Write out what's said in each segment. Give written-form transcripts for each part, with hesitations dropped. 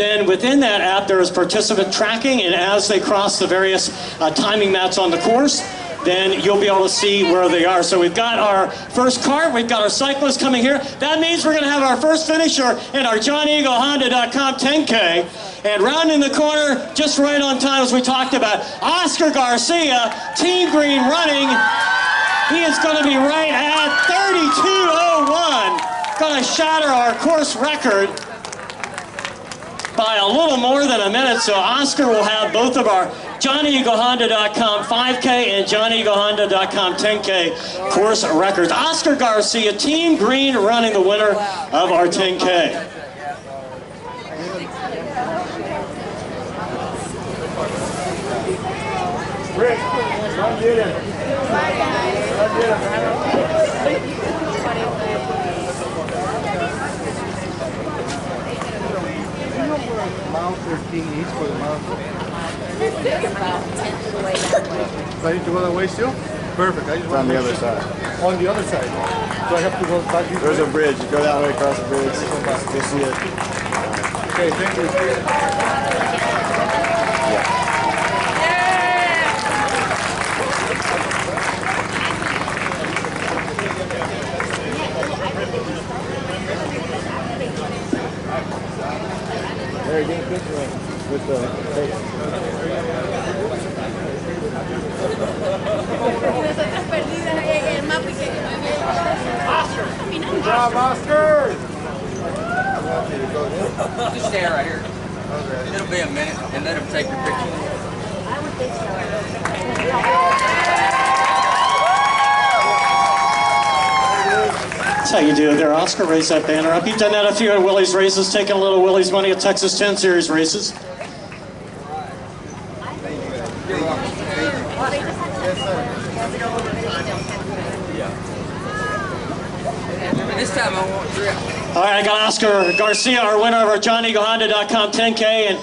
then within that app, there is participant tracking, and as they cross the various timing mats on the course, then you'll be able to see where they are. So we've got our first cart, we've got our cyclist coming here. That means we're going to have our first finisher in our JohnnyEagleHonda.com 10K. And rounding the corner, just right on time as we talked about, Oscar Garcia, Team Green running. He is going to be right at 32:01. Going to shatter our course record by a little more than a minute. So Oscar will have both of our JohnnyEagleHonda.com 5K and JohnnyEagleHonda.com 10K course records. Oscar Garcia, Team Green, running the winner of our 10K. Rick, come get him. Come get him. Mile 13 each for the mile. About 10 to the way that way. Do I need to go that way still? Perfect. I just on the other side. On the other side. So I have to go back this way? There's a bridge. You go that way across the bridge. You'll see it. Okay, thank you. There, get a picture with the face. Good job, Oscar! Just stay right here. It'll be a minute and let him take your picture. I would think so. That's how you do it there, Oscar. Raise that banner up. You've done that a few at Willie's races, taking a little Willie's money at Texas 10 Series races. This time I won't drip. All right, I got Oscar Garcia, our winner of our JohnnyEagleHonda.com 10K. And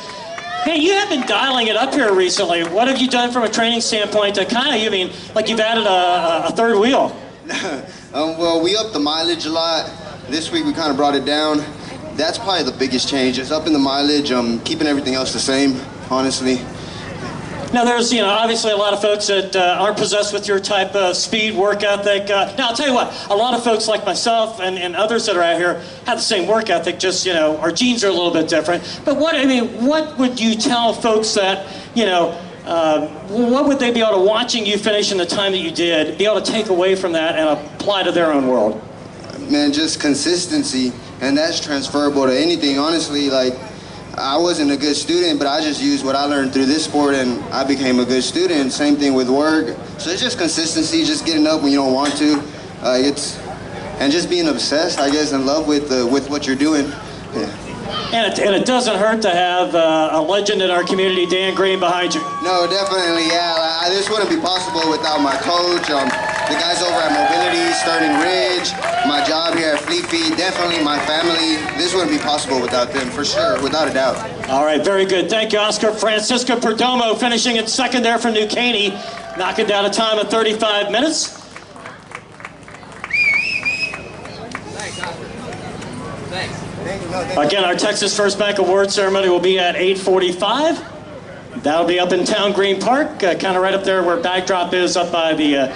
hey, you have been dialing it up here recently. What have you done from a training standpoint to kind of, like you've added a third wheel? Well, we upped the mileage a lot. This week we kind of brought it down. That's probably the biggest change. It's upping the mileage, keeping everything else the same, honestly. Now there's, obviously a lot of folks that aren't possessed with your type of speed, work ethic. Now I'll tell you what, a lot of folks like myself and others that are out here have the same work ethic, just, our genes are a little bit different. But what would you tell folks that, what would they be able to, watching you finish in the time that you did, be able to take away from that and apply to their own world? Man, just consistency, and that's transferable to anything, honestly. Like, I wasn't a good student, but I just used what I learned through this sport and I became a good student. Same thing with work. So it's just consistency, just getting up when you don't want to. And just being obsessed, I guess, in love with what you're doing. Yeah. And it doesn't hurt to have a legend in our community, Dan Green, behind you. No, definitely, yeah. This wouldn't be possible without my coach, the guys over at Mobility, Sterling Ridge, my job here at Fleet Feet, definitely my family. This wouldn't be possible without them, for sure, without a doubt. All right, very good. Thank you, Oscar. Francisco Perdomo finishing in second there for New Caney, knocking down a time of 35 minutes. Thanks, Oscar. Thanks. Again, our Texas First Bank Award ceremony will be at 8:45. That'll be up in Town Green Park, kind of right up there where backdrop is, up by the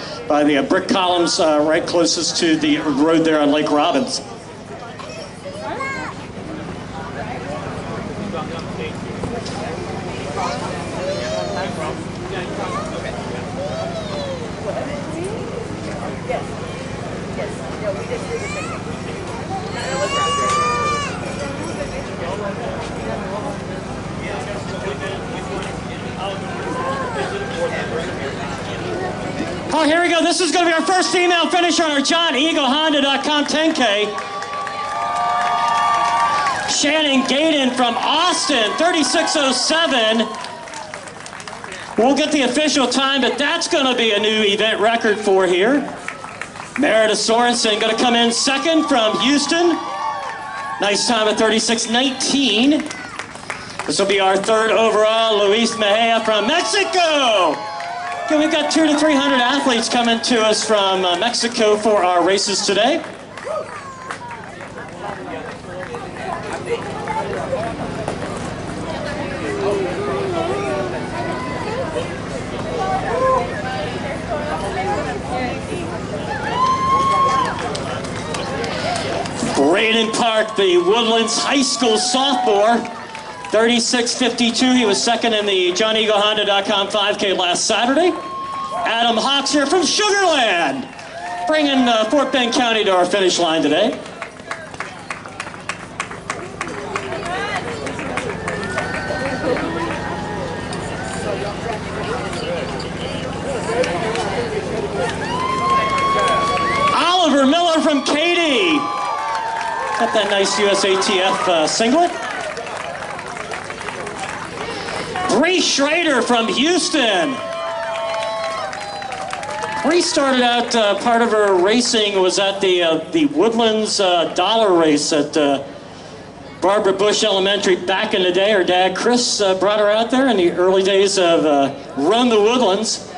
brick columns, right closest to the road there on Lake Robbins. Oh, here we go. This is going to be our first female finisher on our JohnnyEagleHonda.com 10K. Shannon Gaydon from Austin, 36:07. We'll get the official time, but that's going to be a new event record for here. Meredith Sorensen going to come in second from Houston. Nice time at 36:19. This will be our third overall. Luis Mejia from Mexico. Okay, we've got 200 to 300 athletes coming to us from Mexico for our races today. Mark, the Woodlands High School sophomore, 36:52. He was second in the JohnnyEagleHonda.com 5K last Saturday. Adam Hawks here from Sugar Land, bringing Fort Bend County to our finish line today. Oliver Miller from Katy. Got that nice USATF singlet. Bree Schrader from Houston. Bree started out, part of her racing was at the Woodlands dollar race at Barbara Bush Elementary back in the day. Her dad, Chris, brought her out there in the early days of Run the Woodlands.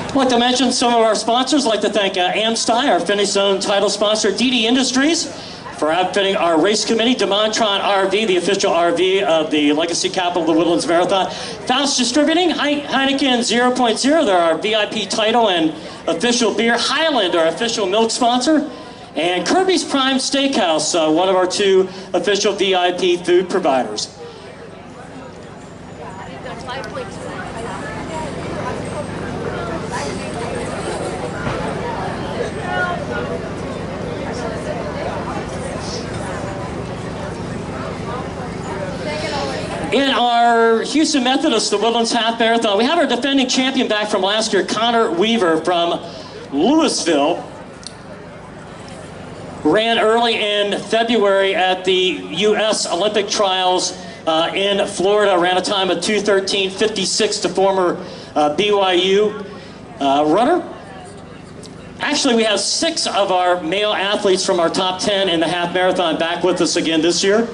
I'd like to mention some of our sponsors. I'd like to thank Amsty, our Finish Zone title sponsor, DD Industries, for outfitting our race committee, DeMontron RV, the official RV of the Legacy Capital of the Woodlands Marathon, Faust Distributing, Heineken 0.0, they're our VIP title and official beer, Highland, our official milk sponsor, and Kirby's Prime Steakhouse, one of our two official VIP food providers. In our Houston Methodist, the Woodlands Half Marathon, we have our defending champion back from last year, Connor Weaver from Louisville. Ran early in February at the U.S. Olympic Trials in Florida. Ran a time of 2:13:56 to former BYU runner. Actually, we have 6 of our male athletes from our top 10 in the half marathon back with us again this year.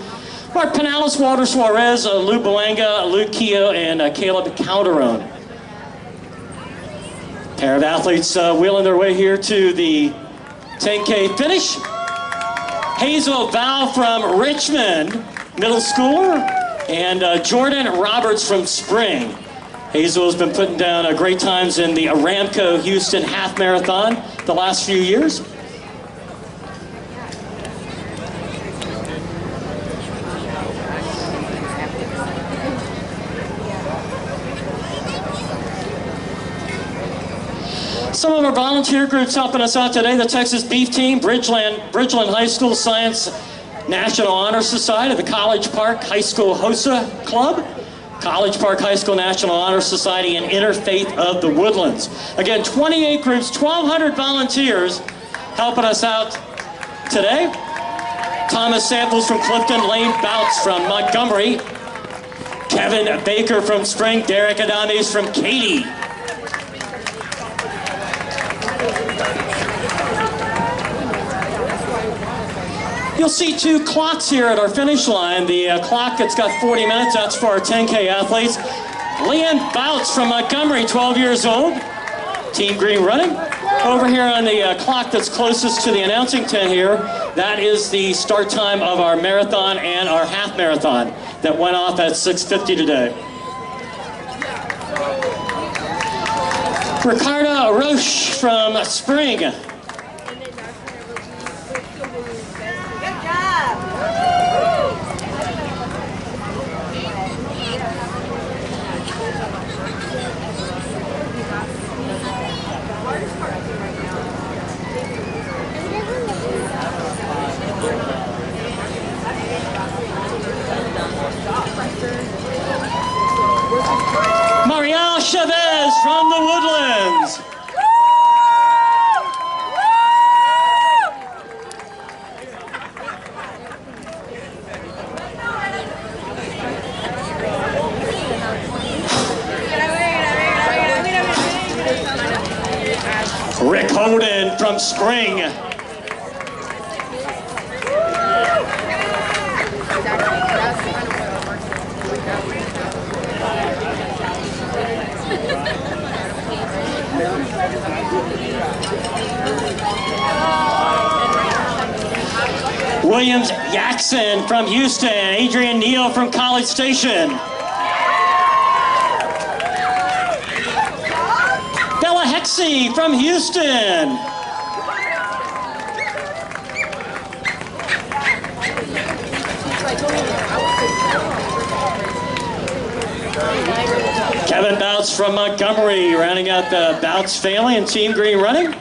Mark Pinales, Walter Suarez, Lou Boanga, Luke Keogh, and Caleb Calderon. Pair of athletes wheeling their way here to the 10K finish. Hazel Val from Richmond, middle schooler, and Jordan Roberts from Spring. Hazel has been putting down great times in the Aramco Houston Half Marathon the last few years. Some of our volunteer groups helping us out today: the Texas Beef Team, Bridgeland High School Science National Honor Society, the College Park High School HOSA Club, College Park High School National Honor Society, and Interfaith of the Woodlands. Again, 28 groups, 1,200 volunteers helping us out today. Thomas Samples from Clifton, Lane Bouts from Montgomery, Kevin Baker from Spring, Derek Adames from Katy. You'll see 2 clocks here at our finish line. The clock that's got 40 minutes, that's for our 10K athletes. Leanne Bouts from Montgomery, 12 years old, Team Green running. Over here on the clock that's closest to the announcing tent here, that is the start time of our marathon and our half marathon that went off at 6:50 today. Ricardo Roche from Spring. Marielle Chavez from the Woodlands. Rick Holden from Spring. Williams Jackson from Houston. Adrian Neal from College Station. Bella Hexie from Houston. Kevin Bouts from Montgomery, rounding out the Bouts family and Team Green Running.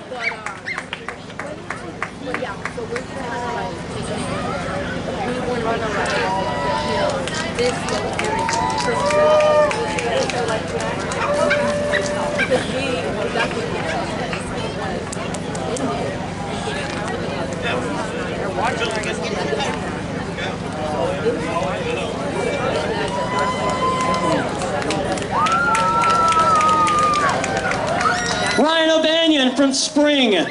Ryan O'Banion from Spring.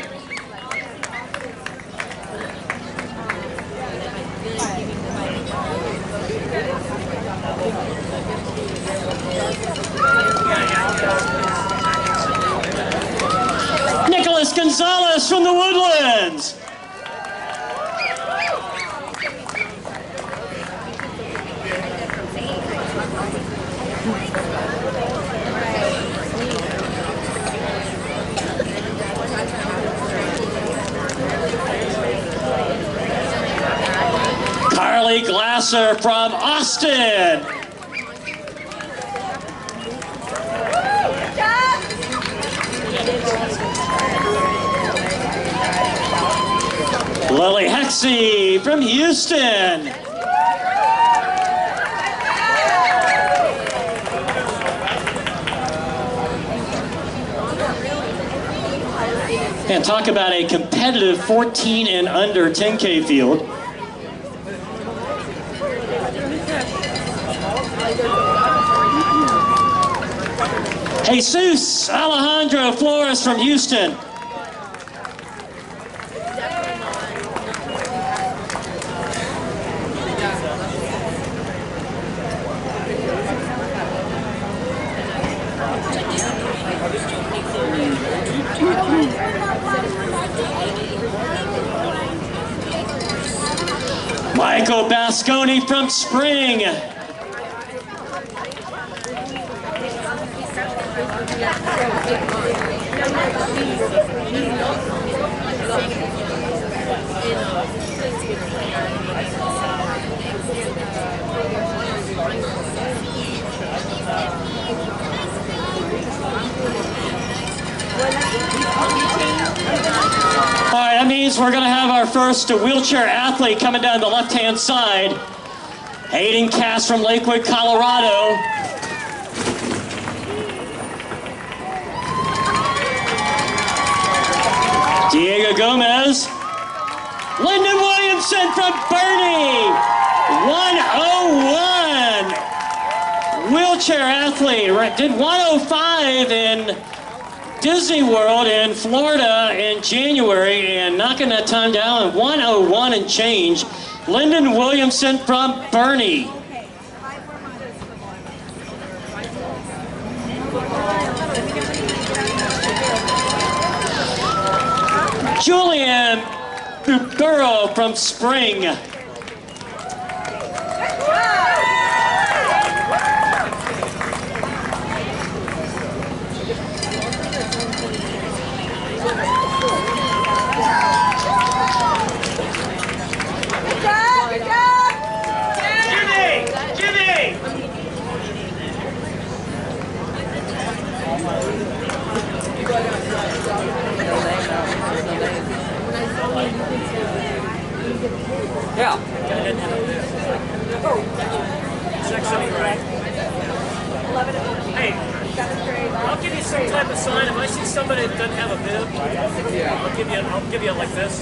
Nicholas Gonzalez from the Woodlands. Carly Glasser from Austin. Lily Hexie from Houston. And talk about a competitive 14 and under 10K field. Jesus Alejandro Flores from Houston. Michael Basconi from Spring. All right, that means we're going to have our first wheelchair athlete coming down the left-hand side. Hayden Cass from Lakewood, Colorado. Diego Gomez. Lyndon Williamson from Bernie. 101. Wheelchair athlete. Did 105 in Disney World in Florida in January and knocking that time down at 101 and change. Lyndon Williamson from Bernie. Julian Burdero from Spring. Yeah. Hey, I'll give you some type of sign. If I see somebody that doesn't have a bib, I'll give you like this.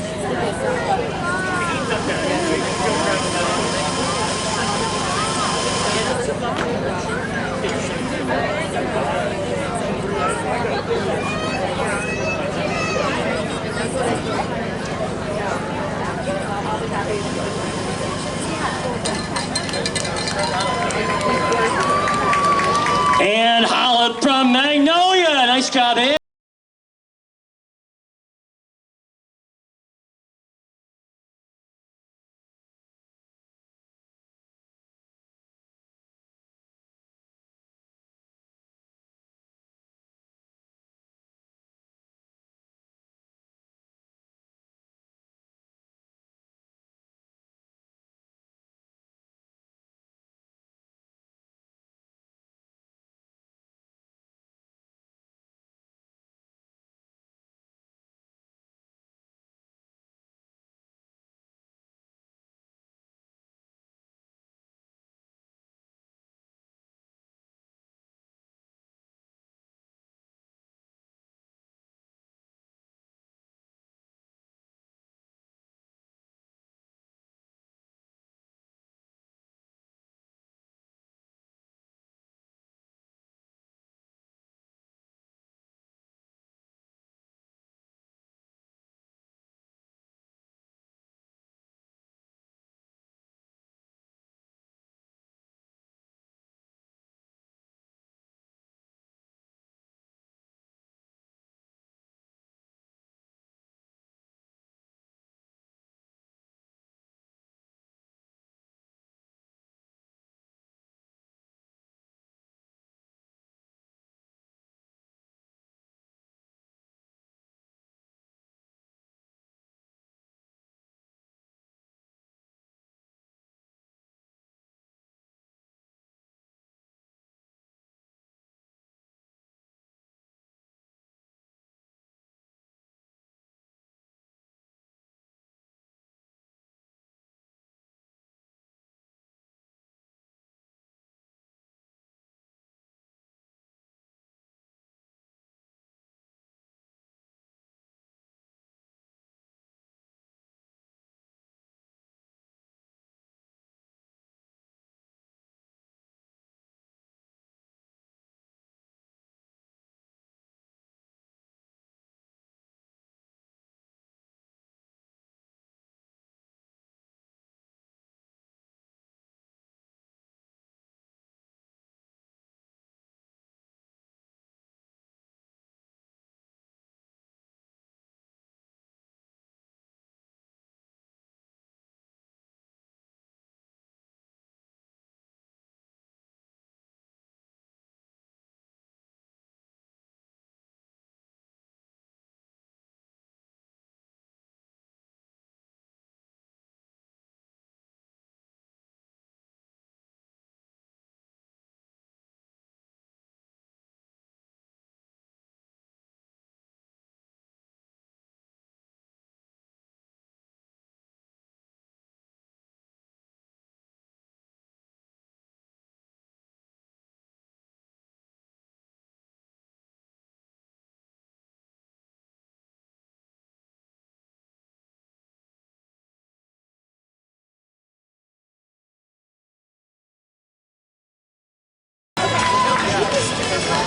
And Holland from Magnolia. Nice job, Ed.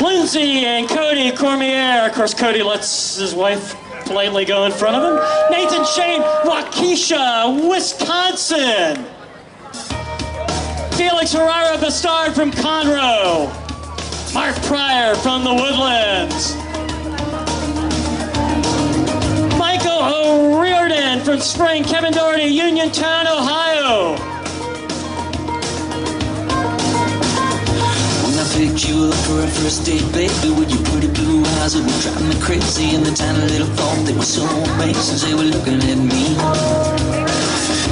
Lindsay and Cody Cormier. Of course, Cody lets his wife politely go in front of him. Nathan Shane, Waukesha, Wisconsin. Felix Herrera Bastard from Conroe. Mark Pryor from the Woodlands. Michael O'Riordan from Spring. Kevin Doherty, Uniontown, Ohio. Picked you up for our first date, baby, with your pretty blue eyes that would drive me crazy, and the tiny little thought they were so amazing as they were looking at me.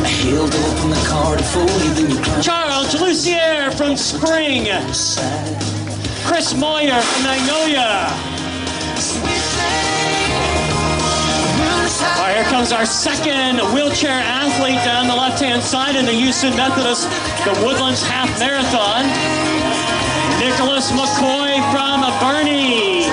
I held open the car to fold you, then you climbed. Charles Lucier from Spring. Chris Moyer from Magnolia. All right, here comes our second wheelchair athlete down the left-hand side in the Houston Methodist, the Woodlands Half Marathon. Nicholas McCoy from Bernie.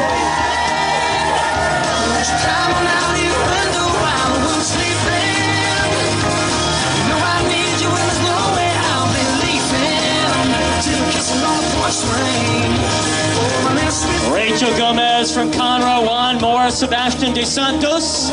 Rachel Gomez from Conroe, Juan Moore, Sebastian De Santos.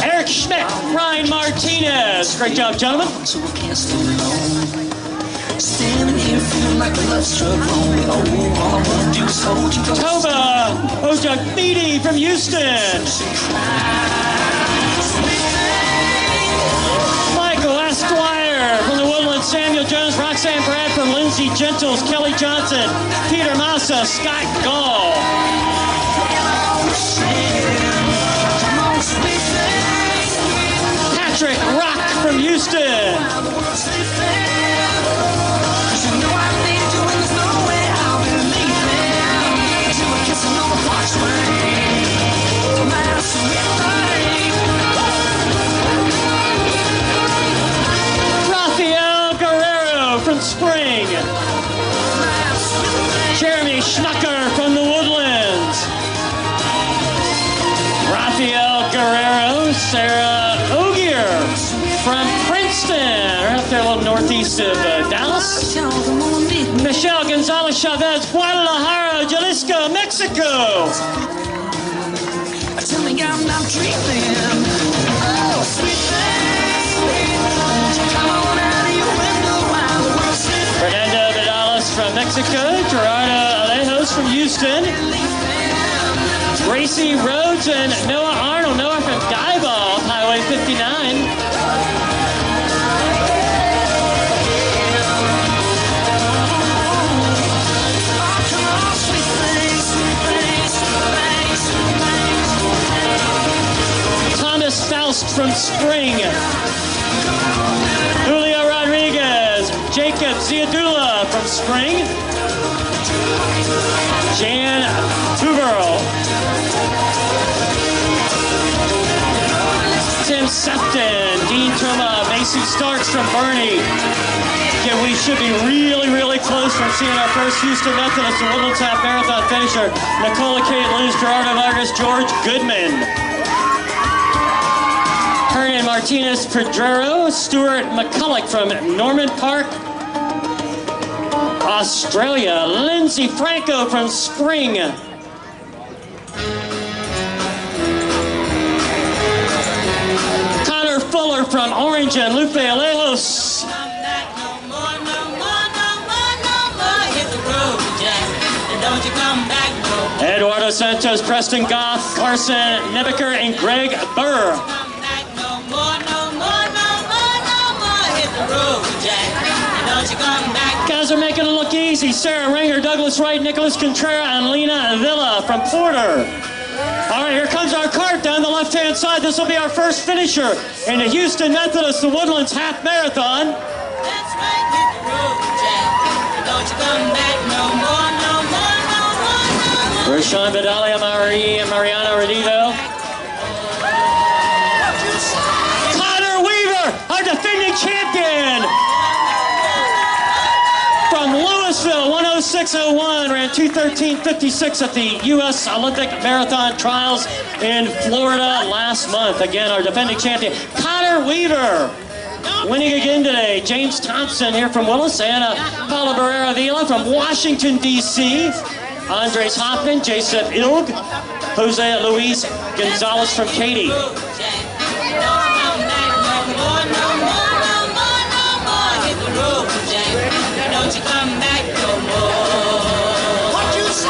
Eric Schmidt, Ryan Martinez. Great job, gentlemen. So I can't stay alone. Standing here feeling like a love struck wrong. Oh, all I wanna do is hold you close. Toba Ojagmedi from Houston. Michael Esquire from the Woodlands. Samuel Jones, Roxanne Bradford, Lindsay Gentles, Kelly Johnson, Peter Massa, Scott Gall. Patrick Rock from Houston. Rafael Guerrero from Spring. Jeremy Schnucker from the Woodlands. Rafael Guerrero, Sarah Ogier from Princeton, right up there a little northeast of Dallas. Michelle Gonzalez Chavez, Guadalajara, Jalisco, Mexico. Tell me I'm not dreaming. Oh, sweet thing. Come on out of your window while the world's sleeping. Fernando Vidales from Mexico, Gerardo Alejos from Houston. Gracie Rhodes and Noah Arnold. Noah from Diboll, Highway 59. Thomas Faust from Spring. Julio Rodriguez. Jacob Ziadula from Spring. Jan Tuberl. Tim Sefton, Dean Tuma, Macy Starks from Bernie. Again, we should be really close from seeing our first Houston Methodist and Woodlands Half Marathon finisher. Nicola Kate Luz, Gerardo Vargas, George Goodman. Hernan Martinez Pedrero, Stuart McCulloch from Norman Park, Australia. Lindsay Franco from Spring. Connor Fuller from Orange and Lupe Alejos. Eduardo Santos, Preston Goff, Carson Nebeker, and Greg Burr. Guys are making it look easy. Sarah Ringer, Douglas Wright, Nicholas Contreras, and Lena Villa from Porter. All right, here comes our cart down the left-hand side. This will be our first finisher in the Houston Methodist, the Woodlands Half Marathon. That's right, hit the road, Jack. Don't you come back no more, no more, no more, no more. Rashawn Vidalia, Marie, and Mariano Redivo. Connor Weaver, our defending champion. From Louisville, 106.01, ran 2:13.56 at the U.S. Olympic Marathon Trials in Florida last month. Again, our defending champion, Connor Weaver. Winning again today, James Thompson here from Willis, and Paula Barrera Vila from Washington, D.C. Andres Hoffman, Joseph Ilg, Jose Luis Gonzalez from Katy. Don't you come back no more. What you say?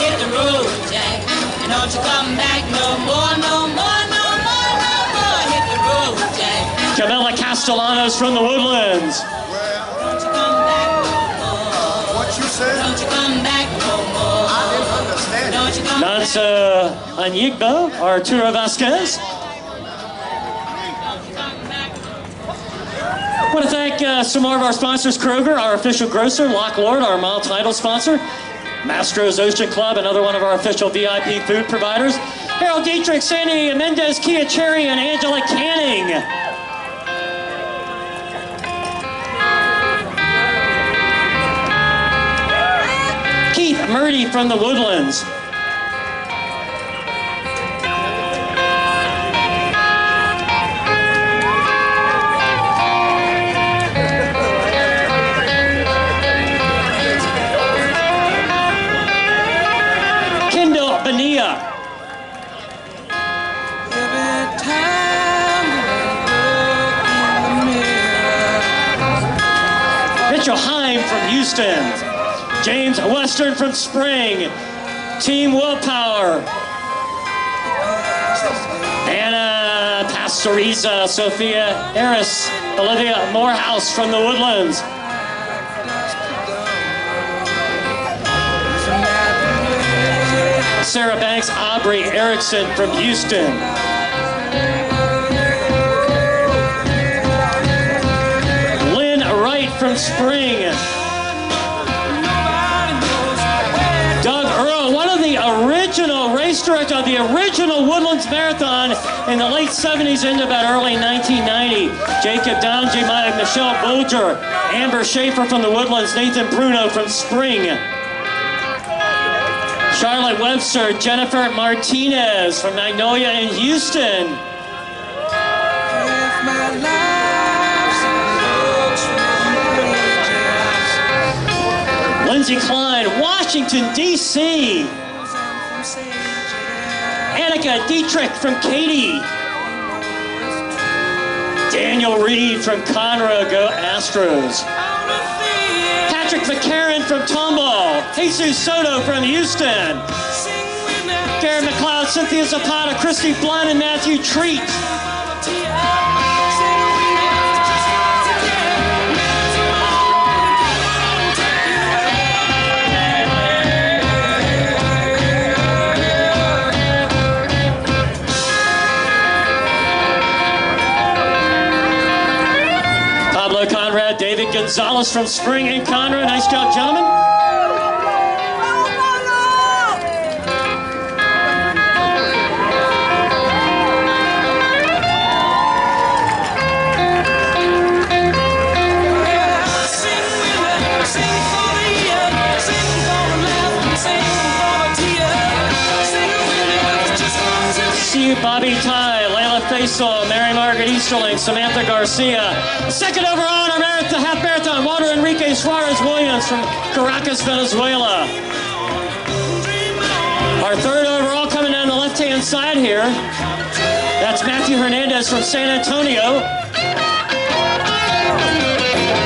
Hit the road, Jack. Don't you come back no more, no more, no more, no more. Hit the road, Jack. Camilla Castellanos from the Woodlands. Don't you come back no more. What you said? Don't you come back no more. I didn't understand. Don't you come Nansa Anyigbo, Arturo Vasquez. I want to thank some more of our sponsors, Kroger, our official grocer, Lock Lord, our mile title sponsor, Mastro's Ocean Club, another one of our official VIP food providers, Harold Dietrich, Sandy Mendez, Kia Cherry, and Angela Canning. Keith Murdy from the Woodlands. Mitchell Heim from Houston. James Western from Spring. Team Willpower. Anna Pastoriza, Sophia Harris, Olivia Morehouse from the Woodlands. Sarah Banks, Aubrey Erickson from Houston. Lynn Wright from Spring. Doug Earl, one of the original race directors of the original Woodlands Marathon in the late 70s into about early 1990. Jacob Downji, Michelle Bolger, Amber Schaefer from the Woodlands, Nathan Bruno from Spring. Charlotte Webster, Jennifer Martinez from Magnolia in Houston. Lindsay Klein, Washington, D.C. Annika Dietrich from Katy. Daniel Reed from Conroe, go Astros. Patrick McCarron from Tomball. Jesus Soto from Houston. Garrett McLeod, Cynthia Zapata, Christy Blunt, and Matthew Treat. Pablo Conrad, David Gonzalez from Spring and Conroe. Nice job, gentlemen. Bobby Ty, Layla Faisal, Mary Margaret Easterling, Samantha Garcia. Second overall in our half marathon, Walter Enrique Suarez Williams from Caracas, Venezuela. Our third overall coming down the left-hand side here. That's Matthew Hernandez from San Antonio.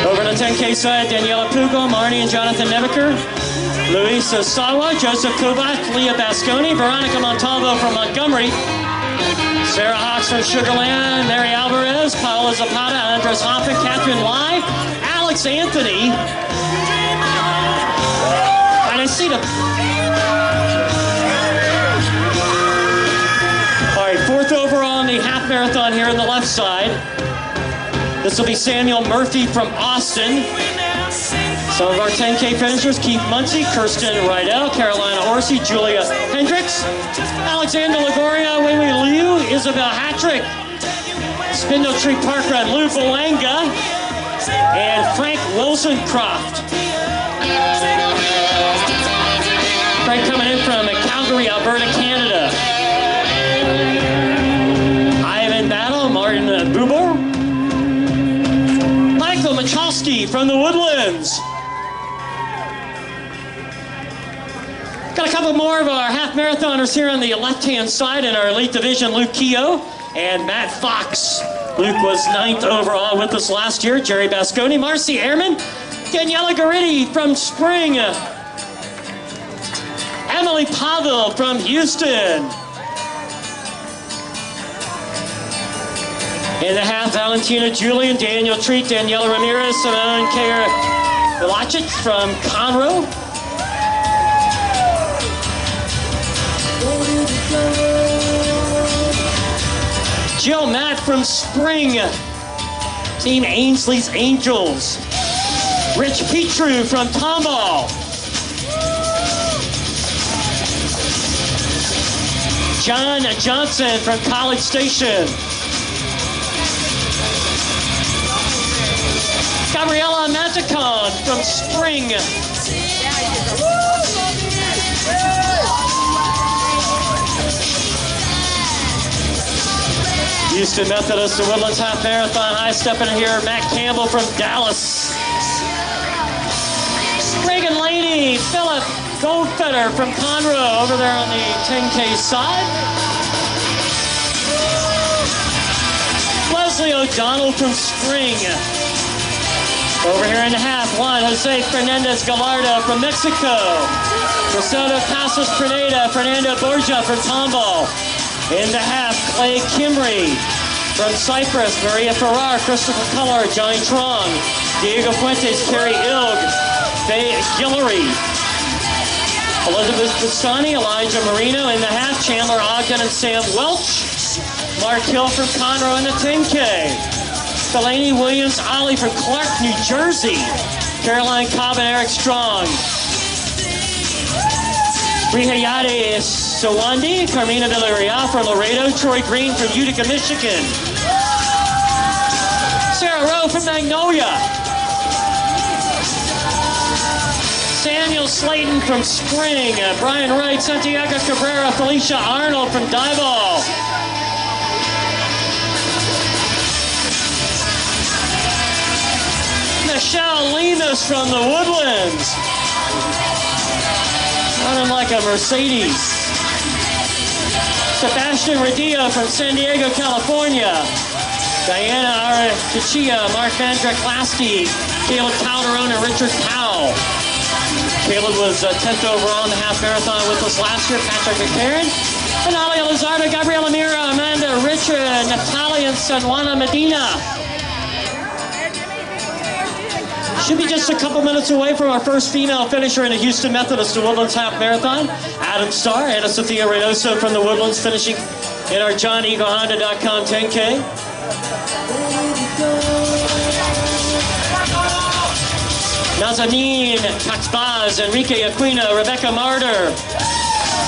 Over on the 10K side, Daniela Pugo, Marnie and Jonathan Nebeker. Luis Osawa, Joseph Kubat, Leah Basconi, Veronica Montalvo from Montgomery. Sarah Hawks from Sugar Land, Mary Alvarez, Paola Zapata, Andres Hoffman, Catherine Lai, Alex Anthony. And I see the... All right, fourth overall in the half marathon here on the left side. This will be Samuel Murphy from Austin. Some of our 10K finishers, Keith Muncie, Kirsten Rydell, Carolina Orsi, Julia Hendricks, Alexander Lagoria, Weiwei Liu, Isabel Hattrick, Spindle Tree Parkrun, Lou Boanga, and Frank Wilson-Croft. Frank coming in from Calgary, Alberta, Canada. Ivan Battle, Martin Bubor. Michael Michalski from the Woodlands. Got a couple more of our half marathoners here on the left-hand side in our elite division, Luke Keogh and Matt Fox. Luke was 9th overall with us last year. Jerry Basconi, Marcy Ehrman, Daniela Garritti from Spring, Emily Pavel from Houston. In the half, Valentina Julian, Daniel Treat, Daniela Ramirez, Simone Kara Milacic from Conroe. Jill Matt from Spring, Team Ainsley's Angels. Rich Petru from Tomball. John Johnson from College Station. Gabriella Matacon from Spring. Houston Methodist and Woodlands Half Marathon high stepping here, Matt Campbell from Dallas. Reagan Laney, Philip Goldfeder from Conroe over there on the 10K side. Leslie O'Donnell from Spring. Over here in the half, Jose Fernandez Gallardo from Mexico. Rosaldo Casas Preneda, Fernando Borja from Tomball. In the half, Clay Kimry from Cyprus, Maria Ferrar, Christopher Culler, Johnny Trong, Diego Fuentes, Kerry Ilg, Faye Guillory, Elizabeth Bustani, Elijah Marino in the half, Chandler Ogden and Sam Welch, Mark Hill from Conroe in the 10K, Delaney Williams Ollie from Clark, New Jersey, Caroline Cobb and Eric Strong, Rihayade Sawandi, Carmina Villarreal from Laredo, Troy Green from Utica, Michigan, Sarah Rowe from Magnolia, Samuel Slayton from Spring, Brian Wright, Santiago Cabrera, Felicia Arnold from Diboll, Michelle Lemus from the Woodlands, running like a Mercedes. Sebastian Rodillo from San Diego, California. Diana Arachia, Mark Vandrek Lasky, Caleb Calderon, and Richard Powell. Caleb was 10th overall in the half marathon with us last year. Patrick McCarron, Analia Lizardo, Gabriela Mira, Amanda Richard, Natalia and Sanjuana Medina. Should be just a couple minutes away from our first female finisher in the Houston Methodist and Woodlands Half Marathon. Adam Starr, Ana Sofia Reynoso from the Woodlands finishing in our JohnEagleHonda.com 10K. Nazanin Taxbaz, Enrique Aquino, Rebecca Martyr,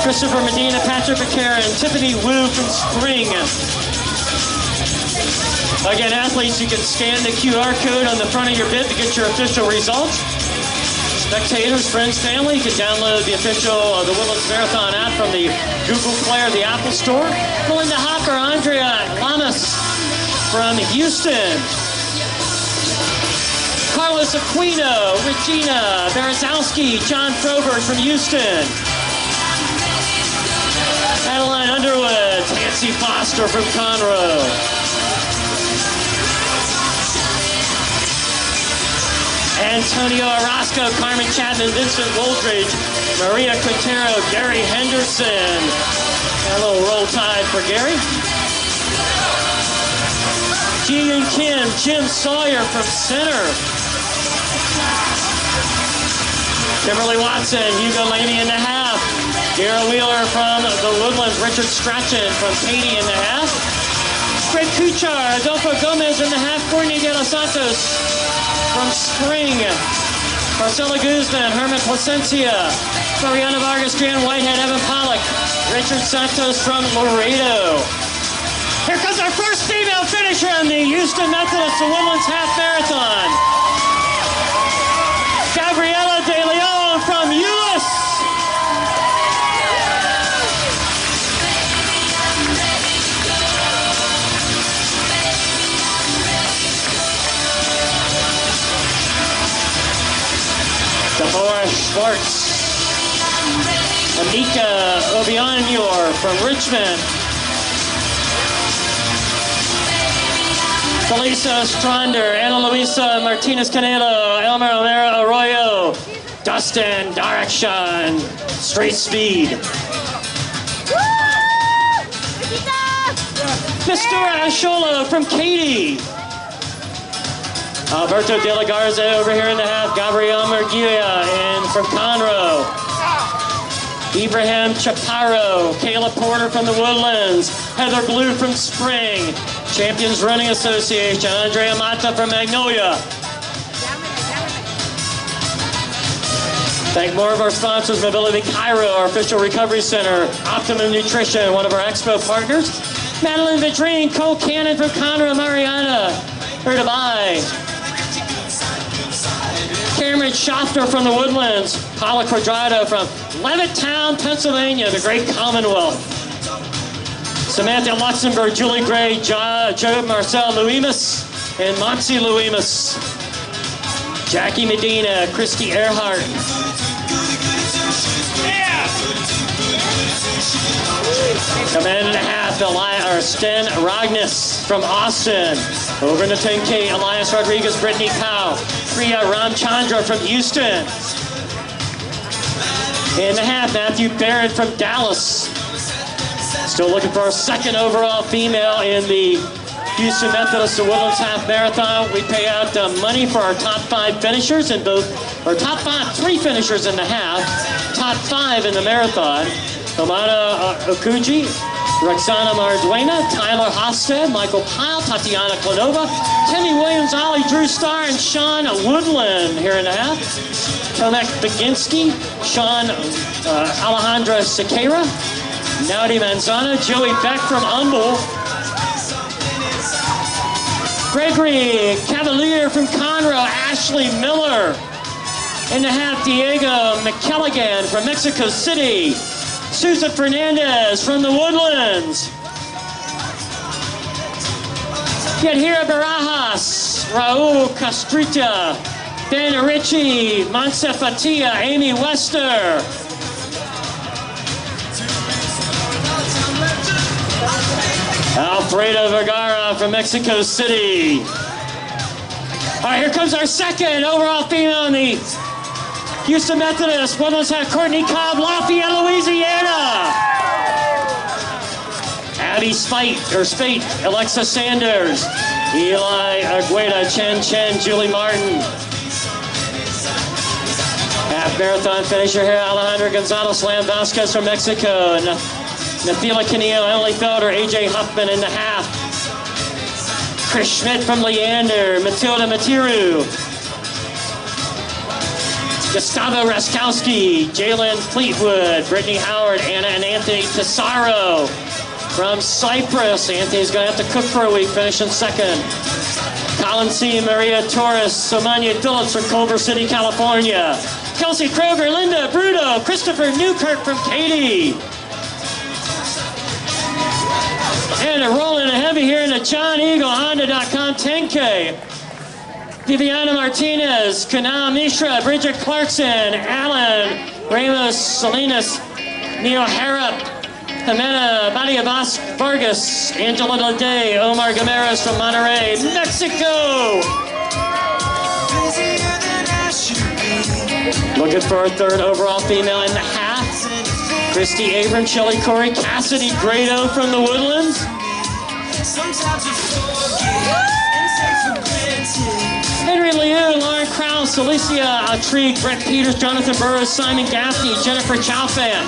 Christopher Medina, Patrick McCarron, Tiffany Wu from Spring. Again, athletes, you can scan the QR code on the front of your bib to get your official results. Spectators, friends, family, you can download the official the Woodlands Marathon app from the Google Play or the Apple Store. Melinda Hopper, Andrea Lamas from Houston. Carlos Aquino, Regina Berezowski, John Froberg from Houston. Adeline Underwood, Nancy Foster from Conroe. Antonio Orozco, Carmen Chapman, Vincent Woldridge, Maria Quintero, Gary Henderson. A little roll tide for Gary. Ji-Yoon Kim, Jim Sawyer from Center. Kimberly Watson, Hugo Laney in the half. Dara Wheeler from the Woodlands, Richard Strachan from Katy in the half. Greg Kuchar, Adolfo Gomez in the half, Courtney De Los Santos from Spring, Marcela Guzman, Herman Placencia, Mariana Vargas, Jan Whitehead, Evan Pollock, Richard Santos from Laredo. Here comes our first female finisher in the Houston Methodist Woodlands Half Marathon. Gabriela De Leon from Euless. Boris Schwartz. Amika Obianyor from Richmond. Felisa Strander, Ana Luisa Martinez Canelo, Elmer Romero Arroyo, Dustin Direction, Street Speed. Mr. Ashola from Katy. Alberto De La Garza over here in the half. Gabriel Murguia and from Conroe. Ibrahim Chaparro. Kayla Porter from the Woodlands. Heather Blue from Spring. Champions Running Association. Andrea Mata from Magnolia. Thank more of our sponsors. Mobility Cairo, our official recovery center. Optimum Nutrition, one of our expo partners. Madeline Vitrine, Cole Cannon from Conroe, Mariana. Here to buy. Cameron Schaffner from the Woodlands. Paula Quadrado from Levittown, Pennsylvania, the great Commonwealth. Samantha Luxembourg, Julie Gray, Joe Marcel Luimas, and Monty Luimas. Jackie Medina, Christy Earhart. Come in and a half, Sten Ragnes from Austin. Over in the 10K, Elias Rodriguez, Brittany Powell. Priya Ramchandra from Houston. In the half, Matthew Barrett from Dallas. Still looking for our second overall female in the Houston Methodist Woodlands Half Marathon. We pay out money for our top 5 finishers in both, or top 3 finishers in the half, top 5 in the marathon. Amana Okuji, Roxana Marduena, Tyler Hofstad, Michael Pyle, Tatiana Klanova, Kenny Williams, Ollie Drew Starr, and Sean Woodland here in the half. Tomek Baginski, Sean Alejandra Sequeira, Naudi Manzana, Joey Beck from Humble, Gregory Cavalier from Conroe, Ashley Miller. In the half, Diego McKelligan from Mexico City, Susan Fernandez from the Woodlands. Yadhira Barajas, Raul Castrita, Ben Ritchie, Montse Fatia, Amy Wester. Alfredo Vergara from Mexico City. All right, here comes our second overall female in the Houston Methodist Woodlands Half, Courtney Cobb, Lafayette, Louisiana. Abby Spate, Alexa Sanders, Eli Argueda, Chen, Julie Martin. Half marathon finisher here, Alejandra Gonzalez Lam Vasquez from Mexico. Nathila Canillo, Emily Felder, AJ Huffman in the half. Chris Schmidt from Leander, Matilda Matiru. Gustavo Raskowski, Jalen Fleetwood, Brittany Howard, Anna and Anthony Tesaro from Cyprus. Anthony's going to have to cook for a week, finishing second. Colin C. Maria Torres, Samanya Phillips from Culver City, California. Kelsey Kroger, Linda Bruto, Christopher Newkirk from Katy. And a rolling heavy here in the John Eagle Honda.com 10K. Viviana Martinez, Kana Mishra, Bridget Clarkson, Alan Ramos Salinas, Neil Harrop, Jimena Badia Vargas, Angela Day, Omar Gameras from Monterrey, Mexico. Looking for a third overall female in the half. Christy Abram, Shelly Corey, Cassidy Grado from the Woodlands. Henry Liu, Lauren Krause, Alicia Altrigue, Brett Peters, Jonathan Burrows, Simon Gaffney, Jennifer Chalfant.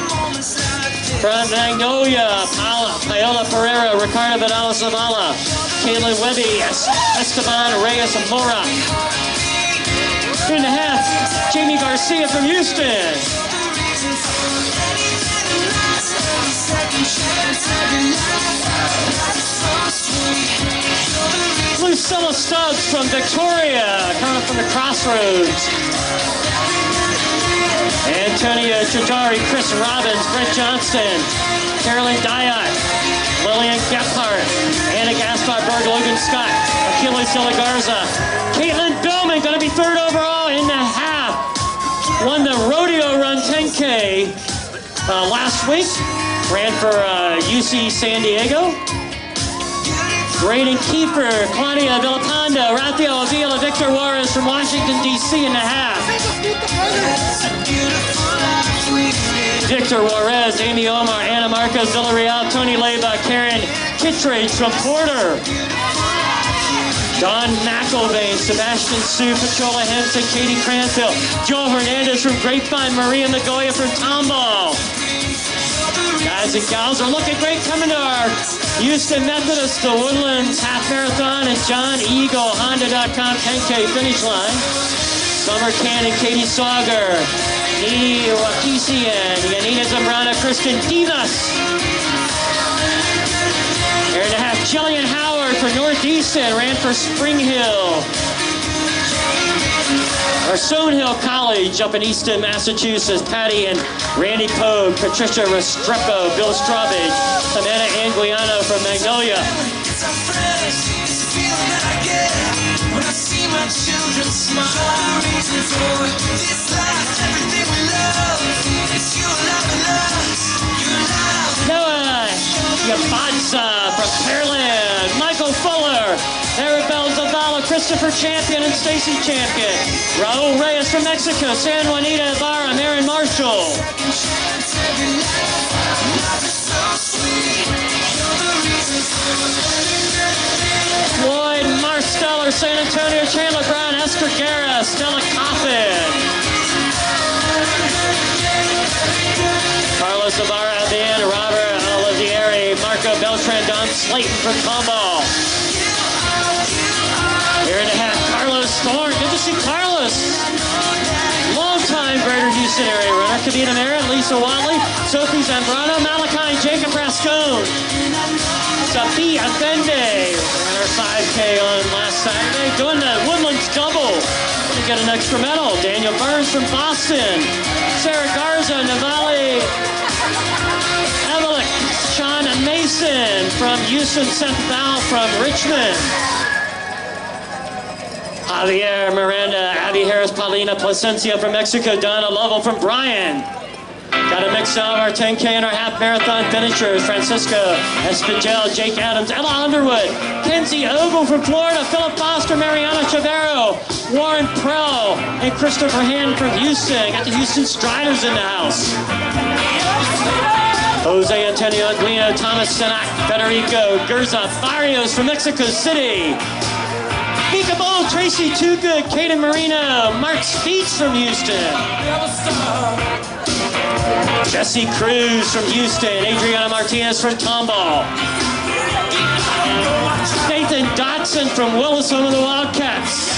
From Magnolia, Paola Pereira, Ricardo Vidal Zavala, Caitlin Webby, Esteban Reyes Mora. In the half, Jamie Garcia from Houston. Lucilla Stubbs from Victoria, coming from the Crossroads. Antonia Chajari, Chris Robbins, Brent Johnston, Carolyn Diot, Lillian Gephardt, Anna Gaspar Berg, Logan Scott, Achilles Garza, Caitlin Billman, going to be third overall in the half. 1 last week. Ran for UC San Diego. Braden Kiefer, Claudia Villapando, Rafael Avila, Victor Juarez from Washington, D.C. in the half. Victor Juarez, Amy Omar, Anna Marcos, Villarreal, Tony Leyba, Karen Kittredge from Porter. Don McElvain, Sebastian Sue, Patrola Henson, Katie Cranfield, Joel Hernandez from Grapevine, Maria Magoya from Tomball. Guys and gals are looking great coming to our Houston Methodist, the Woodlands Half Marathon, and John Eagle, Honda.com 10K finish line. Summer Cannon, Katie Sauger, Nini Wakisian, Yanina Zambrana, Kristen Divas. Here to have Jillian Howard for Northeastern, ran for Spring Hill. Or Stonehill College up in Easton, Massachusetts. Patty and Randy Pogue, Patricia Restrepo, Bill Strawbridge, Savannah Anguiano from Magnolia. It's so fresh, it's the feeling that I get when I see my children smile. Reason for this life, everything we love. It's you loving us, you love. Noah Yabatza from Pearland, Michael Fuller, Arabelle Zavala, Christopher Champion, and Stacy Champion. Raul Reyes from Mexico, San Juanita Ibarra, Marin Marshall. Floyd Marsteller, San Antonio, Chandler Brown, Esther Guerra, Stella Coffin. Carlos Ibarra, Van, Robert Olivieri, Marco Beltran, Don Slayton from Tomball. Here in the half, Carlos Thorne. Good to see Carlos. Longtime Greater Houston area runner. Kavita Merritt, Lisa Watley, Sophie Zambrano, Malachi, and Jacob Rascone. Safi Afende ran our 5K on last Saturday. Doing the Woodlands double to get an extra medal. Daniel Burns from Boston. Sarah Garza, Navali, Evelyn, Sean Mason from Houston, Seth Val from Richmond. Javier Miranda, Abby Harris, Paulina Plasencia from Mexico, Donna Lovell from Bryan. Got a mix of our 10K and our half marathon finishers. Francisco Espigel, Jake Adams, Ella Underwood, Kenzie Ogle from Florida, Philip Foster, Mariana Chavero, Warren Prell, and Christopher Hand from Houston. Got the Houston Striders in the house. Jose Antonio Aguino, Thomas Senac, Federico Gerza Barrios from Mexico City. Mika Bowl, Tracy Toogood, Kaden Marino, Mark Speets from Houston. Jesse Cruz from Houston, Adriana Martinez from Tomball. Nathan Dotson from Willis, home of the Wildcats.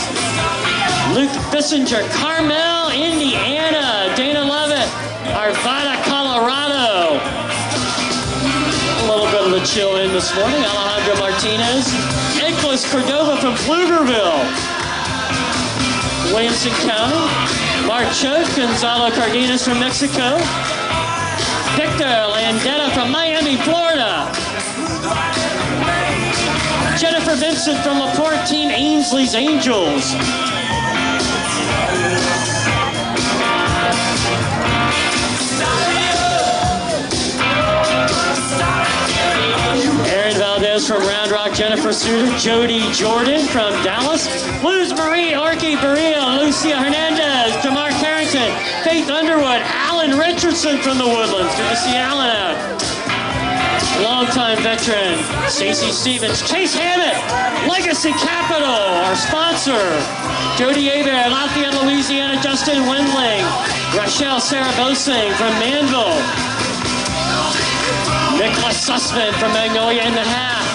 Luke Bissinger, Carmel, Indiana. Dana Lovett, Arvada, Colorado. A little bit of the chill in this morning. Alejandro Martinez. Nicholas Cordova from Pflugerville. Williamson County. Mark Choate, Gonzalo Cardenas from Mexico. Victor Landetta from Miami, Florida. Jennifer Vincent from LaPorte Team Ainsley's Angels. Aaron Valdez from Round Rock, Jennifer Suter, Jody Jordan from Dallas, Luz Marie Orky Barria, Lucia Hernandez, Jamar Carrington, Faith Underwood, Alan Richardson from the Woodlands. Good to see Alan out. Longtime veteran, Stacey Stevens, Chase Hammett, Legacy Capital, our sponsor, Jody Abear, Lafayette, Louisiana, Justin Wendling, Rachelle Sarah Bosing from Manville, Nicholas Sussman from Magnolia in the half,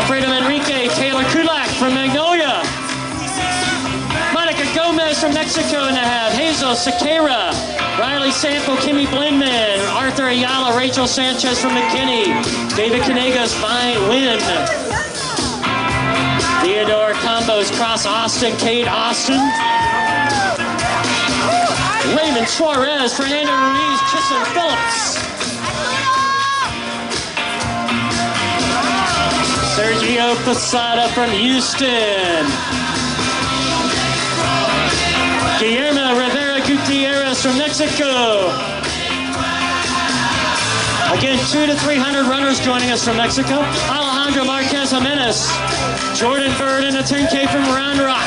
Fredo Enrique, Taylor Kulak from Magnolia, Monica Gomez from Mexico in the half, Hazel Sequeira, Riley Sample, Kimmy Blindman, Arthur Ayala, Rachel Sanchez from McKinney, David Canega's Fine Win, Theodore Combos, Cross Austin, Kate Austin, Raymond Suarez, Fernando Ruiz, Chisholm Phillips, Sergio Posada from Houston, Guillermo Rivera Gutierrez us from Mexico. Again, 200 to 300 runners joining us from Mexico. Alejandro Marquez Jimenez. Jordan Bird in the 10K from Round Rock.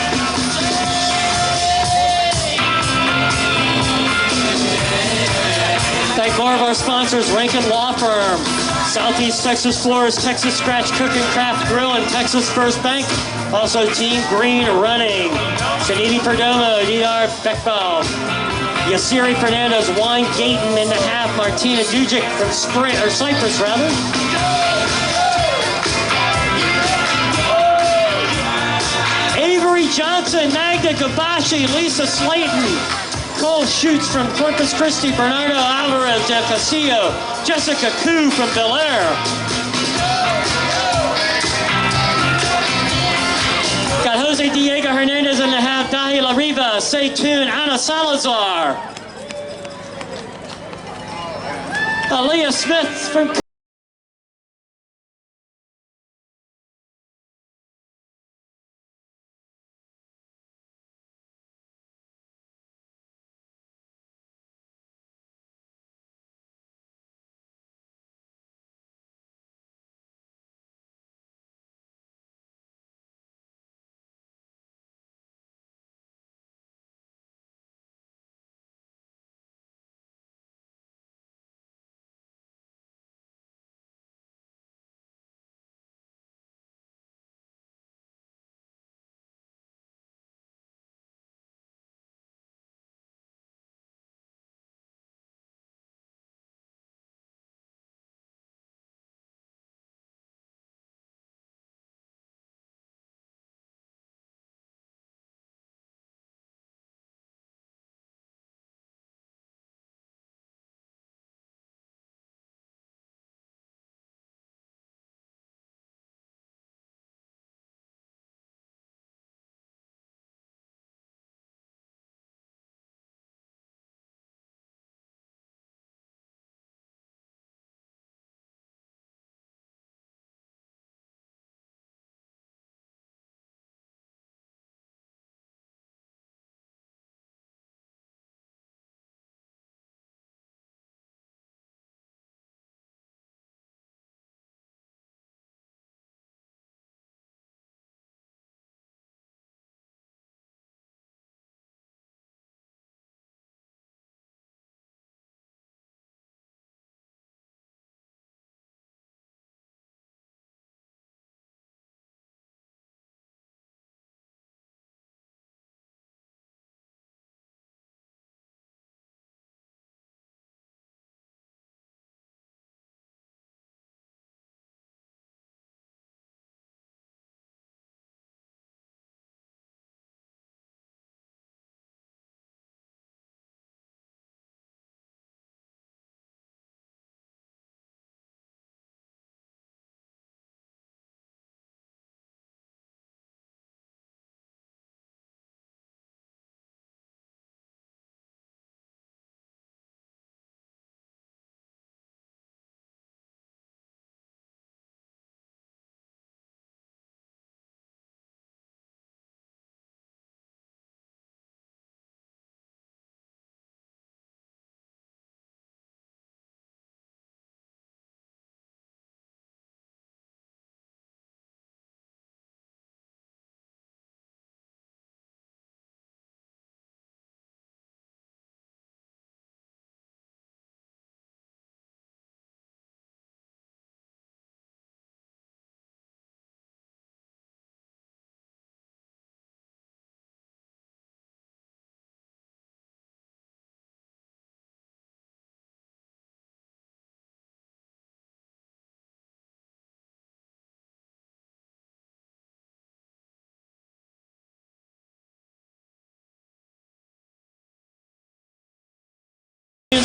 Thank more of our sponsors, Rankin Law Firm, Southeast Texas Floors, Texas Scratch Cooking Craft Grill, and Texas First Bank. Also Team Green Running, Shanidi Perdomo, DR Beckball, Yasiri Fernandez, Juan Gayton in the half, Martina Dujic from Cyprus rather. Avery Johnson, Magda Gabashi, Lisa Slayton, Cole Schutz from Corpus Christi, Bernardo Alvarez del Castillo, Jessica Koo from Bel Air. Got Jose Diego Hernandez in the half, Dahi La Riva, Say Tune, Ana Salazar. Aaliyah Smith from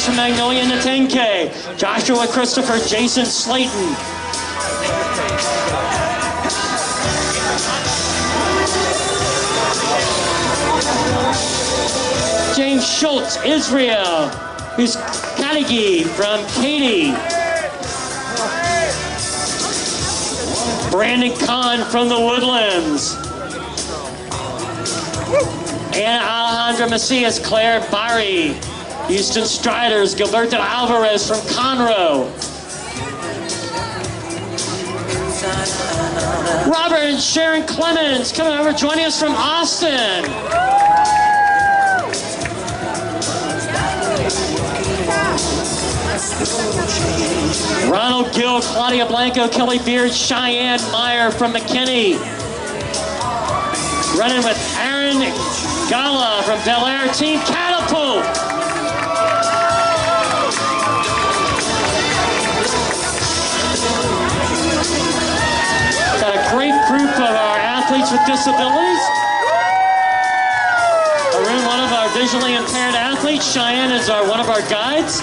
from Magnolia in the 10K, Joshua Christopher, Jason Slayton. James Schultz, Israel, who's Kaligi from Katy. Brandon Kahn from the Woodlands. And Alejandro Macias, Claire Barry. Houston Striders, Gilberto Alvarez from Conroe. Robert and Sharon Clemens coming over, joining us from Austin. Ronald Gill, Claudia Blanco, Kelly Beard, Cheyenne Meyer from McKinney. Running with Aaron Gala from Bel Air, Team Catapult. Got a great group of our athletes with disabilities. Arun, one of our visually impaired athletes. Cheyenne is one of our guides.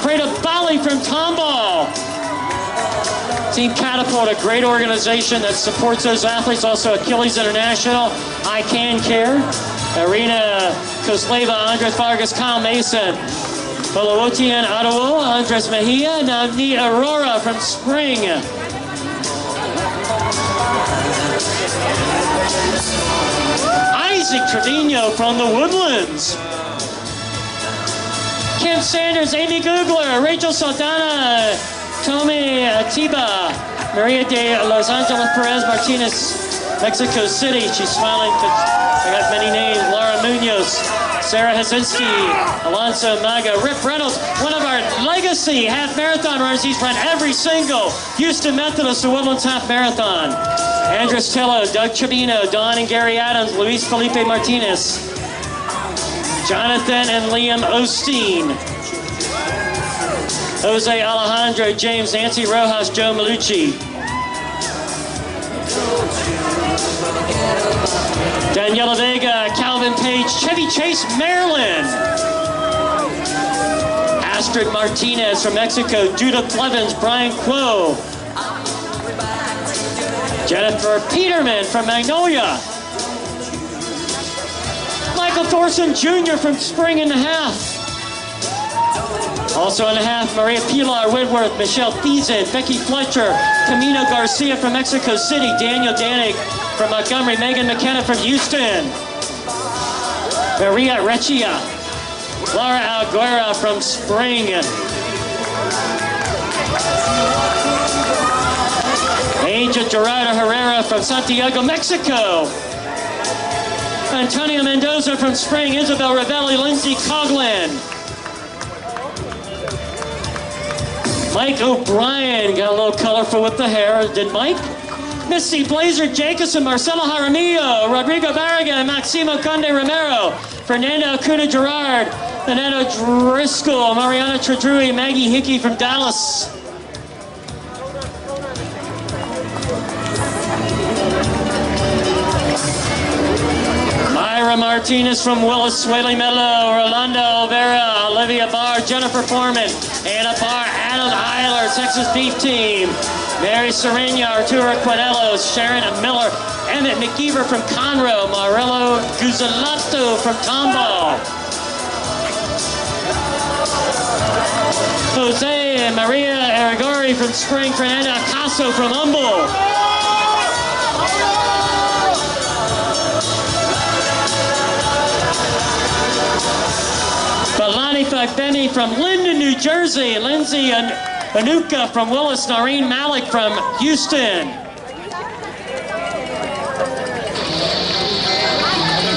Freda Bali from Tomball. Team Catapult, a great organization that supports those athletes. Also Achilles International, I Can Care. Arena Kosleva, Andres Vargas, Kyle Mason. Polowotian Ottawa, Andres Mejia, Navni Aurora from Spring. Isaac Trevino from the Woodlands. Kim Sanders, Amy Googler, Rachel Saldana, Tommy Atiba, Maria de Los Angeles Perez Martinez, Mexico City. She's smiling because I got many names. Laura Munoz, Sarah Hasinski, Alonso Maga, Rip Reynolds, one of our legacy half marathon runners. He's run every single Houston Methodist or Woodlands half marathon. Andres Tello, Doug Trevino, Don and Gary Adams, Luis Felipe Martinez, Jonathan and Liam Osteen, Jose Alejandro, James, Nancy Rojas, Joe Malucci, Daniela Vega, Calvin Page, Chevy Chase, Maryland, Astrid Martinez from Mexico, Judith Blevins, Brian Quo, Jennifer Peterman from Magnolia, Michael Thorson Jr. from Spring in the Half. Also in the half, Maria Pilar Whitworth, Michelle Thiessen, Becky Fletcher, Camino Garcia from Mexico City, Daniel Danig from Montgomery, Megan McKenna from Houston, Maria Reccia, Laura Alguera from Spring, Angel Gerardo Herrera from Santiago, Mexico, Antonio Mendoza from Spring, Isabel Ravelli, Lindsay Coughlin, Mike O'Brien, got a little colorful with the hair, did Mike? Misty Blazer Jacobson, Marcelo Jaramillo, Rodrigo Barragan, Maximo Conde Romero, Fernando Acuna Gerard, Fernando Driscoll, Mariana Tredrui, Maggie Hickey from Dallas. Myra Martinez from Willis, Swaley Meadow, Rolando Olvera, Olivia Barr, Jennifer Foreman, Anna Barr, Adam Eiler, Texas Beef Team, Mary Serena, Arturo Quinellos, Sharon Miller, Emmett McGeever from Conroe, Marello Guzalato from Tomball, Jose and Maria Aragori from Spring, Fernando Acaso from Humboldt, Balani Fakbemi from Linden, New Jersey, Lindsay Anuka from Willis, Noreen Malik from Houston,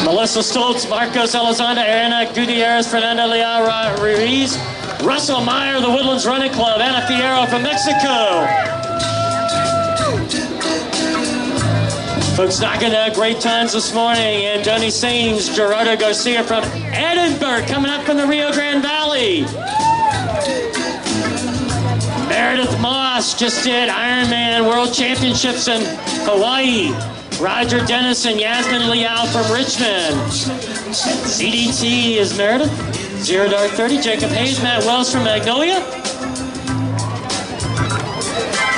Melissa Stoltz, Marcos Elizondo, Ana Gutierrez, Fernando Leal Ruiz, Russell Meyer, the Woodlands Running Club, Ana Fierro from Mexico. Folks knocking out great times this morning. Andoni Sains, Gerardo Garcia from Edinburgh, coming up from the Rio Grande Valley. Meredith Moss just did Ironman World Championships in Hawaii. Roger Dennis and Yasmin Liao from Richmond. CDT is Meredith. Zero Dark 30, Jacob Hayes, Matt Wells from Magnolia.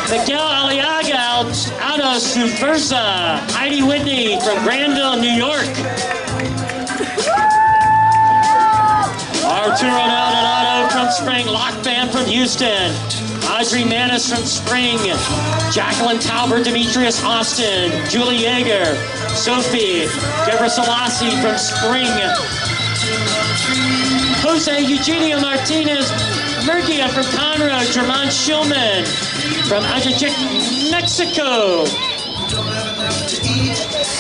Miguel Aliaga out of Subversa. Heidi Whitney from Granville, New York. Arturo Maldonado from Spring. Lock Band from Houston. Audrey Manis from Spring. Jacqueline Talbert, Demetrius Austin. Julie Yeager. Sophie Deborah Selassie from Spring. Jose Eugenio Martinez Murguia from Conroe. German Schillman from Ajijic, Mexico.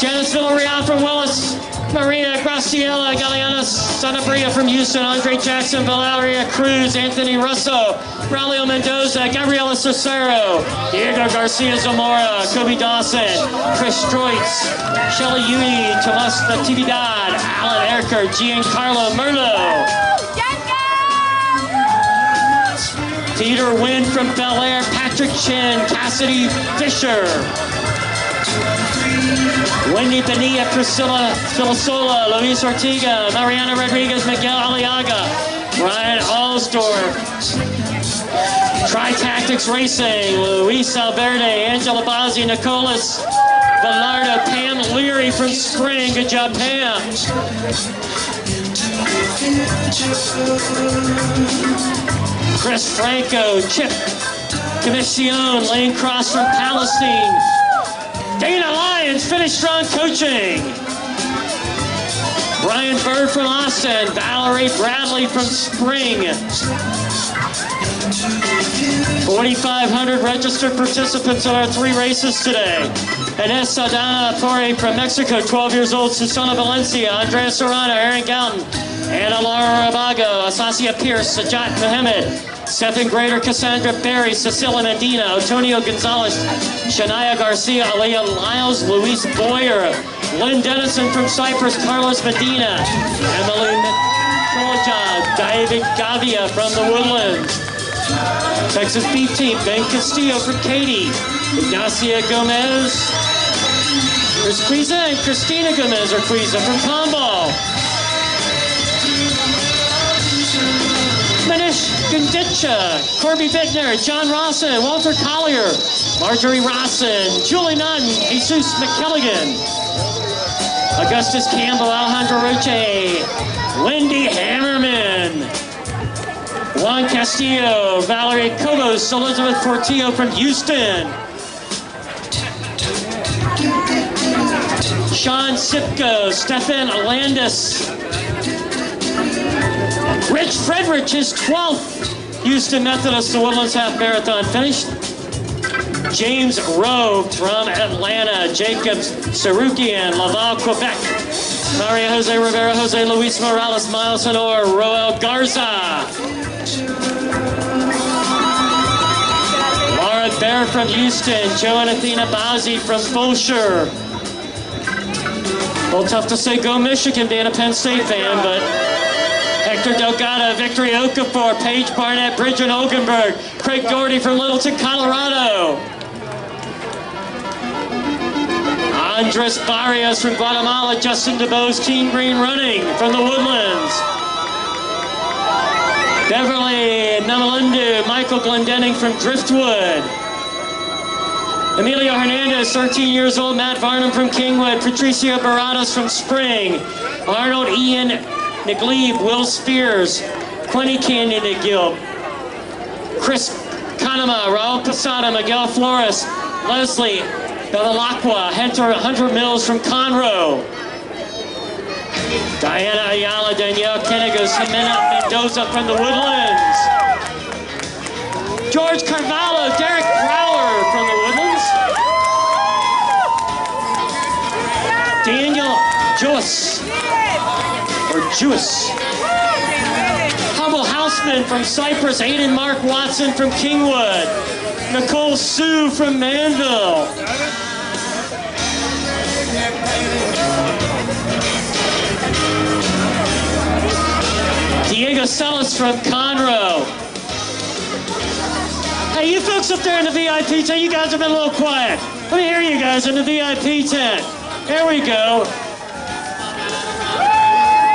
Janice Villarreal from Willis. Maria Graciela Galeanos Sanabria from Houston. Andre Jackson, Valeria Cruz, Anthony Russo, Braulio Mendoza, Gabriela Cicero, Diego Garcia Zamora, Kobe Dawson, Chris Stroitz, Shelly Yui, Tomas Natividad, Alan Erker, Giancarlo Merlo. Peter Wynn from Bel Air, Patrick Chin, Cassidy Fisher. Wendy Bonilla, Priscilla Filasola, Luis Ortiga, Mariana Rodriguez, Miguel Aliaga, Ryan Allsdorf, Tri-Tactics Racing, Luis Alverde, Angela Bazzi, Nicolas Velardo, Pam Leary from Spring. Good job, Pam. Chris Franco, Chip Commission, Lane Cross from Palestine. Dana Lyons, Finish Strong Coaching. Brian Bird from Austin. Valerie Bradley from Spring. 4,500 registered participants in our 3 races today. Ines Saldana Torre from Mexico, 12 years old. Susana Valencia, Andrea Serrano, Aaron Galton, Anna Laura Rabago, Asasia Pierce, Sajat Mohammed, 7th grader Cassandra Berry, Cecilia Medina, Antonio Gonzalez, Shania Garcia, Alea Lyles, Luis Boyer, Lynn Dennison from Cyprus, Carlos Medina, Emily Troja, David Gavia from the Woodlands, Texas B Team, Ben Castillo from Katy, Ignacia Gomez, Urquiza and Christina Gomez Urquiza from Tomball. Manish Gundicha, Corby Bittner, John Rawson, Walter Collier, Marjorie Rawson, Julie Nunn, Jesus McKelligan, Augustus Campbell, Alejandro Roche, Wendy Hammerman, Juan Castillo, Valerie Cobos, Elizabeth Portillo from Houston, Sean Sipko, Stefan Landis, Rich Fredrich, his 12th Houston Methodist, the Woodlands Half Marathon finished. James Rowe from Atlanta, Jacob Sarukian, Laval, Quebec, Maria Jose Rivera, Jose Luis Morales, Miles Honor, Roel Garza, Laura Bear from Houston, Joe and Athena Bowsy from Fulshire. A little tough to say go Michigan being a Penn State fan, but Hector Delgado, Victory Okafor, Paige Barnett, Bridget Olgenberg, Craig Doherty from Littleton, Colorado. Andres Barrios from Guatemala, Justin DeBose, Team Green Running from the Woodlands. Beverly Namalindu, Michael Glendenning from Driftwood. Emilio Hernandez, 13 years old, Matt Varnum from Kingwood, Patricia Baradas from Spring, Arnold Ian McLeave, Will Spears, Quinny Canyon McGill, Chris Kanema, Raul Posada, Miguel Flores, Leslie Belalacqua, Hunter Mills from Conroe, Diana Ayala, Danielle Kennegas, Jimena Mendoza from the Woodlands, George Carvalho, Derek Brower from the Woodlands, Daniel Jewis, Jewis. Humble Houseman from Cyprus, Aiden Mark Watson from Kingwood, Nicole Sue from Manville. Diego Celis from Conroe. Hey, you folks up there in the VIP tent, you guys have been a little quiet. Let me hear you guys in the VIP tent. There we go.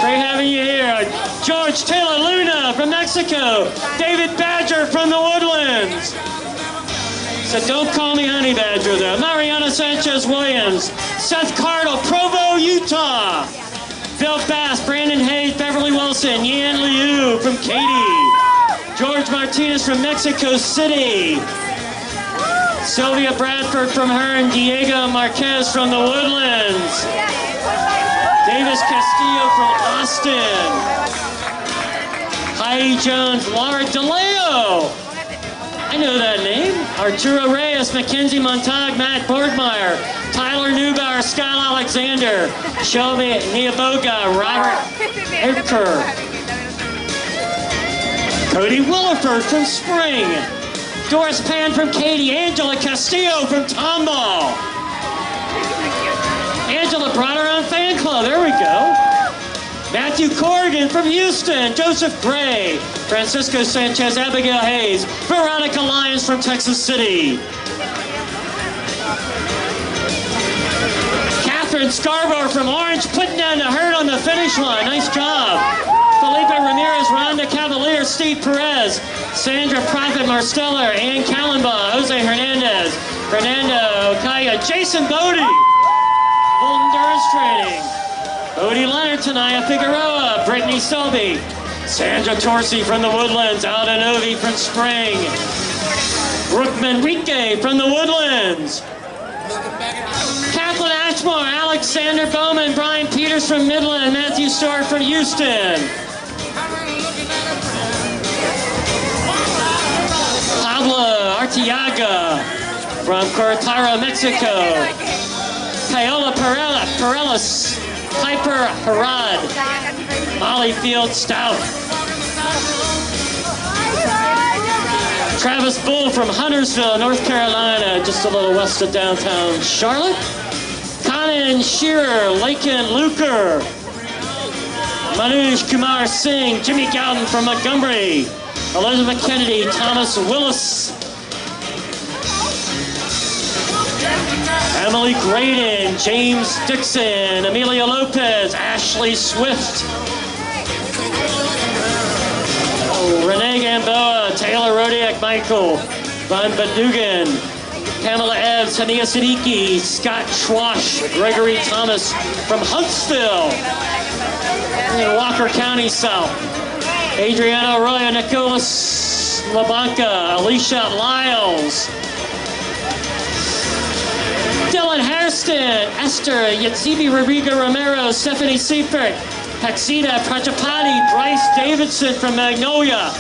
Great having you here. George Taylor Luna from Mexico. David Badger from the Woodlands. So don't call me Honey Badger though. Mariana Sanchez Williams. Seth Cardle, Provo, Utah. Bill Bass, Brandon Hayes, Beverly Wilson, Yan Liu from Katy. George Martinez from Mexico City. Sylvia Bradford from Hearn. Diego Marquez from the Woodlands. Davis Castillo from Austin. Heidi Jones, Laura DeLeo. I know that name. Arturo Reyes, Mackenzie Montag, Matt Borgmeyer, Tyler Neubauer, Scott Alexander, Shelby Niaboga, Robert Erker, Cody Williford from Spring, Doris Pan from Katy, Angela Castillo from Tomball. Angela brought her own fan club. There we go. Matthew Corrigan from Houston, Joseph Gray, Francisco Sanchez, Abigail Hayes, Veronica Lyons from Texas City. Catherine Scarborough from Orange, putting down the herd on the finish line. Nice job. Felipe Ramirez, Rhonda Cavalier, Steve Perez, Sandra Prophet, Marsteller, Ann Callenbaugh, Jose Hernandez, Fernando Okaya, Jason Bodie, Bolton Durance Training. Odie Leonard, Tanaya Figueroa, Brittany Selby, Sandra Torsi from the Woodlands, Alda Novi from Spring, Brooke Manrique from the Woodlands, Kathleen Ashmore, Alexander Bowman, Brian Peters from Midland, Matthew Stewart from Houston, Pablo Artiaga from Cortaro, Mexico, Paola Pareles, Piper Harad, Molly Field Stout, Travis Bull from Huntersville, North Carolina, just a little west of downtown Charlotte, Conan Shearer, Laken Luker, Manoj Kumar Singh, Jimmy Gowden from Montgomery, Elizabeth Kennedy, Thomas Willis, Emily Graydon, James Dixon, Amelia Lopez, Ashley Swift, Renee Gamboa, Taylor Rodiak, Michael Von Badugan, Pamela Ebbs, Hania Siddiqui, Scott Schwash, Gregory Thomas from Huntsville, in Walker County South, Adriana Arroyo, Nicholas LaBanca, Alicia Lyles, Dylan Hairston, Esther Yatsibi Rodrigo Romero, Stephanie Seifert, Paxita Prachapati, Bryce Davidson from Magnolia,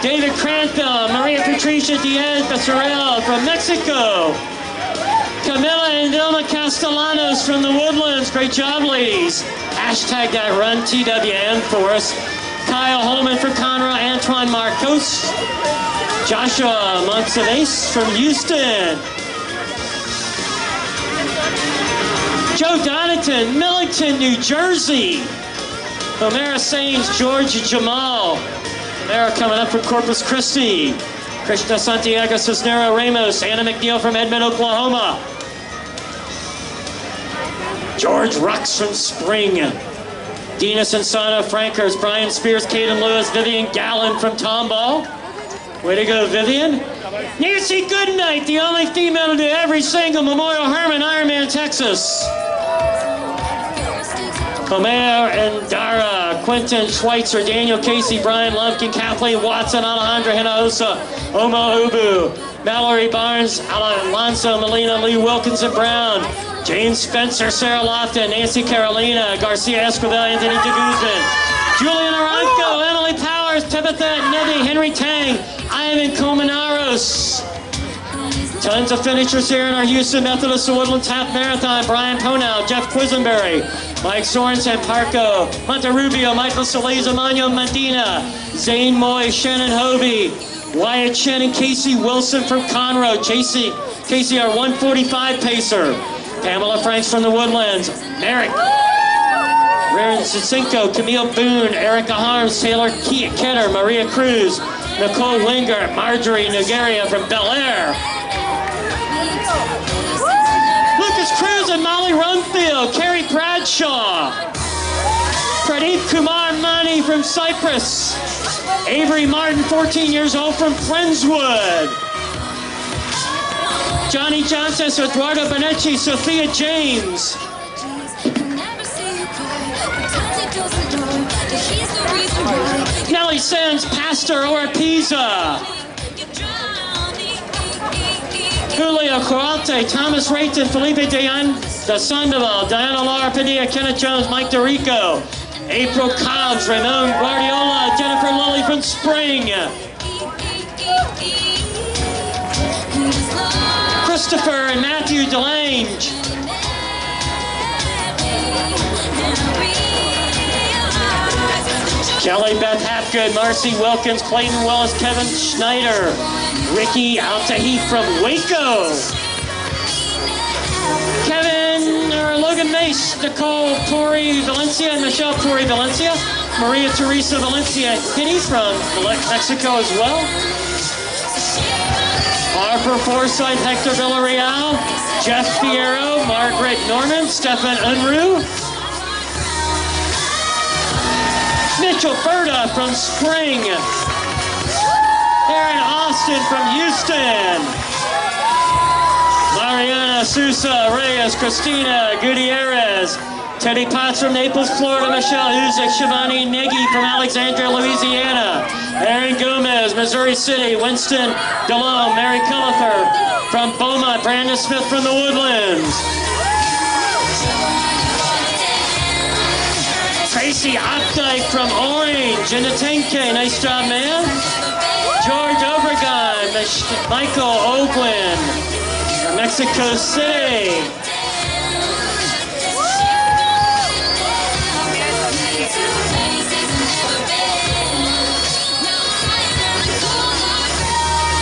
David Crantham, Maria Patricia Diaz Becerril from Mexico, Camila and Vilma Castellanos from the Woodlands. Great job, ladies. Hashtag that run TWM for us. Kyle Holman from Conroe, Antoine Marcos, Joshua Montseves from Houston, Joe Donington, Millington, New Jersey. Omera Sains, George Jamal. Omera coming up from Corpus Christi. Krishna Santiago Cisnero Ramos. Anna McNeil from Edmond, Oklahoma. George Rux from Spring. Dina Sensano, Frankers, Brian Spears, Caden Lewis, Vivian Gallen from Tomball. Way to go, Vivian. Nancy Goodnight, the only female to do every single Memorial Hermann Ironman Texas. Omer and Dara, Quentin Schweitzer, Daniel Casey, Brian Lumpkin, Kathleen Watson, Alejandra Hinojosa, Omo Ubu, Mallory Barnes, Alonso Molina, Lee Wilkinson Brown, James Spencer, Sarah Lofton, Nancy Carolina, Garcia Esquivel, Anthony DeGuzman, Julian Aranco, Emily Powers, Tabitha Nevi, Henry Tang, Ivan Colmenaros. Tons of finishers here in our Houston Methodist Woodlands Half Marathon. Brian Ponow, Jeff Quisenberry, Mike Sorensen, Parco, Monterrubio, Michael Solis, Emmanuel Medina, Zane Moy, Shannon Hovey, Wyatt Shannon, Casey Wilson from Conroe, Casey, our 145 pacer, Pamela Franks from the Woodlands, Merrick, Raren Sisinko, Camille Boone, Erica Harms, Taylor Ketter, Maria Cruz, Nicole Winger, Marjorie Nogueria from Bel Air, Lucas Cruz and Molly Rumfield, Carrie Bradshaw, Pradeep Kumar Mani from Cyprus, Avery Martin, 14 years old from Friendswood, Johnny Johnson, Eduardo Bonetti, Sophia James, Nellie Sands, Pastor Oropeza, Julio Corrate, Thomas Rayton, Felipe da Sandoval, Diana Laura Padilla, Kenneth Jones, Mike DeRico, April Cobbs, Ramon Guardiola, Jennifer Lilly from Spring. Christopher and Matthew Delange. Kelly Beth Hapgood, Marcy Wilkins, Clayton Willis, Kevin Schneider, Ricky Altahi from Waco. Logan Mace, Nicole Torrey Valencia, and Michelle Torrey Valencia. Maria Teresa Valencia Hitty from Mexico as well. Harper Forsyth, Hector Villarreal, Jeff Fierro, Margaret Norman, Stefan Unruh. Mitchell Berta from Spring. Aaron Austin from Houston. Mariana Sousa Reyes, Christina Gutierrez. Teddy Potts from Naples, Florida. Michelle Uzik, Shivani Nagy from Alexandria, Louisiana. Aaron Gomez, Missouri City. Winston DeLong, Mary Cullifer from Beaumont. Brandon Smith from the Woodlands. Tracy Opdyke from Orange. Inatenke, nice job, man. George Obregon, Michael Oakland from Mexico City.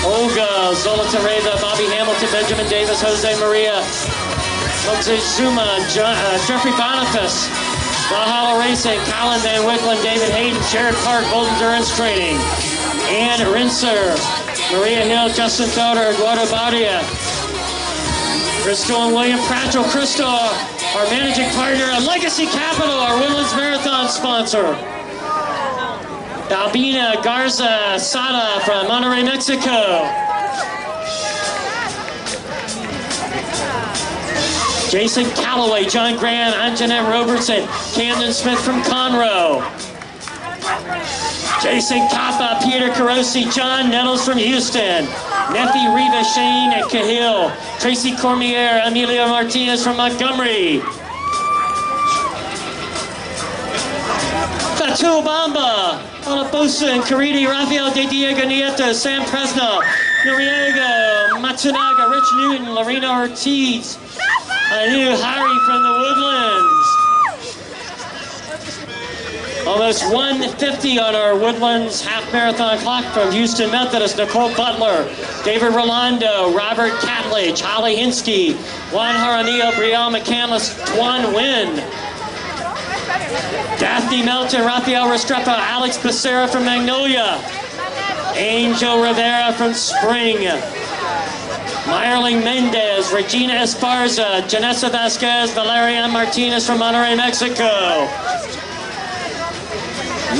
Olga Zolotareva, Bobby Hamilton, Benjamin Davis, Jose Maria, Moctezuma, Jeffrey Boniface, Valhalla Racing, Colin Van Wicklen, David Hayden, Jared Park, Golden Endurance Training, Ann Rinser, Maria Hill, Justin Felder, Eduardo Badia, Crystal and William Pratchell. Crystal, our managing partner, and Legacy Capital, our Woodlands Marathon sponsor. Albina Garza Sada from Monterrey, Mexico. Jason Calloway, John Graham, Anjanette Robertson, Camden Smith from Conroe. Jason Kappa, Peter Carosi, John Nettles from Houston. Nephi Riva, Shane and Cahill. Tracy Cormier, Amelia Martinez from Montgomery. Fatu Bamba, Olaposa and Caridi, Rafael De Diego Nieto, Sam Presnell, Noriega, Matsunaga, Rich Newton, Lorena Ortiz, Anu Hari from the Woodlands. Almost 150 on our Woodlands half marathon clock from Houston Methodist. Nicole Butler, David Rolando, Robert Catledge, Holly Hinsky, Juan Jaramillo, Brielle McCandless, Tuan Wynn. Daphne Melton, Rafael Restrepo, Alex Becerra from Magnolia. Angel Rivera from Spring. Meyerling Mendez, Regina Esparza, Janessa Vasquez, Valeria Martinez from Monterrey, Mexico.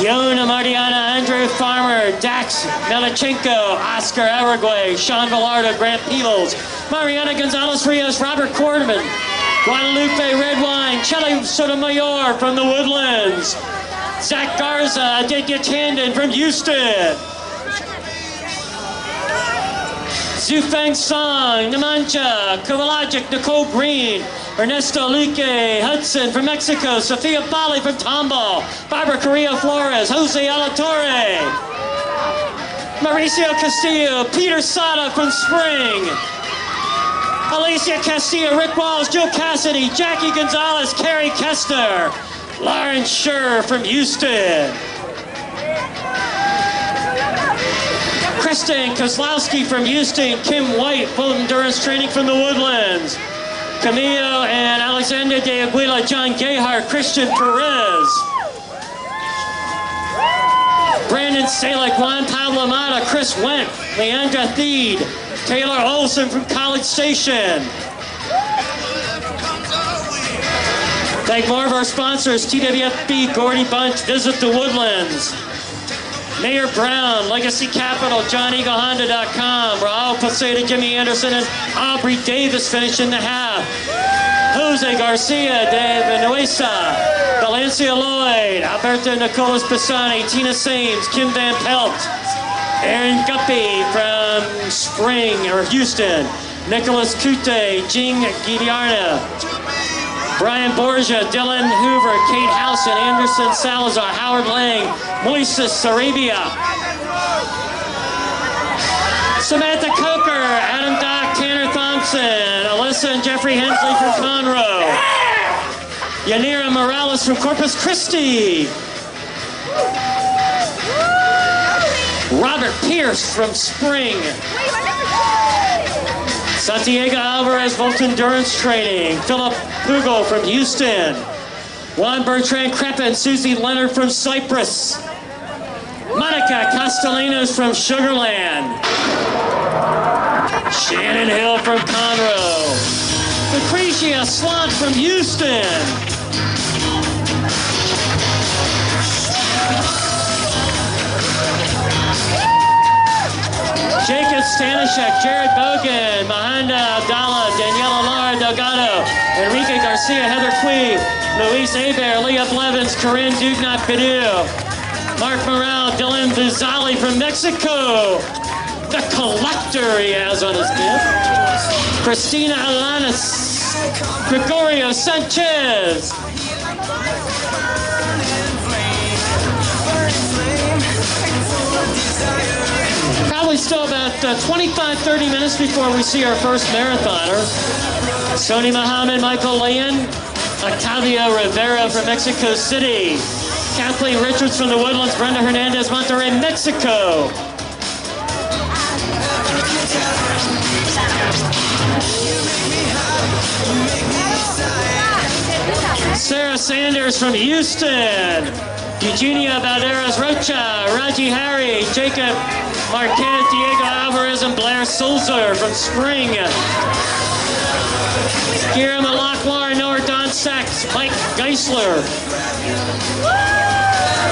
Yona Martiana, Andrew Farmer, Dax Melichenko, Oscar Araguay, Sean Villardo, Grant Peebles, Mariana Gonzalez Rios, Robert Quarterman, Guadalupe Redwine, Chelly Sotomayor from the Woodlands, Zach Garza, Aditya Tandon from Houston, Zufeng Song, Namancha, Kovalagic, Nicole Green, Ernesto Luque Hudson from Mexico, Sofia Bali from Tomball, Barbara Carrillo Flores, Jose Alatorre, Mauricio Castillo, Peter Sada from Spring, Alicia Castillo, Rick Walls, Joe Cassidy, Jackie Gonzalez, Carrie Kester, Lauren Scher from Houston, Kristen Kozlowski from Houston, Kim White, full endurance training from the Woodlands, Camilo and Alexander de Aguila, John Gayhart, Christian Perez, Brandon Salek, Juan Pablo Mata, Chris Wendt, Leandra Theed, Taylor Olson from College Station. Thank more of our sponsors, TWFB, Gordy Bunch, Visit the Woodlands, Mayor Brown, Legacy Capital, JohnEagleHonda.com, Raul Posada, Jimmy Anderson, and Aubrey Davis finishing the half. Jose Garcia, Dave Nuesa, Valencia Lloyd, Alberto Nicolas Pisani, Tina Sames, Kim Van Pelt, Aaron Guppy from Spring or Houston, Nicholas Kute, Jing Gidiarna, Brian Borgia, Dylan Hoover, Kate House, and Anderson Salazar, Howard Lang, Moises Sarabia, Samantha Coker, Adam Dock, Tanner Thompson, Alyssa and Jeffrey Hensley from Conroe, Yanira Morales from Corpus Christi, Robert Pierce from Spring, Santiago Alvarez, Volt Endurance Training, Philip Pugel from Houston, Juan Bertrand Crepa and Susie Leonard from Cyprus, Monica Castellanos from Sugarland, Shannon Hill from Conroe, Lucretia Slot from Houston, Jacob Stanishek, Jared Bogan, Mahanda Abdallah, Daniela Lara Delgado, Enrique Garcia, Heather Quee, Luis Hebert, Leah Blevins, Corinne Dugnat Padu, Mark Morale, Dylan Buzali from Mexico, the collector he has on his gift, Christina Alanis, Gregorio Sanchez, probably still about 25-30 minutes before we see our first marathoner. Sony Muhammad, Michael Leon, Octavio Rivera from Mexico City, Kathleen Richards from the Woodlands, Brenda Hernandez, Monterrey, Mexico. Sarah Sanders from Houston, Eugenia Balderas Rocha, Raji Harry, Jacob Marquez, Diego Alvarez, and Blair Sulzer from Spring. Kira Malaklar, Noah Don Sachs, Mike Geisler.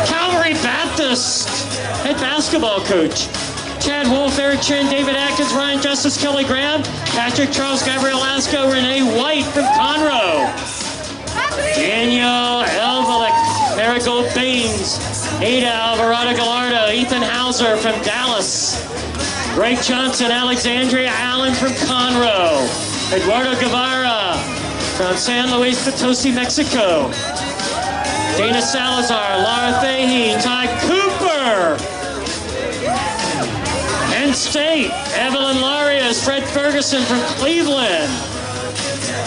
Calvary Baptist head basketball coach. Chad Wolf, Eric Chin, David Atkins, Ryan Justice, Kelly Graham, Patrick Charles, Gabriel Lasco, Renee White from Conroe. Daniel Elvelik, Marigold Baines, Ada Alvarado Gallardo, Ethan Hauser from Dallas, Greg Johnson, Alexandria Allen from Conroe, Eduardo Guevara from San Luis Potosi, Mexico, Dana Salazar, Laura Fahey, Ty Cooper, Penn State, Evelyn Larios, Fred Ferguson from Cleveland,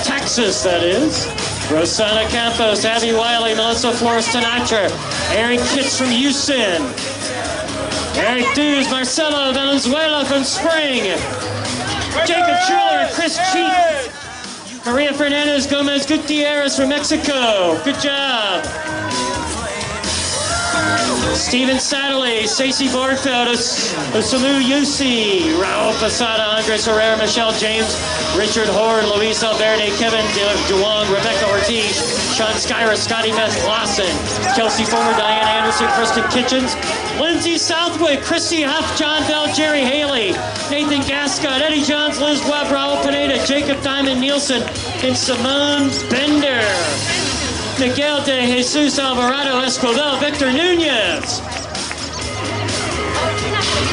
Texas that is, Rosana Campos, Abby Wiley, Melissa Flores Tanatra, Aaron Kitts from Houston, Eric Dews, Marcelo Valenzuela from Spring, Jacob Schuler, Chris Cheek, Maria Fernandez Gomez Gutierrez from Mexico. Good job. Stephen Satterley, Stacey Borgfeld, Osamu Yusi, Raul Posada, Andres Herrera, Michelle James, Richard Horde, Luis Alverde, Kevin DeWong, Rebecca Ortiz, Sean Skyra, Scotty Meth Lawson, Kelsey Former, Diane Anderson, Kristen Kitchens, Lindsay Southwick, Christy Huff, John Bell, Jerry Haley, Nathan Gascott, Eddie Johns, Liz Webb, Raul Pineda, Jacob Diamond Nielsen, and Simone Bender. Miguel de Jesus Alvarado Escobar, Victor Nunez,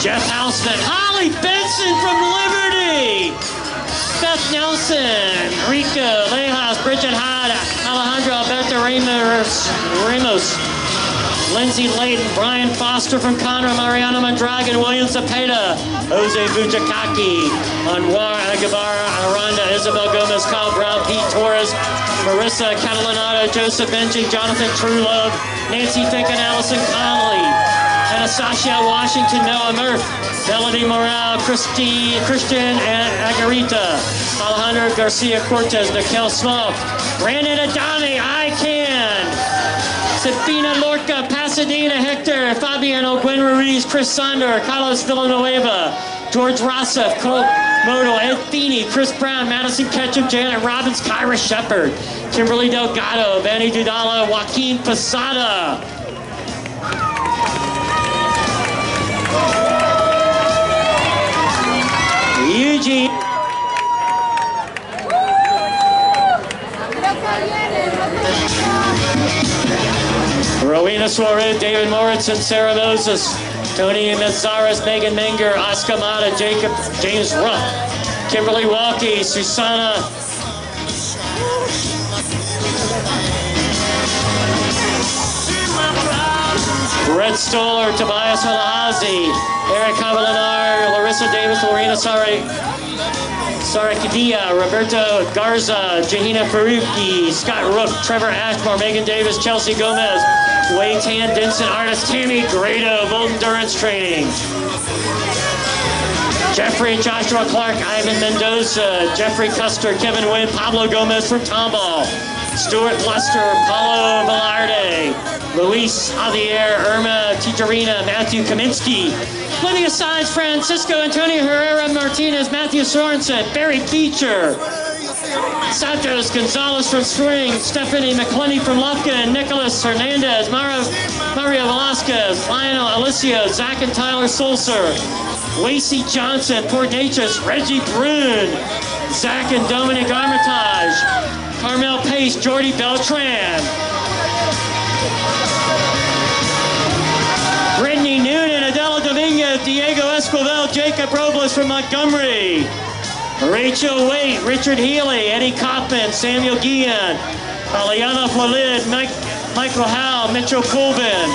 Jeff Houseman, Holly Benson from Liberty, Beth Nelson, Rico Lejas, Bridget Hyde, Alejandro Alberto Ramos, Lindsay Layton, Brian Foster from Conroe, Mariano Mondragon, William Zapata, Jose Bujacaki, Anwar Aguibar, Aranda, Isabel Gomez, Kyle Brown, Pete Torres, Marissa Catalanato, Joseph Benching, Jonathan Truelove, Nancy Finken, Allison Conley, Anastasia Washington, Noah Murph, Melody Morale, Christian Agarita, Alejandro Garcia Cortez, Nikel Small, Brandon Adame, I Can, Sabina Lorca, Pasadena, Hector, Fabiano Gwen Ruiz, Chris Sandor, Carlos Villanueva, George Rossef, Cole Modal, Ed Feeney, Chris Brown, Madison Ketchum, Janet Robbins, Kyra Shepard, Kimberly Delgado, Benny Dudala, Joaquin Posada. Eugene. Rowena Suarez, David Moritz, and Sarah Moses, Tony Mazzaras, Megan Menger, Oscar Mata, Jacob, James Ruff, Kimberly Walkie, Susana Ahmed Stoller, Tobias Alahazi, Eric Javalinar, Larissa Davis, Lorena Sarakidia, Roberto Garza, Jahina Faruqi, Scott Rook, Trevor Ashmore, Megan Davis, Chelsea Gomez, Wei Tan, Denson Artist, Tammy Grado, Volt Endurance Training. Jeffrey and Joshua Clark, Ivan Mendoza, Jeffrey Custer, Kevin Wynn, Pablo Gomez from Tomball, Stuart Luster, Paulo Velarde, Luis Javier, Irma Tijerina, Matthew Kaminsky, Lydia Saenz, Francisco Antonio Herrera Martinez, Matthew Sorensen, Barry Beecher, Santos Gonzalez from Spring, Stephanie McClenny from Lufkin, Nicholas Hernandez, Mario Velasquez, Lionel Alicio, Zach and Tyler Sulcer, Lacey Johnson, Port Neches, Reggie Brune, Zach and Dominic Armitage, Carmel Pace, Jordy Beltran, Brittany Noonan, Adela Dominguez, Diego Esquivel, Jacob Robles from Montgomery, Rachel Waite, Richard Healy, Eddie Kaufman, Samuel Guillen, Aliana Flolid, Michael Howe, Mitchell Colvin,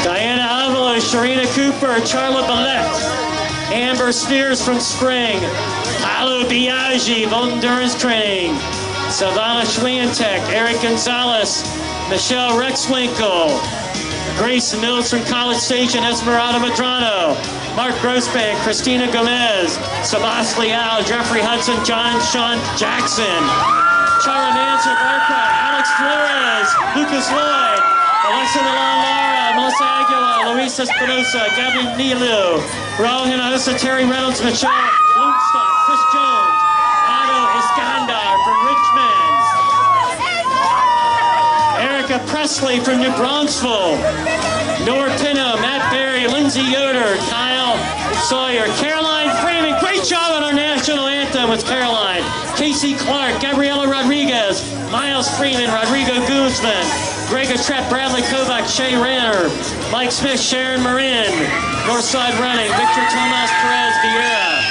Diana Avalos, Sharina Cooper, Charlotte Ballette, Amber Spears from Spring, Paolo Biaggi, Volt Endurance Training, Savannah Schwientek, Eric Gonzalez, Michelle Rexwinkle, Grace Mills from College Station, Esmeralda Madrano, Mark Grossbank, Christina Gomez, Sabas Leal, Jeffrey Hudson, John Sean Jackson, Chara Manson, Alex Flores, Lucas Lloyd, Alexa Milan Lara, Melissa Aguilar, Luis Espinosa, Gabby Nilu, Raul Hinojosa, Terry Reynolds, Michelle Bloomstock, Chris Jones, Otto Iskandar from Richmond, Erica Presley from New Braunfels, Nora Pino, Matt Berry, Lindsay Yoder, Kyle Sawyer, Caroline Freeman. Great job on our national anthem with Caroline. Casey Clark, Gabriela Rodriguez, Miles Freeman, Rodrigo Guzman, Greg Trepp, Bradley Kovac, Shay Ranner, Mike Smith, Sharon Marin, Northside Running, Victor Tomas Perez Vieira,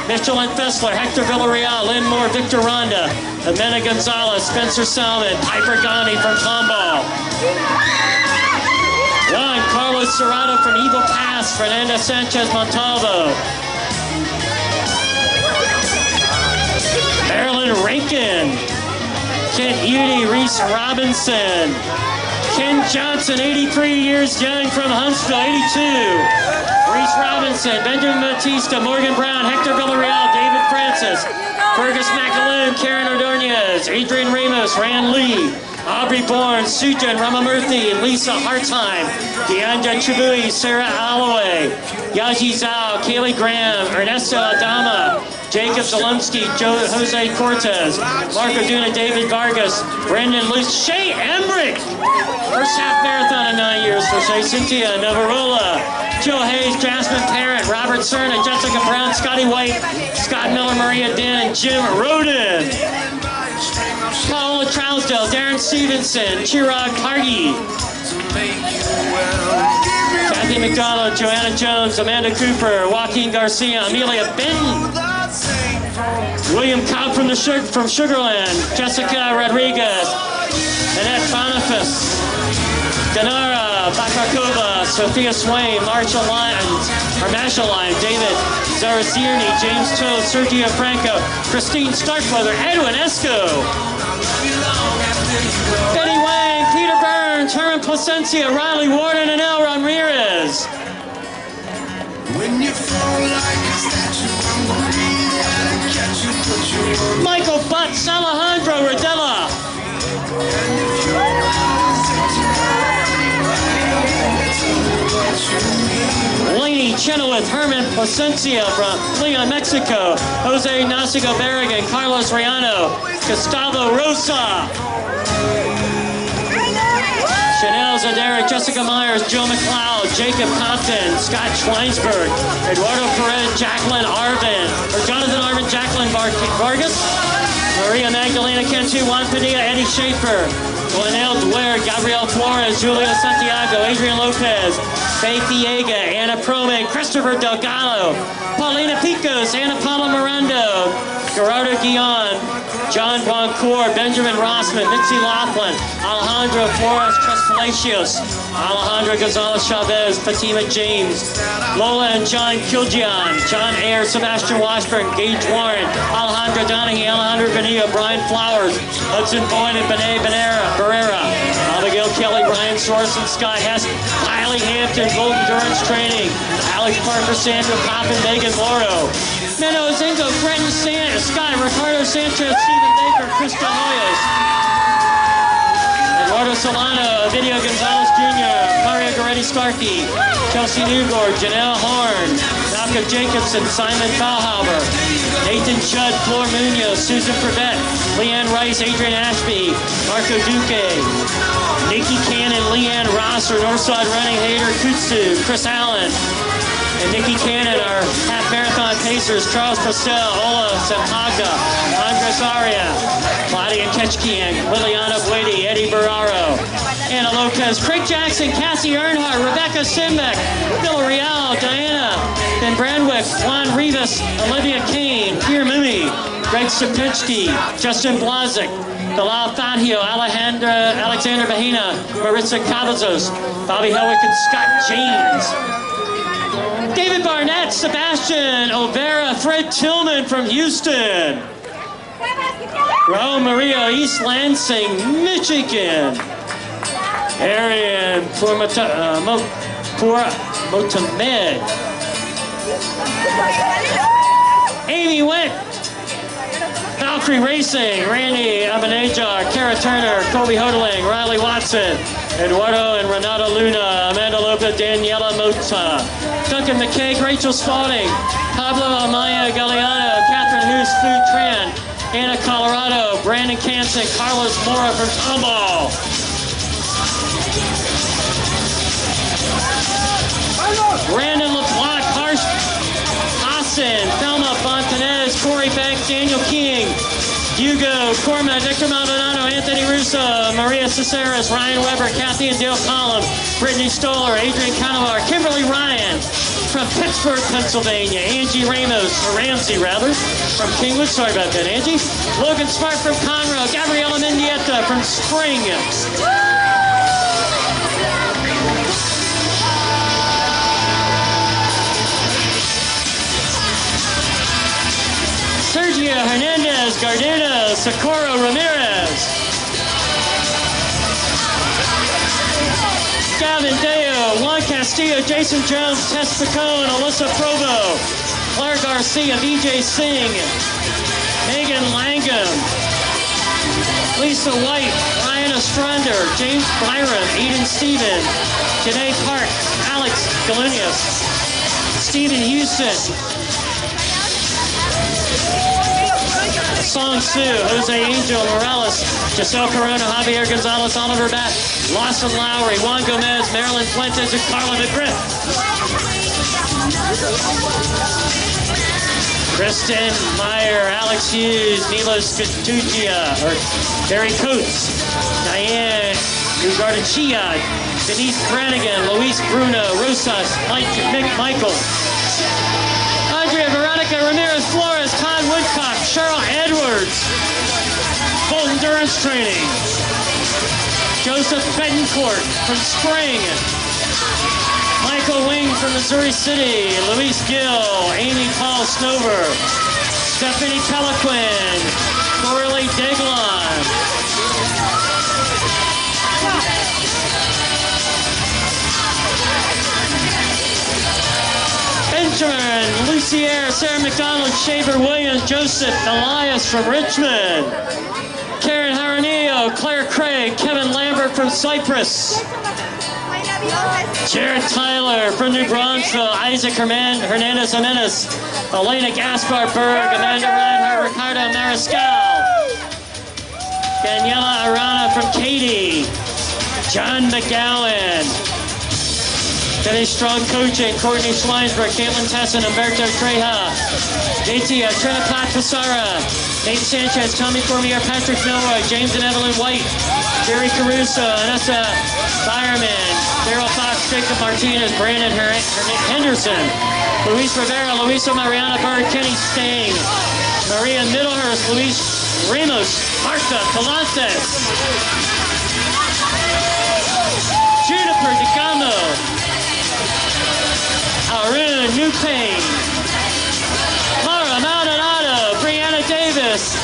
Michelin Fessler, Hector Villarreal, Lynn Moore, Victor Ronda, Amena Gonzalez, Spencer Salmon, Piper Ghani from Tomball, Juan Carlos Serrano from Eagle Pass, Fernanda Sanchez Montalvo, Marilyn Rankin, Kent Udy, Reese Robinson, Ken Johnson, 83 years young from Huntsville, 82. Reese Robinson, Benjamin Batista, Morgan Brown, Hector Villarreal, David Francis, Fergus McAloon, Karen Ordonez, Adrian Ramos, Rand Lee, Aubrey Bourne, Sujan Ramamurthy, Lisa Hartheim, Deandra Chibui, Sarah Alloway, Yaji Zhao, Kaylee Graham, Ernesto Adama, Jacob Zalunski, Jose Cortez, Marco Duna, David Vargas, Brendan Luce, Shay Embrick. First half marathon in 9 years for Shay, Cynthia Navarola, Jill Hayes, Jasmine Parent, Robert Cerna, Jessica Brown, Scotty White, Scott Miller, Maria Den, and Jim Roden. Paola Trousdale, Darren Stevenson, Chirag Party, Kathy McDonald, Joanna Jones, Amanda Cooper, Joaquin Garcia, Amelia Benton, William Cobb from Sugarland, Jessica Rodriguez, Annette Boniface, Ganara Bakakova, Sophia Swain, Marshall Lyons, David Zarazirni, James Toe, Sergio Franco, Christine Starkweather, Edwin Esco, Betty Wang, Peter Burns, Herman Placencia, Riley Warden, and El Ramirez. When you fall like a statue, I'm gonna be there to catch you, put you on. Michael Butts, Alejandro Rodella. Laney Chenoweth, Herman Placencia from Leon, Mexico. Jose Nasigo Barragan, Carlos Riano, Gustavo Rosa. Chanel Zaderic, Jessica Myers, Joe McLeod, Jacob Compton, Scott Schweinsberg, Eduardo Perez, Jacqueline Arvin, or Jonathan Arvin, Jacqueline Vargas, Maria Magdalena Cantu, Juan Padilla, Eddie Schaefer, Glenelle Dwyer, Gabriel Flores, Julio Santiago, Adrian Lopez, Faith Viega, Anna Proman, Christopher Delgado, Paulina Picos, Ana Paula Mirando, Gerardo Guillon, John Boncourt, Benjamin Rossman, Mitzi Laughlin, Alejandro Flores Tres Palacios, Alejandro Gonzalez Chavez, Fatima James, Lola and John Kiljian, John Ayer, Sebastian Washburn, Gage Warren, Alejandro Donahue, Alejandro Bonilla, Brian Flowers, Hudson Boyd and Benet Barrera, Abigail Kelly, Brian Sorensen, Sky Hess, Kylie Hampton, Golden Durance Training, Alex Parker, Samuel Coppin, Megan Moro, Menno Zingo, Brenton Sky, Ricardo Sanchez, Stephen Baker, Krista Hoyos, Eduardo Solano, Video Gonzalez Jr., Mario Goretti-Sparky, Kelsey Newgord, Janelle Horn, Malcolm Jacobson, Simon Bauhauber, Nathan Judd, Flor Munoz, Susan Prevette, Leanne Rice, Adrian Ashby, Marco Duque, Nikki Cannon, Leanne Rosser, Northside Running, Hader Kutsu, Chris Allen, and Nikki Cannon, our half marathon pacers, Charles Postel, Ola Sampaga, Andres Aria, Claudia Ketchkian, Liliana Buedi, Eddie Barraro, Anna Lopez, Craig Jackson, Cassie Earnhardt, Rebecca Simbeck, Villarreal, Diana Ben Brandwick, Juan Rivas, Olivia Kane, Pierre Mumi, Greg Sapinski, Justin Blazik, Bilal Fangio, Alexander Bahina, Maritza Cavazos, Bobby Helwick, and Scott James. David Barnett, Sebastian O'Bara, Fred Tillman from Houston. Raul Maria, East Lansing, Michigan. Arian Motamed. Amy Witt. Valkyrie Racing, Randy Abanejar, Kara Turner, Colby Hodeling, Riley Watson, Eduardo and Renata Luna, Amanda Loca, Daniela Mota, Duncan McCaig, Rachel Spalding, Pablo Amaya Galeano, Catherine Hoos, Food Tran, Anna Colorado, Brandon Canson, Carlos Mora from Tomball. Brandon LeBlanc, Harsh Hassan, Thelma Fontanez, Corey Banks, Daniel King, Hugo Corma, Victor Maldonado, Anthony Russo, Maria Cesaris, Ryan Weber, Kathy and Dale Collum, Brittany Stoller, Adrian Canavar, Kimberly Ryan from Pittsburgh, Pennsylvania, Angie Ramos, or Ramsey rather, from Kingwood, sorry about that, Angie. Logan Smart from Conroe, Gabriela Mendieta from Spring. Sergio Hernandez, Gardena, Socorro Ramirez. Gavin Deo, Juan Castillo, Jason Jones, Tess Picone, Alyssa Provo, Claire Garcia, VJ Singh, Megan Langham, Lisa White, Ryan Ostrander, James Byron, Eden Stephen, Janae Park, Alex Galunias, Stephen Houston, Song Sue, Jose Angel Morales, Giselle Corona, Javier Gonzalez, Oliver Batt, Lawson Lowry, Juan Gomez, Marilyn Fuentes, and Carla McGriff. Kristen Meyer, Alex Hughes, Milos Katugia, or Barry Coates, Diane Ugardachia, Denise Brannigan, Luis Bruno, Rosas, Mick Michael, Andrea Veronica Ramirez Flores, Todd Woodcock, Cheryl Edwards, Full Endurance Training, Joseph Betancourt from Spring, Michael Wing from Missouri City, Luis Gill, Amy Paul Snover, Stephanie Telequin, Coralie Deglon, Benjamin, Lucier, Sarah McDonald, Shaver Williams, Joseph Elias from Richmond, Karen Jaramillo, Claire Craig, Kevin Lambert from Cyprus, Jared Tyler from New Braunfels, Isaac Hernandez Jimenez, Elena Gaspar Berg, Amanda Reinhardt, Ricardo Mariscal, Daniela Arana from Katy, John McGowan, Denny Strong Coaching, Courtney Schweinsberg, Caitlin Tesson, Humberto Treja, JT, Trinidad Passara, Nate Sanchez, Tommy Cormier, Patrick Milroy, James and Evelyn White, Jerry Caruso, Anessa Byerman, Daryl Fox, Jacob Martinez, Brandon Henderson, Luis Rivera, Luisa Mariana Bird, Kenny Stain, Maria Middlehurst, Ramos, Marta Calantes, Juniper DeGamo, Arun Newpain, Mara Maldonado, Brianna Davis,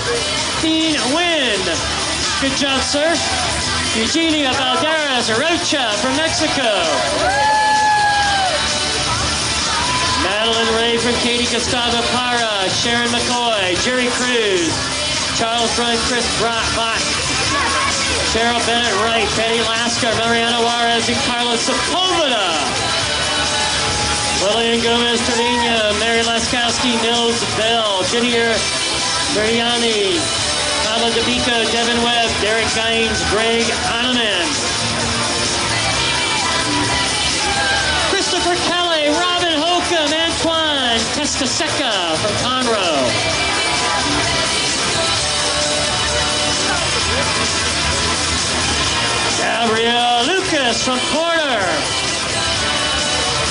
Dean Wynn. Good job, sir. Eugenia Valderas Rocha from Mexico. Madeline Ray from Katie Gustavo Parra, Sharon McCoy, Jerry Cruz, Charles Brun, Chris Bach, Cheryl Bennett Wright, Betty Lasker, Mariana Juarez, and Carlos Sepulveda. Lillian Gomez Trevino, Mary Laskowski, Mills Bell, Gideon Mariani, Pablo DeBico, Devin Webb, Derek Gaines, Greg Hanneman. Christopher Kelly, Robin Holcomb, Antoine Testaseca from Conroe. Gabrielle Lucas from Porter.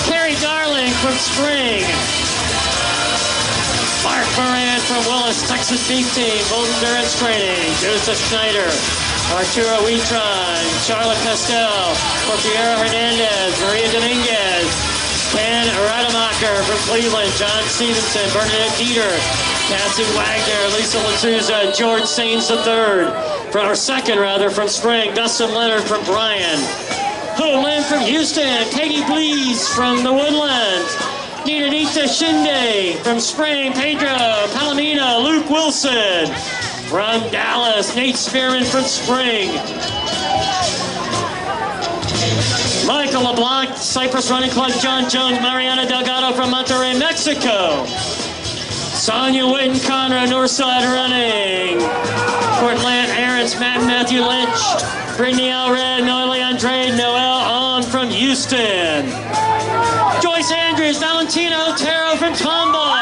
Carrie Darling from Spring. Mark Moran from Willis, Texas Beef Team, Bolton Durance Training. Joseph Schneider, Arturo Huitron, Charlotte Castell, Porfiero Hernandez, Maria Dominguez, Ken Rademacher from Cleveland, John Stevenson, Bernadette Dieter, Cassie Wagner, Lisa Latuza, George Sains III, from Spring, Dustin Leonard from Bryan, Ho Lin from Houston, Katie Blees from the Woodlands, Nita Shinde from Spring, Pedro Palomino, Luke Wilson from Dallas, Nate Spearman from Spring, Michael LeBlanc, Cypress Running Club, John Jones, Mariana Delgado from Monterrey, Mexico, Sonia Witten, Conrad, Northside Running, Cortland Aarons, Matt and Matthew Lynch, Brittany Alred, Noelle Andrade, Noel On from Houston, Joyce Andrews, Valentino Otero from Tomball,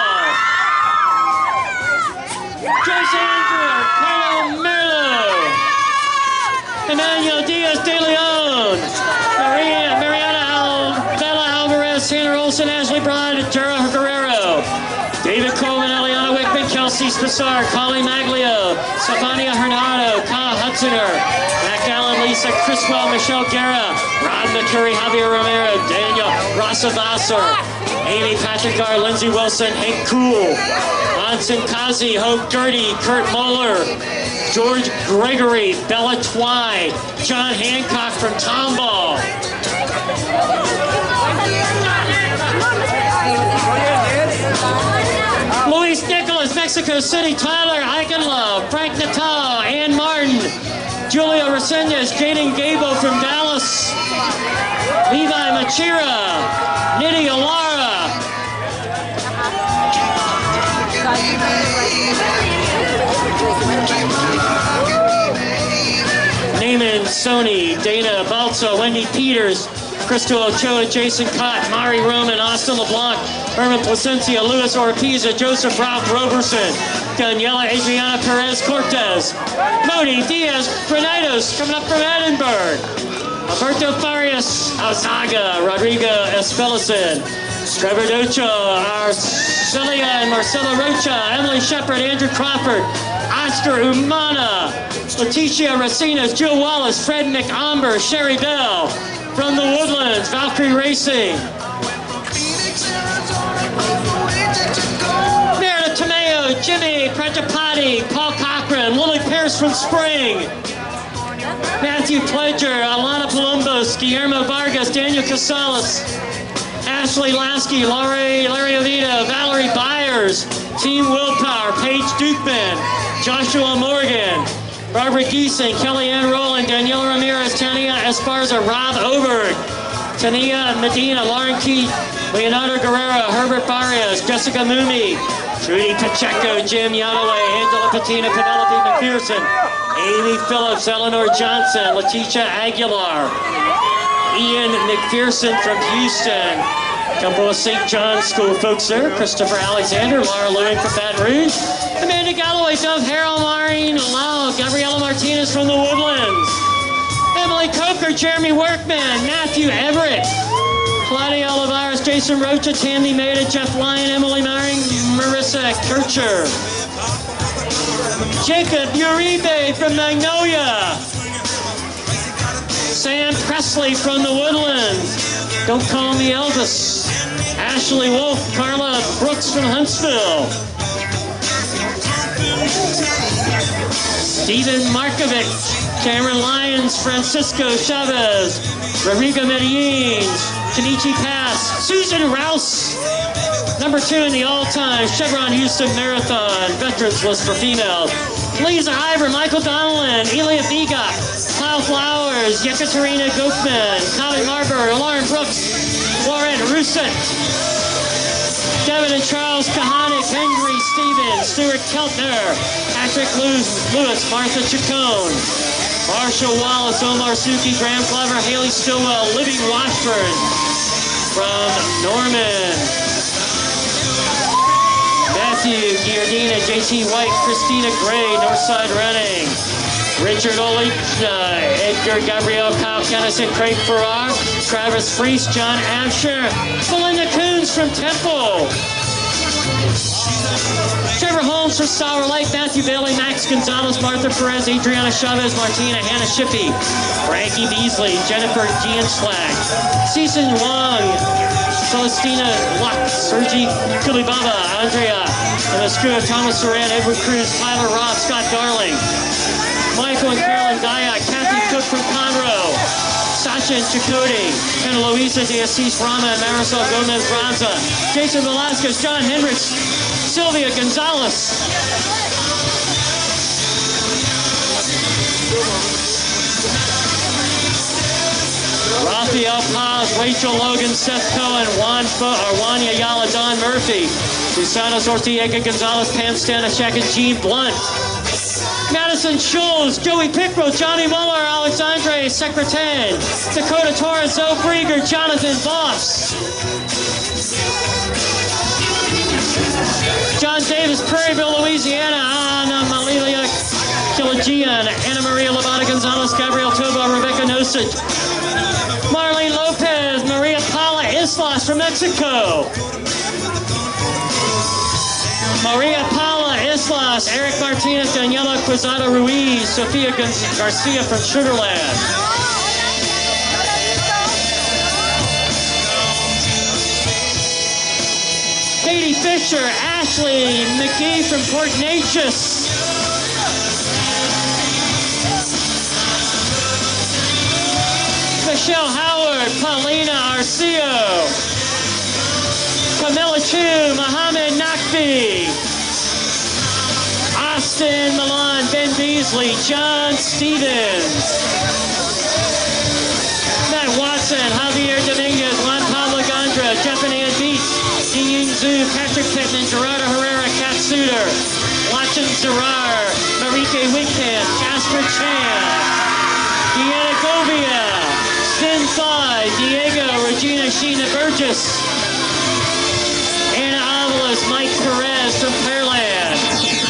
Joyce Andrews, Carlo Merlo, Emmanuel Diaz de Leon, Mariana Bella Alvarez, Sandra Olson, Ashley Bride, Tara Guerrero, David Coleman, Eliana Wickman, Kelsey Spessar, Colleen Maglio, Stefania Hernado, Kyle Hudsoner, Mac Allen, Lisa Criswell, Michelle Guerra, Rod McCurry, Javier Romero, Daniel Rossavasser, Amy Patrick Gar, Lindsay Wilson, Hank Cool, Monson Kazi, Hope Dirty, Kurt Moeller, George Gregory, Bella Twy, John Hancock from Tomball. Luis Nicholas, Mexico City, Tyler Eichenlove, Frank Natal, Ann Martin, Julia Resendez, Jaden Gable from Dallas, Levi Machira, Nidhi Alara, Naaman Sony, Dana Balsa, Wendy Peters, Crystal Ochoa, Jason Cott, Mari Roman, Austin LeBlanc, Herman Placencia, Luis Orpiza, Joseph Ralph Roberson, Daniela Adriana Perez Cortez, Modi Diaz Granados coming up from Edinburgh, Alberto Farias Alzaga, Rodrigo Espelison, Trevor Docho, Arcelia and Marcelo Rocha, Emily Shepard, Andrew Crawford, Oscar Umana, Leticia Racinas, Jill Wallace, Fred McAmber, Sherry Bell from the Woodlands, Valkyrie Racing, Meredith Tomeo, Jimmy Prajapati, Paul Cochran, Lily Pierce from Spring, Matthew Pledger, Alana Palombos, Guillermo Vargas, Daniel Casales, Ashley Lasky, Larry Oviedo, Valerie Byers, Team Willpower, Paige Dukeman, Joshua Morgan, Barbara Giesen, Kellyanne Rowland, Daniela Ramirez, Tania Esparza, Rob Oberg, Tania Medina, Lauren Keith, Leonardo Guerrero, Herbert Barrios, Jessica Mumi, Trudy Pacheco, Jim Yonaway, Angela Patina, Penelope McPherson, Amy Phillips, Eleanor Johnson, Letitia Aguilar, Ian McPherson from Houston, a couple of St. John's School folks there, Christopher Alexander, Laura Lewin from Baton Rouge, Amanda Galloway, Dove Harrell, Maureen Lau, Gabriela Martinez from the Woodlands, Emily Coker, Jeremy Workman, Matthew Everett, Claudia Olivares, Jason Rocha, Tammy Maida, Jeff Lyon, Emily Maring, Marissa Kircher. Jacob Uribe from Magnolia. Sam Presley from the Woodlands. Don't call me Elvis. Ashley Wolf, Carla Brooks from Huntsville. Stephen Markovic, Cameron Lyons, Francisco Chavez, Rodrigo Medellin, Kenichi Pass, Susan Rouse, number 2 in the all-time Chevron Houston Marathon veterans list for females. Lisa Ivor, Michael Donlan, Elia Biga, Kyle Flowers, Yekaterina Gokman, Colin Marber, Lauren Brooks, Lauren Rousset, Devin and Charles Kahanik, Henry Stevens, Stuart Keltner, Patrick Lewis, Martha Chacon, Marshall Wallace, Omar Suki, Graham Glover, Haley Stillwell, Libby Washburn from Norman, Matthew Giardina, JT White, Christina Gray, Northside Running, Richard Olichna, Edgar Gabriel, Kyle Kennison, Craig Farrar, Travis Freese, John Absher, Belinda Coons from Temple, Trevor Holmes from Sour Lake, Matthew Bailey, Max Gonzalez, Martha Perez, Adriana Chavez, Martina, Hannah Shippey, Frankie Beasley, Jennifer Gianslag, Season Wong, Celestina Lux, Sergi Kulibaba, Andrea Amascua, Thomas Saran, Edward Cruz, Tyler Ross, Scott Darling, Michael and Carolyn Dyack, Kathy Cook from Conroe, Sasha and Chakotay, and Luisa de Assis Rama and Marisol Gomez Ranza, Jason Velasquez, John Hendricks, Sylvia Gonzalez. Rafael Paz, Rachel Logan, Seth Cohen, Wanya Yala, Don Murphy, Susana Ortiega Gonzalez, Pam Stanishek, and Jean Blunt. Madison Schultz, Joey Pickrow, Johnny Muller, Alexandre Secretan, Dakota Torres, Zoe Brieger, Jonathan Voss. John Davis, Prairieville, Louisiana, Anna Malilia Kilagian, Anna Maria Lavada Gonzalez, Gabriel Toba, Rebecca Nosich, Marlene Lopez, Maria Paula Islas from Mexico. Maria Paula Islas, Eric Martinez, Daniela Quezada Ruiz, Sofia Garcia from Sugarland. Katie Fisher, Ashley McGee from Port Neches. Michelle Howard, Paulina Arcio, Camilla Chu, Mohammed Nakbi, Austin Milan, Ben Beasley, John Stevens, Matt Watson, Javier Dominguez, Juan Pablo Gondra, Jeff and Ann Beach, Dean Zhu, Patrick Pittman, Gerardo Herrera, Kat Suter, Lachin Zarar, Marike Wigkamp, Jasper Chan, Deanna Govia, Sin Thai, Diego, Regina Sheena Burgess, Anna Avalos, Mike Perez from Pearland,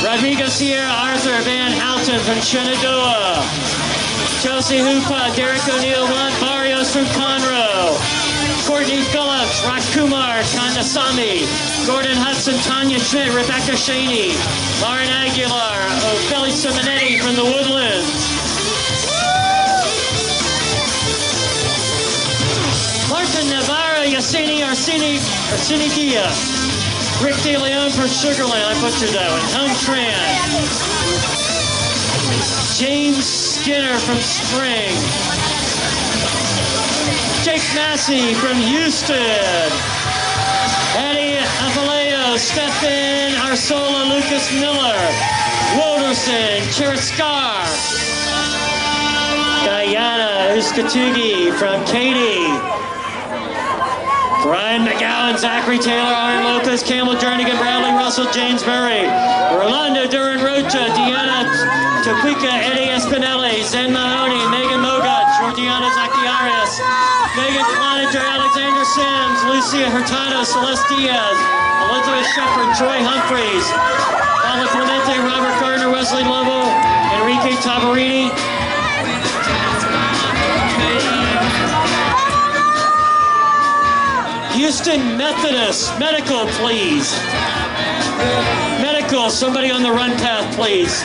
Rodrigo Sierra, Arthur Van Houten from Shenandoah, Chelsea Hoopa, Derek O'Neill, Juan Barrios from Conroe, Courtney Phillips, Rock Kumar, Kandasamy, Gordon Hudson, Tanya Schmidt, Rebecca Shaney, Lauren Aguilar, Ophelia Simonetti from the Woodlands, Martin Navarro, Yasini Arsenikia, Rick De Leon from Sugarland, I butchered that one, Helm Tran, James Skinner from Spring, Jake Massey from Houston, Eddie Avaleo, Stephen Arsola, Lucas Miller, Wilderson, Cheriskar, Diana Uskatugi from Katy, Brian McGowan, Zachary Taylor, Aaron Lopez, Campbell Jernigan, Bradley Russell, James Murray, Rolando Duran Rocha, Deanna Topica, Eddie Espinelli, Zen Mahoney, Megan Mogat, Georgiana Zachiarias, Megan Cloninger, Alexander Sims, Lucia Hurtado, Celeste Diaz, Elizabeth Shepard, Troy Humphreys, Paula Clemente, Robert Gardner, Wesley Lovell, Enrique Tabarini, Houston Methodist, medical please. Medical Michael, somebody on the run path, please.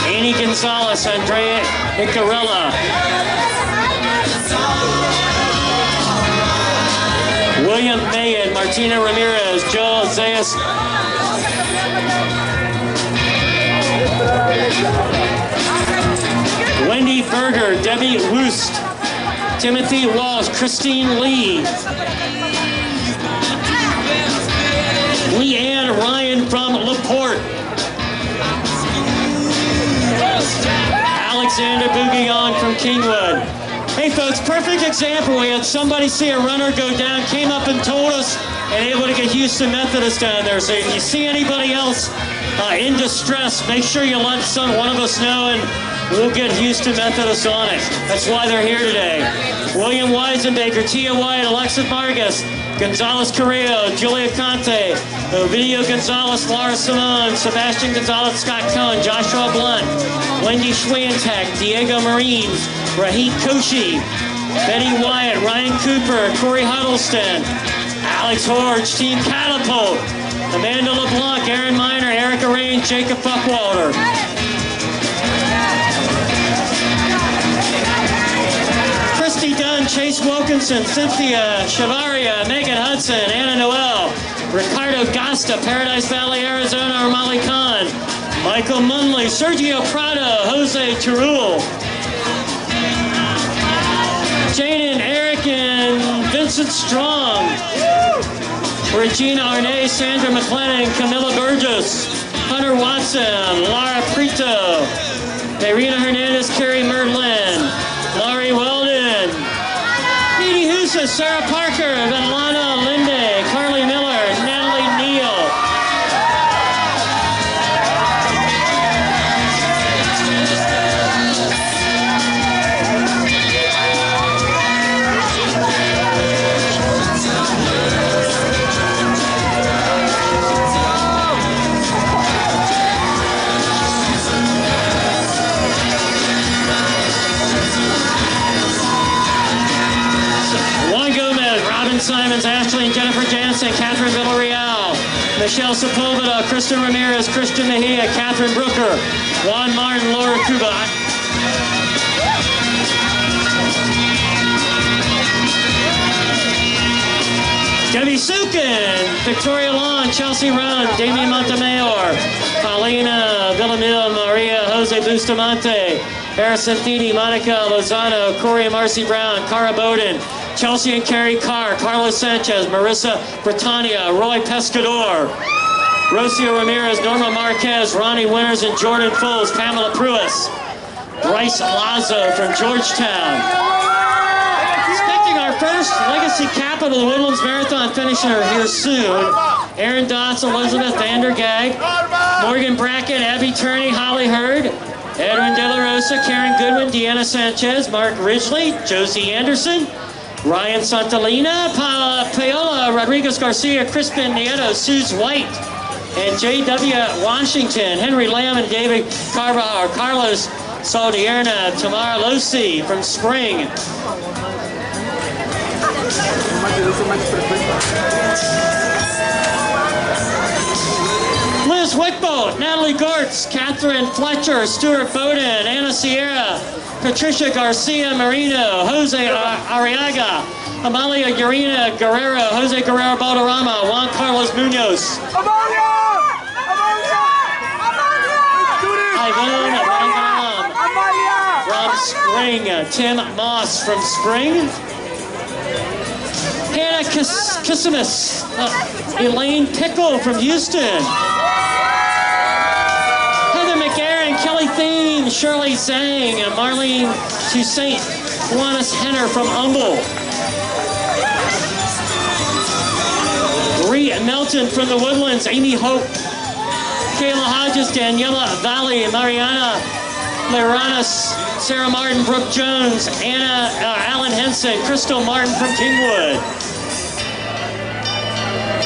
Annie Gonzalez, Andrea Icarella. William Mayen, Martina Ramirez, Joel Zayas. Wendy Berger, Debbie Woost, Timothy Walsh, Christine Lee. Leanne Ryan from LaPorte. Alexander Bouguillon from Kingwood. Hey folks, perfect example. We had somebody see a runner go down, came up and told us, and able to get Houston Methodist down there. So if you see anybody else in distress, make sure you let one of us know, and we'll get Houston Methodist on it. That's why they're here today. William Weisenbaker, Tia White, Alexis Vargas, Gonzalez Carrillo, Julia Conte, Ovidio Gonzalez, Laura Simone, Sebastian Gonzalez, Scott Cohn, Joshua Blunt, Wendy Schwantek, Diego Marines, Rahit Koshi, Betty Wyatt, Ryan Cooper, Corey Huddleston, Alex Horge, Team Catapult, Amanda LeBlanc, Aaron Miner, Erica Rain, Jacob Fuckwalder. Christy Dunn, Chase Wilkinson, Cynthia Chavaria, Megan Hudson, Anna Noel, Ricardo Gasta, Paradise Valley, Arizona, Armali Khan, Michael Munley, Sergio Prado, Jose Turul, Jaden, Eric, and Vincent Strong, Regina Arnay, Sandra McLennan, Camilla Burgess, Hunter Watson, Laura Prito, Irina Hernandez, Carrie Merlin, Laurie Weldon, Edie Husa, Sarah Parker, Vetlana Linde, Carly Miller, Natalie Neal. Simons, Ashley and Jennifer Jansen, Catherine Villarreal, Michelle Sepulveda, Kristen Ramirez, Christian Mejia, Catherine Brooker, Juan Martin, Laura Kuba. Debbie Sukin, Victoria Long, Chelsea Run, Damian Montemayor, Paulina Villamil, Maria Jose Bustamante, Harrison Thede, Monica Lozano, Corey and Marcy Brown, Cara Bowden, Chelsea and Carrie Carr, Carlos Sanchez, Marissa Britannia, Roy Pescador, Rocio Ramirez, Norma Marquez, Ronnie Winters, and Jordan Foles, Pamela Pruis, Bryce Lazo from Georgetown. Expecting our first Legacy Capital, the Woodlands Marathon finisher here soon. Aaron Dotson, Elizabeth Vandergag, Morgan Brackett, Abby Turney, Holly Hurd, Edwin De La Rosa, Karen Goodwin, Deanna Sanchez, Mark Ridgely, Josie Anderson, Ryan Santalina, Paola Rodriguez Garcia, Crispin Nieto, Suze White, and J.W. Washington, Henry Lamb, and David Carvajal, Carlos Saldierna, Tamara Losi from Spring. Liz Wickbolt, Natalie Gortz, Catherine Fletcher, Stuart Bowden, Anna Sierra, Patricia Garcia Marino, Jose Arriaga, Amalia Urina Guerrero, Jose Guerrero Balderrama, Juan Carlos Munoz. Ivone Abangalam from Spring, Tim Moss from Spring. Hannah Kissimus, Elaine Pickle from Houston. Heather McGarren, Kelly Thien, Shirley Zhang, and Marlene Toussaint, Juanis Henner from Humble. Bree Melton from the Woodlands, Amy Hope, Kayla Hodges, Daniela Valley, Mariana Leranis, Sarah Martin, Brooke Jones, Alan Henson, Crystal Martin from Kingwood.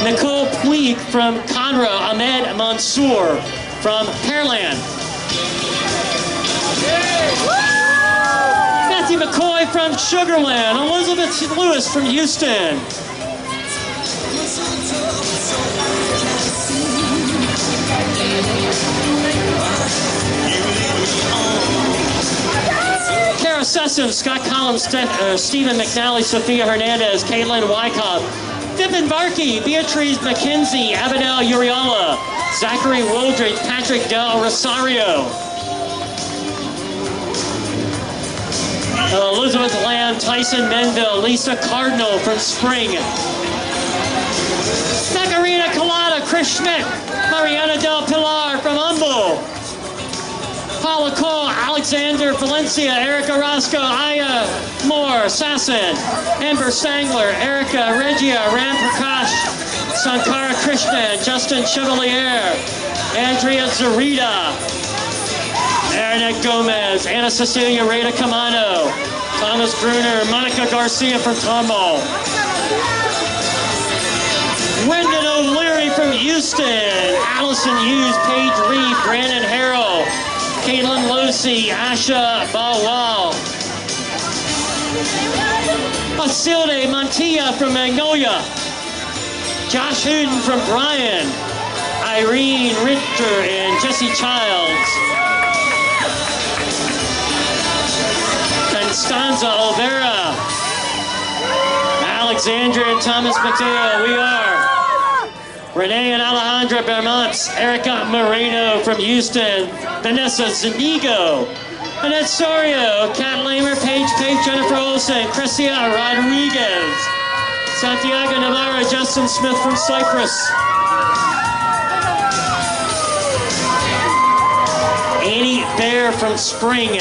Nicole Puig from Conroe, Ahmed Mansour from Pearland. Matthew McCoy from Sugarland, Elizabeth Lewis from Houston. Kara Sessom, Scott Collins, Stephen McNally, Sophia Hernandez, Caitlin Wyckoff, Pippin Barkey, Beatrice McKenzie, Abadel Uriola, Zachary Wooldridge, Patrick Del Rosario, Elizabeth Lamb, Tyson Menville, Lisa Cardinal from Spring, Macarena Colada, Chris Schmidt, Mariana Del Pilar from Humble, Paula Cole, Alexander Valencia, Erica Roscoe, Aya Moore, Sasson, Amber Stangler, Erica Regia, Ram Prakash, Sankara Krishnan, Justin Chevalier, Andrea Zarita, Aaron Gomez, Anna Cecilia Rada Camano, Thomas Gruner, Monica Garcia from Tomball, Wyndon O'Leary from Houston, Allison Hughes, Paige Reed, Brandon Harrell, Caitlin Lucy, Asha Bawal, Basilde Montilla from Magnolia, Josh Hooten from Bryan, Irene Richter and Jesse Childs, Constanza Olvera, Alexandra and Thomas Mateo, we are. Renee and Alejandra Bermonts, Erica Moreno from Houston, Vanessa Zunigo, Annette Sorio, Kat Lamer, Paige Page, Jennifer Olsen, Crescia Rodriguez, Santiago Navarro, Justin Smith from Cyprus, Annie Bear from Spring,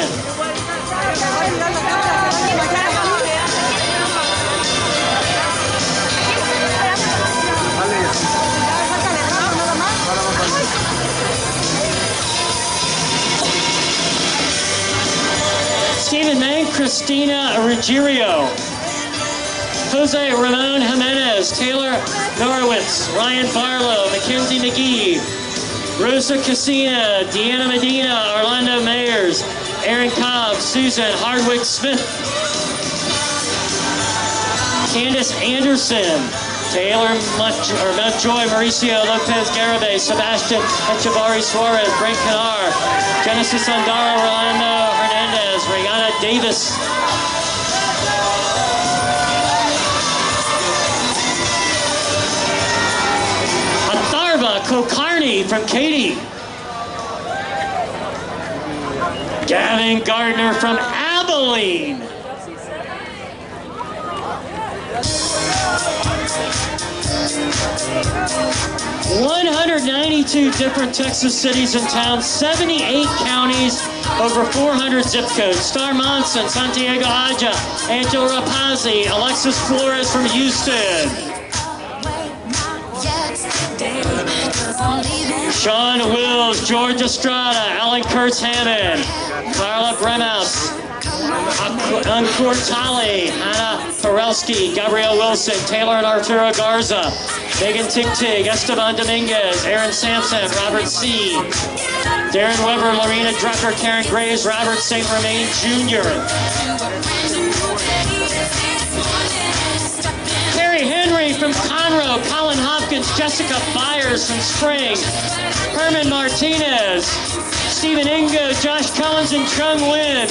Stephen May, Christina Ruggiero, Jose Ramon Jimenez, Taylor Norwitz, Ryan Barlow, Mackenzie McGee, Rosa Casina, Deanna Medina, Orlando Mayers, Aaron Cobb, Susan Hardwick Smith, Candace Anderson, Taylor Mountjoy, Mauricio Lopez Garibay, Sebastian Echevarri Suarez, Brent Canar, Genesis Andara, Rolando Hernandez, Rihanna Davis, Atharva Kokarni from Katy, Gavin Gardner from Abilene, 192 different Texas cities and towns, 78 counties, over 400 zip codes. Star Monson, Santiago Aja, Angel Rapazzi, Alexis Flores from Houston, Sean Wills, George Estrada, Alan Kurtz Hammond, Carla Bremhouse, Ankur Tali, Hannah Perelski, Gabrielle Wilson, Taylor and Arturo Garza, Megan Tig, Esteban Dominguez, Aaron Sampson, Robert C., Darren Weber, Lorena Drucker, Karen Graves, Robert St. Romain Jr., Carrie Henry from Conroe, Colin Hopkins, Jessica Byers from Spring, Herman Martinez, Stephen Ingo, Josh Collins, and Chung Win.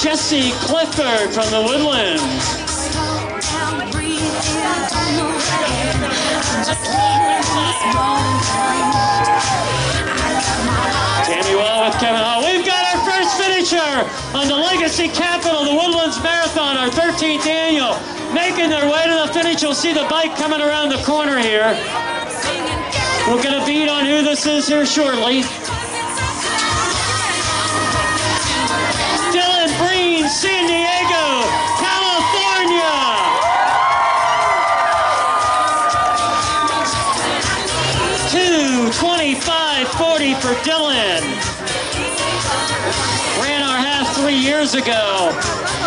Jesse Clifford from the Woodlands. Tammy Well with Kevin Hall. We've got our first finisher on the Legacy Capital, the Woodlands Marathon, our 13th annual. Making their way to the finish. You'll see the bike coming around the corner here. We'll get a beat on who this is here shortly. Dylan Breen, San Diego, California. $2:25.40 for Dylan. Ran our half 3 years ago.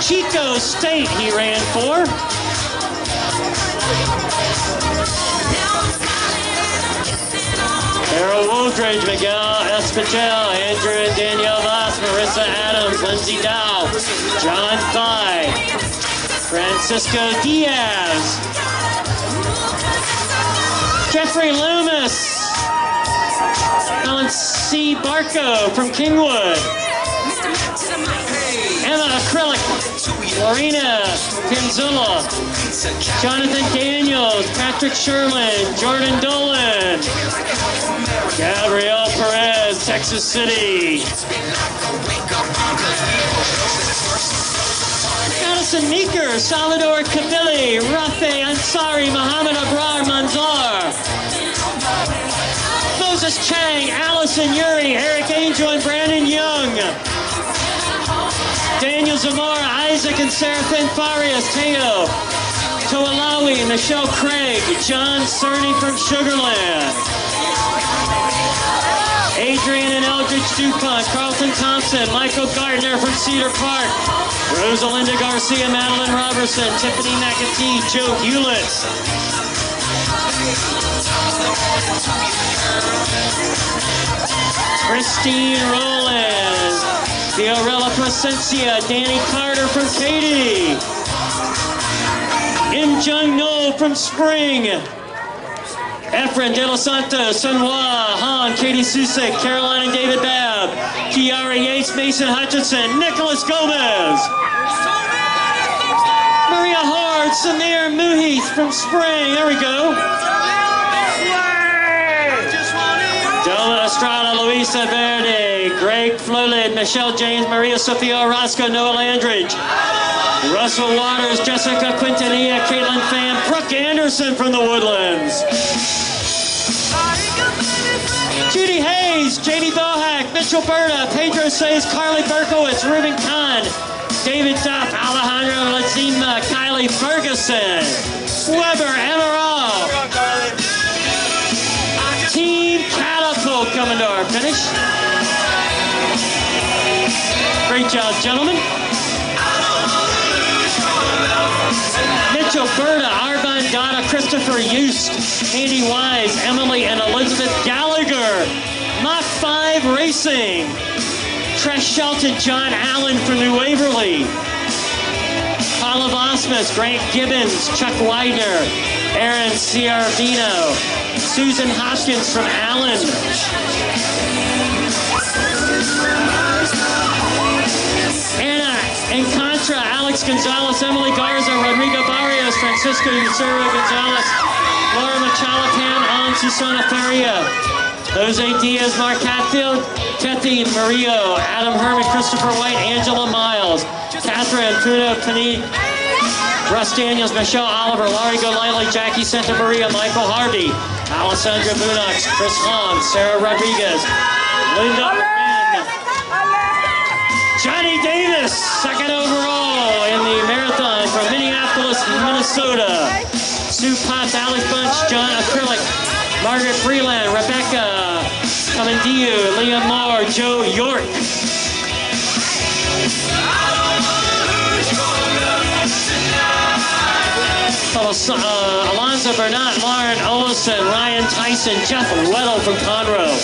Chico State he ran for. Harold Wooldridge, Miguel Espachel, Andrew and Danielle Voss, Marissa Adams, Lindsay Dow, John Thigh, Francisco Diaz. Jeffrey Loomis. Alan C. Barco from Kingwood. Emma Acrylic. Lorena Pinzilla. Jonathan Daniels. Patrick Sherman. Jordan Dolan. Gabrielle Perez, Texas City. Addison Meeker, Salvador Kabili, Rafe Ansari, Muhammad Abrar Manzar. Moses Chang, Allison Yuri, Eric Angel, and Brandon Young. Daniel Zamora, Isaac and Seraphin Farias, Teo. Toalawi, Michelle Craig, John Cerny from Sugarland. Adrian and Eldridge DuPont, Carlton Thompson, Michael Gardner from Cedar Park, Rosalinda Garcia, Madeline Robertson, Tiffany McAtee, Joe Hewlett. Christine Rowland, Fiorella Placencia, Danny Carter from Katy, Im Jung No from Spring, Efren De Los Santos, Sunhua Han, Katie Susek, Caroline and David Babb, Kiara Yates, Mason Hutchinson, Nicholas Gomez, Maria Hard, Samir Muheeth from Spring. There we go. Doma Estrada, Luisa Verde, Greg Flolid, Michelle James, Maria Sofia Orozco, Noah Landridge, Russell Waters, Jessica Quintanilla, Caitlin Pham, Brooke Anderson from the Woodlands. Judy Hayes, JD Bohack, Mitchell Berta, Pedro Says, Carly Berkowitz, Ruben Kahn, David Duff, Alejandro Lazima, Kylie Ferguson, Weber, Amaral. Team Catapult coming to our finish. Great job, gentlemen. Mitchell Berta, Arvin Dada, Christopher Eust, Andy Wise, Emily and Elizabeth Gallagher. Mach 5 Racing. Tresh Shelton, John Allen from New Waverly. Paula Vosmus, Grant Gibbons, Chuck Widener, Aaron Ciarvino, Susan Hopkins from Allen. Anna Encontra, Alex Gonzalez, Emily Garza, Rodrigo Barrios, Francisco Yusura Gonzalez, Laura Machala, Pam On, Susana Feria, Jose Diaz, Mark Hatfield, Kathy Murillo, Adam Herman, Christopher White, Angela Miles, Catherine Puno Panini, Russ Daniels, Michelle Oliver, Laurie Golightly, Jackie Santa Maria, Michael Harvey, Alessandra Bunox, Chris Hong, Sarah Rodriguez, Linda Wren, Johnny Davis, second overall in the marathon from Minneapolis, Minnesota. Sue Potts, Alex Bunch, John Acrylic, Margaret Freeland, Rebecca Comendiu, Liam Moore, Joe York. Alonzo Bernat, Lauren Olson, Ryan Tyson, Jeff Weddle from Conroe.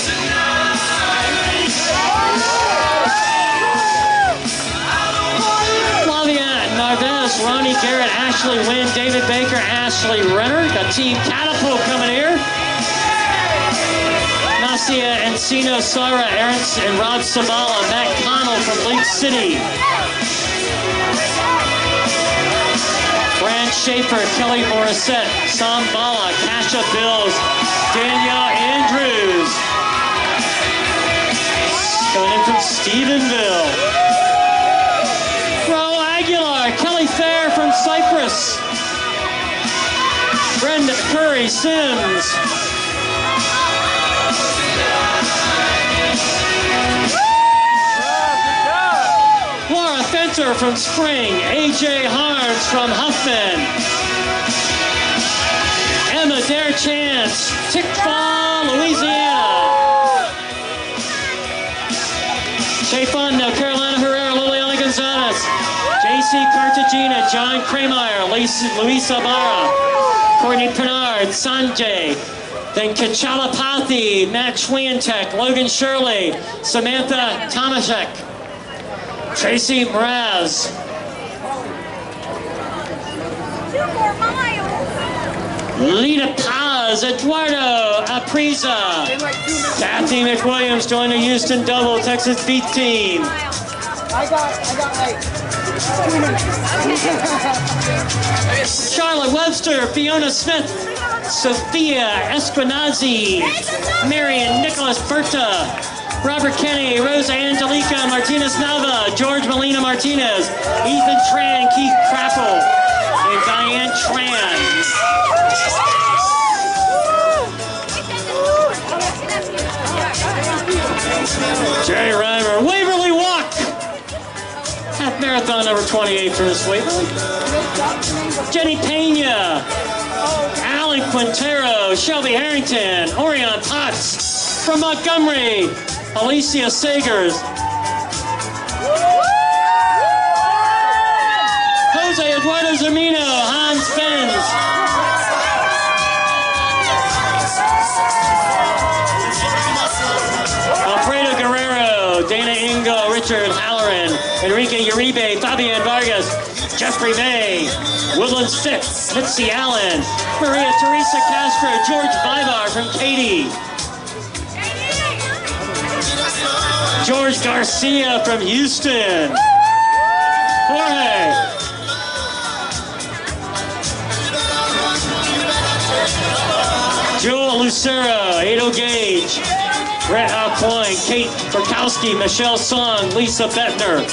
Flavia Narvaez, Ronnie Garrett, Ashley Wynn, David Baker, Ashley Renner. Got Team Catapult coming here. Nasia Encino, Sarah Ernst, and Rob Sabala, Matt Connell from Lake City. Brand Schaefer, Kelly Morissette, Sam Bala, Kasha Bills, Danielle Andrews. Coming in from Stephenville. Ro Aguilar, Kelly Fair from Cyprus. Brenda Curry Sims. Laura Fenter from Spring, AJ Harms from Huffman, Emma Dare Chance, Tickfaw, Louisiana, Shay Fondo, Carolina Herrera, Liliana Gonzalez, JC Cartagena, John Krameyer, Luis Ibarra, Courtney Pernard, Sanjay, then Kachalapathy, Matt Schwientek, Logan Shirley, Samantha Tomaszek, Tracy Mraz, Lita Paz, Eduardo Aprisa. Kathy McWilliams joined the Houston double Texas beat team. I got like 2 minutes. Charlotte Webster, Fiona Smith, Sophia Esquenazi, Marion Nicholas Berta, Robert Kenny, Rosa Angelica Martinez Nava, George Molina Martinez, Ethan Tran, Keith Crappel, and Diane Tran. Jerry Reimer, Waverly Walk. Half marathon number 28 for Miss Waverly. Jenny Pena, Alan Quintero, Shelby Harrington, Orion Potts from Montgomery, Alicia Sagers, Jose Eduardo Zermino, Hans Fens, Alfredo Guerrero, Dana Ingo, Richard Halloran, Enrique Uribe, Fabian Vargas, Jeffrey May, Woodlands Fit, Mitzi Allen, Maria Teresa Castro, George Vivar from Katy, George Garcia from Houston, Jorge, Joel Lucero, Ado Gage, Brett Alcoin, Kate Burkowski, Michelle Song, Lisa Bettner.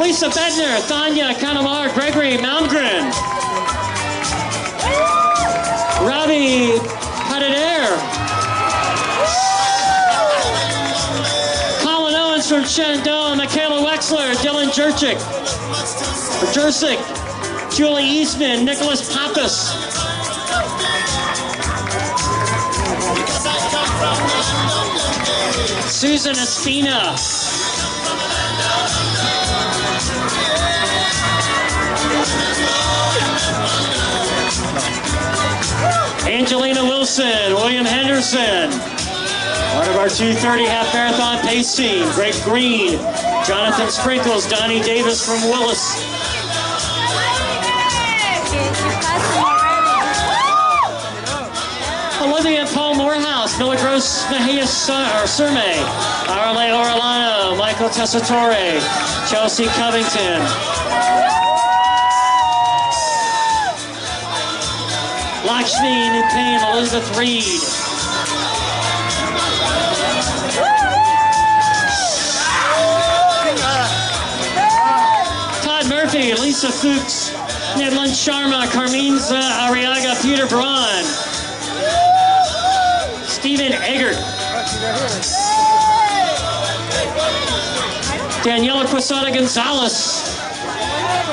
Lisa Bettner, Thanya Kanamar, Gregory Malmgren, Robbie Padader, Colin Owens from Shenandoah, Michaela Wexler, Dylan Jurczyk, Julie Eastman, Nicholas Pappas, Susan Espina, Angelina Wilson, William Henderson, part of our 2:30 half marathon pace team, Greg Green, Jonathan Sprinkles, Donnie Davis from Willis, Olivia Paul Morehouse, Milagros Mejia Surme, Arle Orlano, Michael Tessitore, Chelsea Covington, Lakshmi Nupane, Elizabeth Reed, Todd Murphy, Lisa Fuchs, Nedlin Sharma, Carmenza Arriaga, Peter Braun, Stephen Eggert, Daniela Quesada Gonzalez,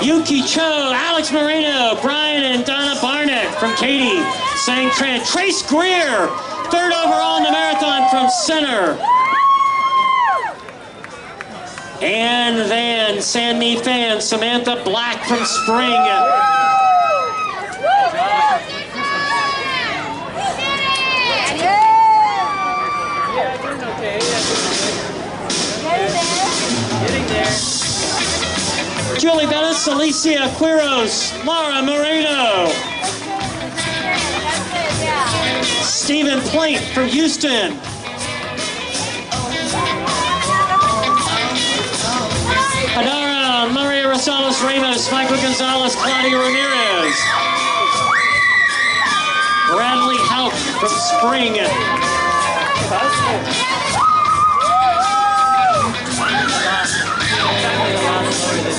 Yuki Cho, Alex Moreno, Brian and Donna Barnett from Katy, Sang Tran, Trace Greer, 3rd overall in the marathon from Center. Ann Van, Sanmi Fan, Samantha Black from Spring. Julie Bettis, Alicia Quiros, Laura Moreno, Stephen Plate from Houston, Adara, Maria Rosales Ramos, Michael Gonzalez, Claudia Ramirez, Bradley Houck from Spring,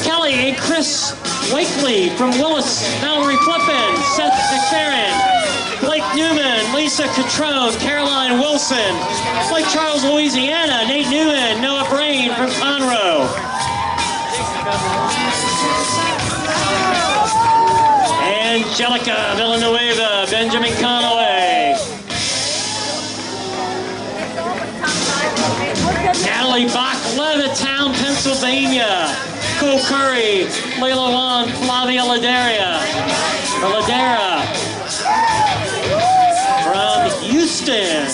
Kelly and Chris Wakely from Willis, Mallory Flippin, Seth McFerrin, Blake Newman, Lisa Catrone, Caroline Wilson, Lake Charles, Louisiana, Nate Newman, Noah Brain from Conroe, Angelica Villanueva, Benjamin Conaway, Natalie Bach, Levittown, Pennsylvania, Cole Curry, Layla Wan, Flavia Ladera from Houston,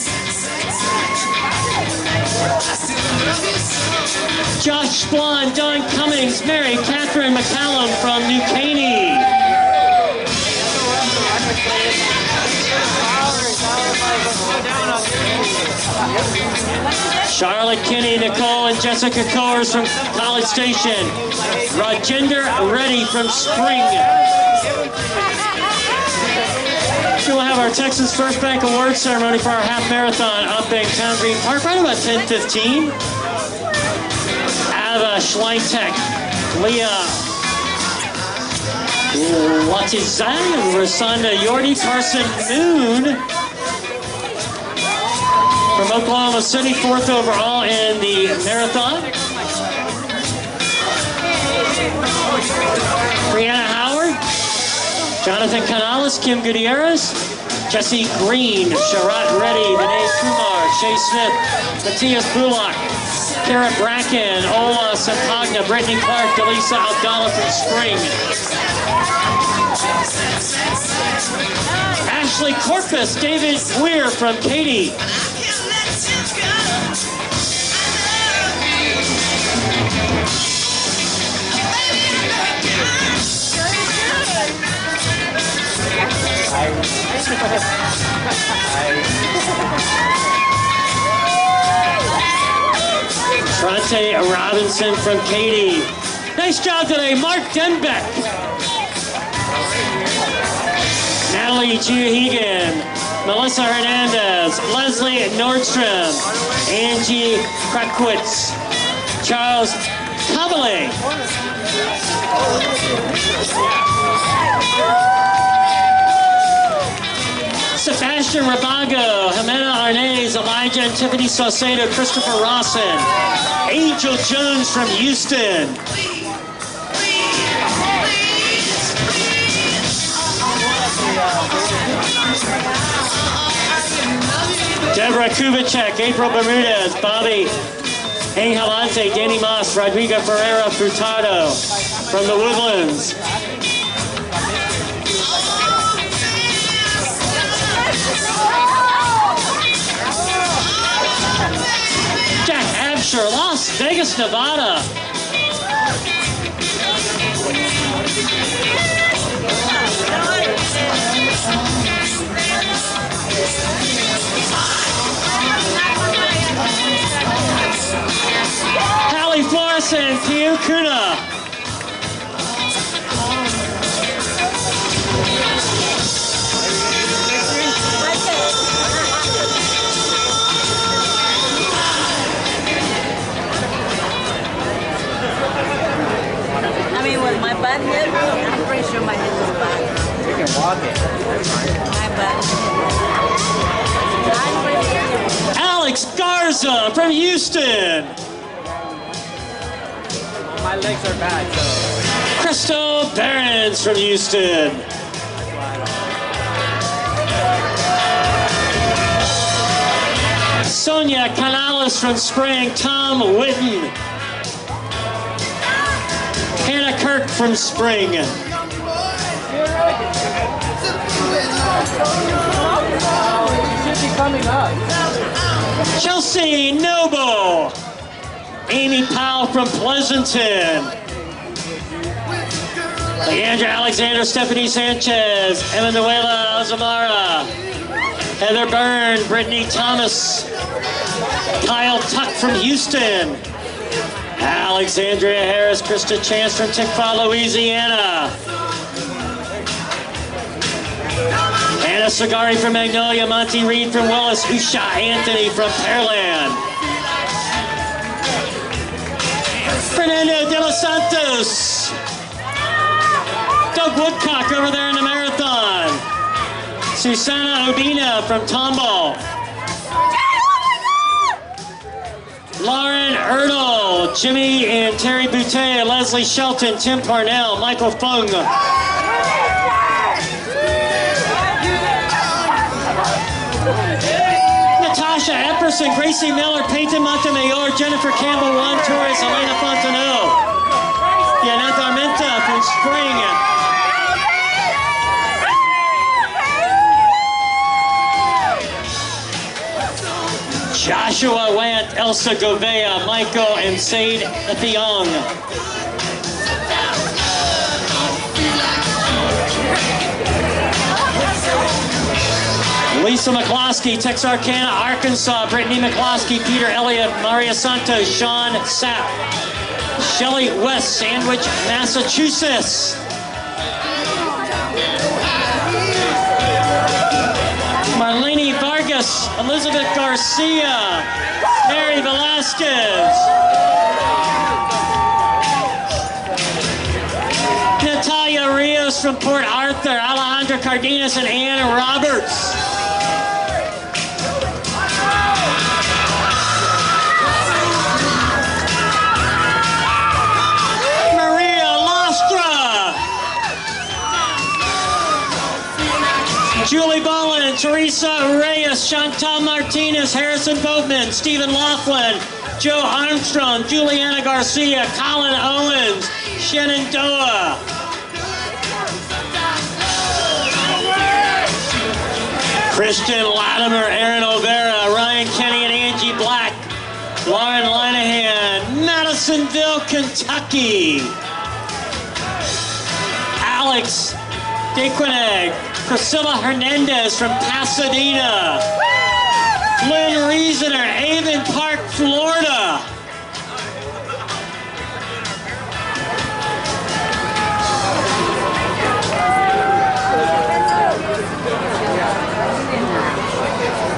Josh Splon, Don Cummings, Mary Catherine McCallum from New Caney. Charlotte Kinney, Nicole, and Jessica Coors from College Station. Rajender Reddy from Spring. We'll have our Texas First Bank Award ceremony for our half marathon up in Town Green Park, right about 10:15. Ava Schleintek, Leah Watizai, and Rosanda Yordi, Carson Moon from Oklahoma City, 4th overall in the marathon. Brianna Howard, Jonathan Canales, Kim Gutierrez, Jesse Green, Sharat Reddy, Vinay Kumar, Shay Smith, Matthias Bullock, Kara Bracken, Ola Santagna, Brittany Clark, Delisa Abdallah from Spring. Ashley Corpus, David Weir from Katy. Trante Robinson from Katy. Nice job today, Mark Denbeck. Natalie Giahigan, Melissa Hernandez, Leslie Nordstrom, Angie Krakowitz, Charles Kabale. Sebastian Rabago, Jimena Arnaiz, Elijah and Tiffany Saucedo, Christopher Rawson, Angel Jones from Houston. Deborah Kubicek, April Bermudez, Bobby Engelante, Danny Moss, Rodrigo Ferreira Frutado from the Woodlands. Jack Absher, Las Vegas, Nevada. Hallie Flores and Pio Kuna. I mean, with my butt hit, I'm pretty sure my head was back. You can walk it. My butt. Alex Garza from Houston. My legs are bad, so. Crystal Behrens from Houston. Sonia Canales from Spring. Tom Witten. Hannah Kirk from Spring. It should be coming up. Chelsea Noble. Amy Powell from Pleasanton. Leandra Alexander, Stephanie Sanchez, Emanuela Azamara, Heather Byrne, Brittany Thomas, Kyle Tuck from Houston, Alexandria Harris, Krista Chance from Tickfaw, Louisiana, Anna Sagari from Magnolia, Monty Reed from Willis, Usha Anthony from Pearland, Fernando de los Santos, Doug Woodcock over there in the marathon, Susana Obina from Tomball, Lauren Erdl, Jimmy and Terry Boutte, Leslie Shelton, Tim Parnell, Michael Fung. Natasha Epperson, Gracie Miller, Peyton Montemayor, Jennifer Campbell, Juan Torres, Elena Fontenot, Yanata Armenta from Spring. Josh Joshua Want, Elsa Govea, Michael, and Said Thiong. Lisa McCloskey, Texarkana, Arkansas. Brittany McCloskey, Peter Elliott, Maria Santos, Sean Sapp. Shelley West, Sandwich, Massachusetts. Marlene Vargas, Elizabeth Garcia, Mary Velasquez. Natalia Rios from Port Arthur, Alejandra Cardenas, and Ann Roberts. Julie Bowen, Teresa Reyes, Chantal Martinez, Harrison Boatman, Stephen Laughlin, Joe Armstrong, Juliana Garcia, Colin Owens, Shenandoah. Christian Latimer, Aaron O'Bara, Ryan Kenny and Angie Black, Lauren Linehan, Madisonville, Kentucky. Alex DeQuineg, Priscilla Hernandez from Pasadena. Lynn Reasoner, Avon Park, Florida.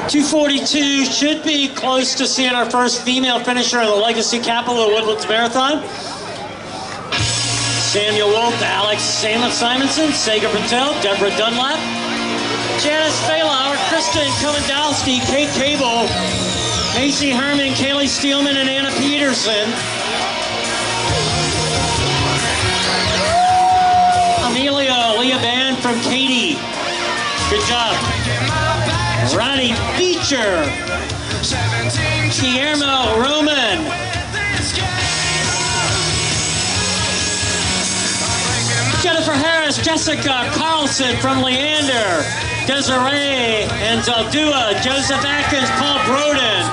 .242 should be close to seeing our first female finisher in the Legacy Capital of Woodlands Marathon. Samuel Wolf, Alex Simonson, Sagar Patel, Deborah Dunlap, Janice Faylauer, Kristen Komendowski, Kate Cable, Macy Herman, Kaylee Steelman, and Anna Peterson. Amelia Leah Band from Katy. Good job. Ronnie Beecher. Guillermo Roman. Jennifer Harris, Jessica Carlson from Leander, Desiree and Zaldua, Joseph Atkins, Paul Broden,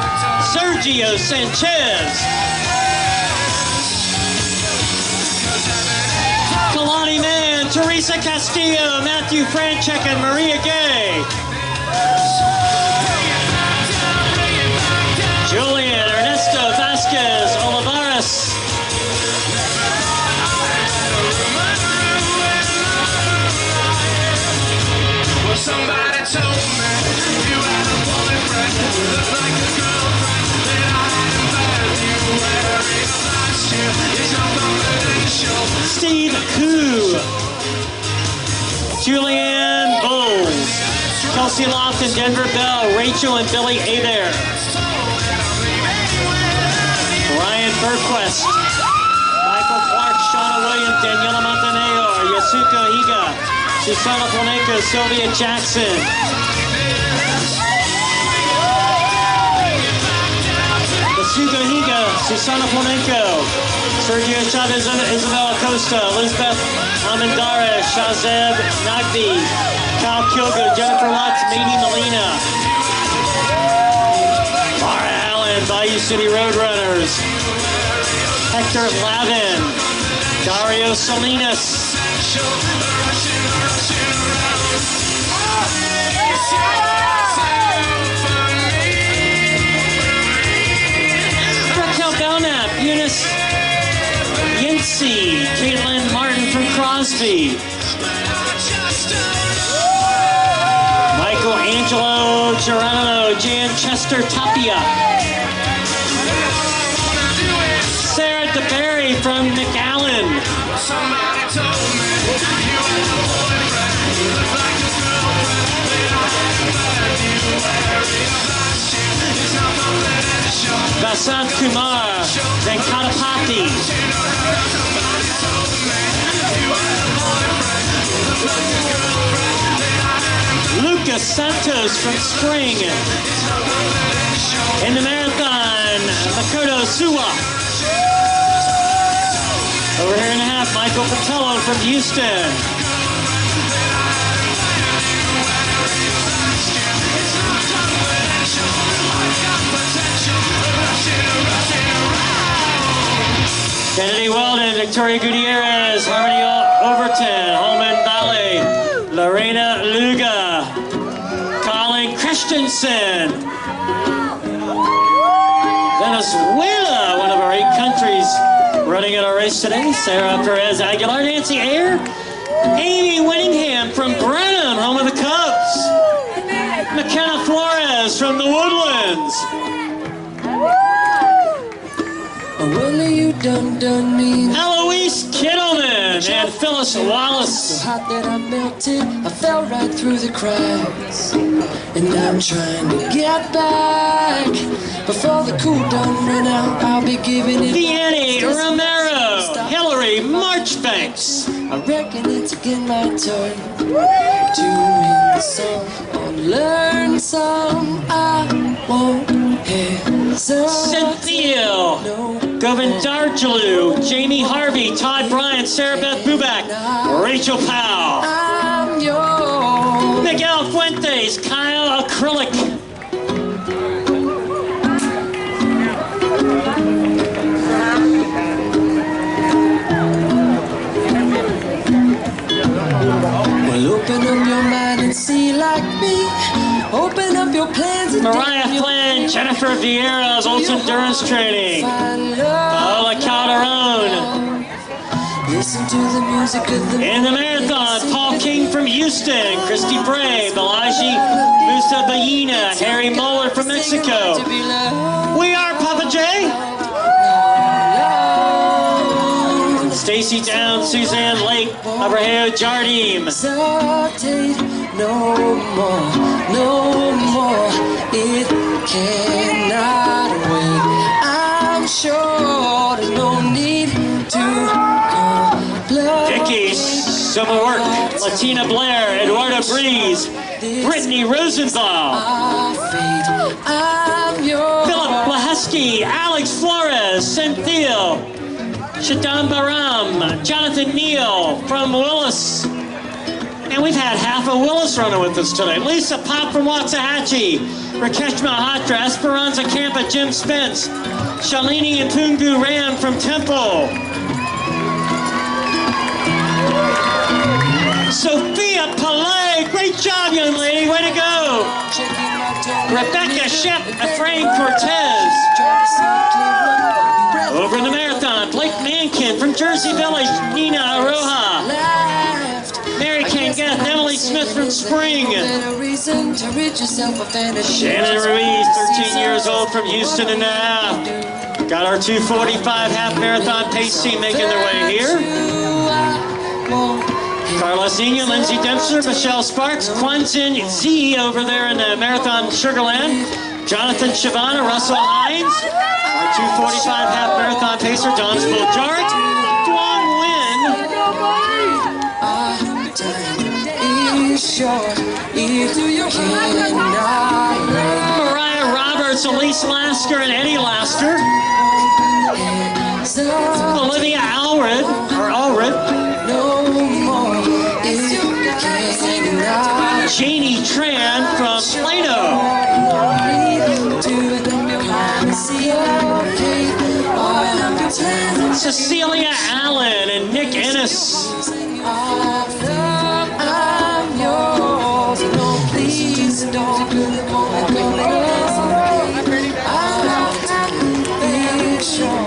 Sergio Sanchez, Kalani Mann, Teresa Castillo, Matthew Franchek, and Maria Gay. Julian Ernesto Vasquez Olivares. Somebody told me you had a boyfriend who looked like a girlfriend that I hadn't you wearing a costume. It's not confidential. Steve Koo, Julianne Bowles, Kelsey Lofton, Denver Bell, Rachel and Billy Hebert, Ryan Berquist, Michael Clark, Shauna Williams, Daniela Montenegro, Yasuko Higa, Susana Flamenco, Sylvia Jackson. Yasuko Higa, Susana Flamenco, Sergio Chavez, Isabella Costa, Elizabeth Almendarez, Shazeb Nagbi, Kyle Kilgo, Jennifer Lutz, Mady Molina, Mara Allen, Bayou City Roadrunners, Hector Lavin, Dario Salinas, Raquel Belknap, Eunice Yancey, Caitlin Martin from Crosby, Michael Angelo Geronimo, Jan Chester Tapia, Sarah DeBerry from McAllen, Somebody told me you had a boyfriend who looked like a girlfriend that I hadn't you wearing a costume. It's not confidential. Vasant Kumar, Venkatapati, Somebody told me you had a boyfriend who looked like a girlfriend that I hadn't Lucas Santos from Spring. In the marathon, Makoto Suwa. Over here in a half, Michael Patello from Houston. Kennedy Weldon, Victoria Gutierrez, Harmony Overton, Holman Valley, Lorena Luga, Colin Christensen, Venezuela, one of our 8 countries running in our race today, Sarah Perez Aguilar, Nancy Ayer, Amy Winningham from Brenham, home of the Cubs, McKenna Flores from the Woodlands. Well, you done me. Eloise Kittleman and Phyllis So Wallace. hot that I melted, I fell right through the cracks. And I'm trying to get back. Before the cool done run out, I'll be giving it Vianney Romero, Hillary Marchbanks. I reckon it's again my turn to win the song or learn some. I won't hesitate. Cynthia Govindarjalu, Jamie Harvey, Todd Bryant, Sarah Beth Bubak, Rachel Powell, I'm yours. Miguel Fuentes, Kyle Acrylic. Well, open up your mind and see like me. Open up your plans and Mariah Flynn, Jennifer Vieira's Ultimate Endurance Training, Paola Calderon. Listen to the music of the In the marathon, Paul King from Houston, Christy Bray, Balaji Musa Baina, Harry Muller from Mexico. We are Papa J. Stacy Downs, Suzanne Lake, Abraham Jardim. Hesitate no more, no more. It cannot wait. I'm sure there's no need to complain. Vicky Silverwork, Latina Blair, Eduardo Breeze, Brittany Rosenthal, Our fate, I'm yours. Philip Lahesky, Alex Flores, Cynthia, Shadam Baram, Jonathan Neal from Willis. And we've had half of Willis running with us today. Lisa Pop from Waxahachie, Rakesh Malhotra, Esperanza Campa, Jim Spence, Shalini and Pungu Ram from Temple. Sophia Palais, great job, young lady, way to go. Rebecca Shep, Efrain Cortez. Over in the marathon, Blake Mankin from Jersey Village, Nina Aroha. Mary Kangeth, Emily Smith from Spring. Shannon Shannon Ruiz, 13 years old from Houston and a half. Got our 2:45 half marathon pace team making their way here. Carlos Nino, Lindsay Dempster, Michelle Sparks, Kwanzin Z over there in the marathon Sugarland. Jonathan Shavana, Russell Hines. Our 2:45 half marathon pacer, Don Spoljarik. Duong Nguyen. Mariah Roberts, Elise Lasker, and Eddie Lasker. Olivia Allred, or Allred. Janie Tran from Plano. Cecilia Allen and Nick Ennis. I'm yours. No, please don't be sure.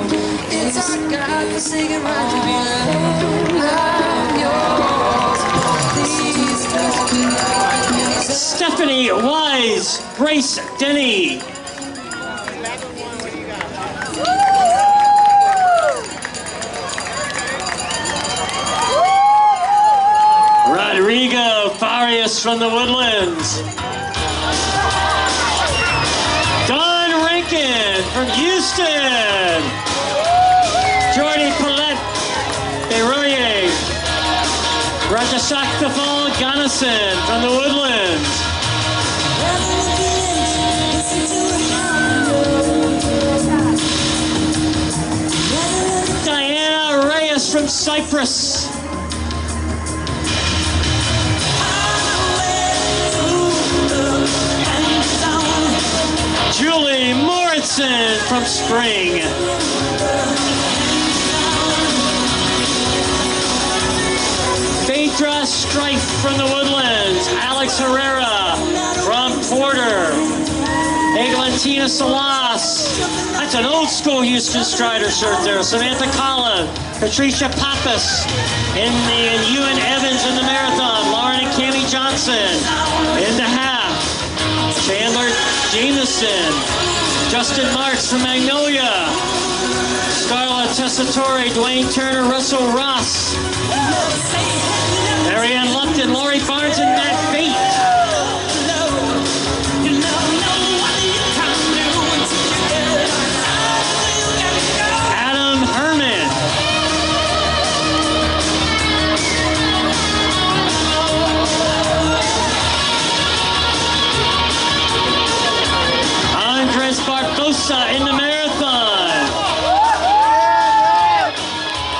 It's a God-forsaken right to be loved. I'm yours. Please don't be Stephanie Wise, Grace Denny. Rodrigo Farias from the Woodlands. Don Rankin from Houston. Jordy Paulette Eroye. Rajasakthafal Ganasan from the Woodlands. Diana Reyes from Cyprus. Julie Morrison from Spring. Sandra Strife from the Woodlands. Alex Herrera from Porter. Eglantina Salas. That's an old school Houston Strider shirt there. Samantha Collin. Patricia Pappas. And Ewan Evans in the marathon. Lauren and Cammie Johnson in the half. Chandler Jameson. Justin Marks from Magnolia. Starla Tessitore, Dwayne Turner, Russell Ross. Marianne Lupton, Lori Barnes, and Matt Bate. Adam Herman. Andres Barbosa in the marathon.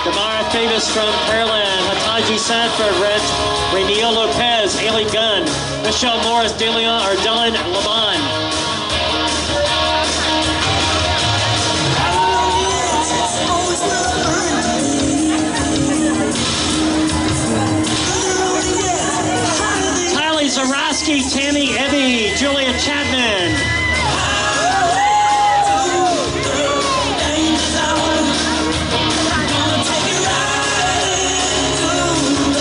Damara Davis from Pearland. Hataji Sanford, Red. Rainiel Lopez, Haley Gunn. Michelle Morris, Dylan Laban. Tylee Zarowski, Tammy Ebby, Julia Chapman.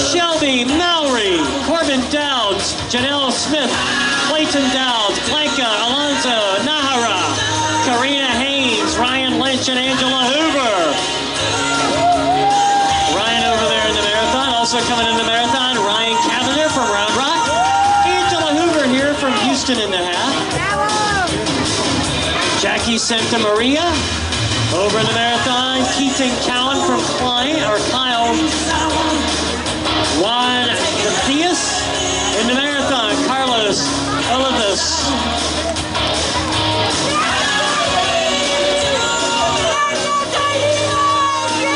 Shelby Mallory, Corbin Dowds, Janelle Smith, Clayton Dowds, Blanca Alonso, Nahara, Karina Haynes, Ryan Lynch, and Angela Hoover. Ryan over there in the marathon. Also coming in the marathon, Ryan Cavender from Round Rock. Angela Hoover here from Houston in the half. Jackie Santa Maria over in the marathon. Keaton Cowan from Kyle. Juan Matthias in the marathon. Carlos Olivas.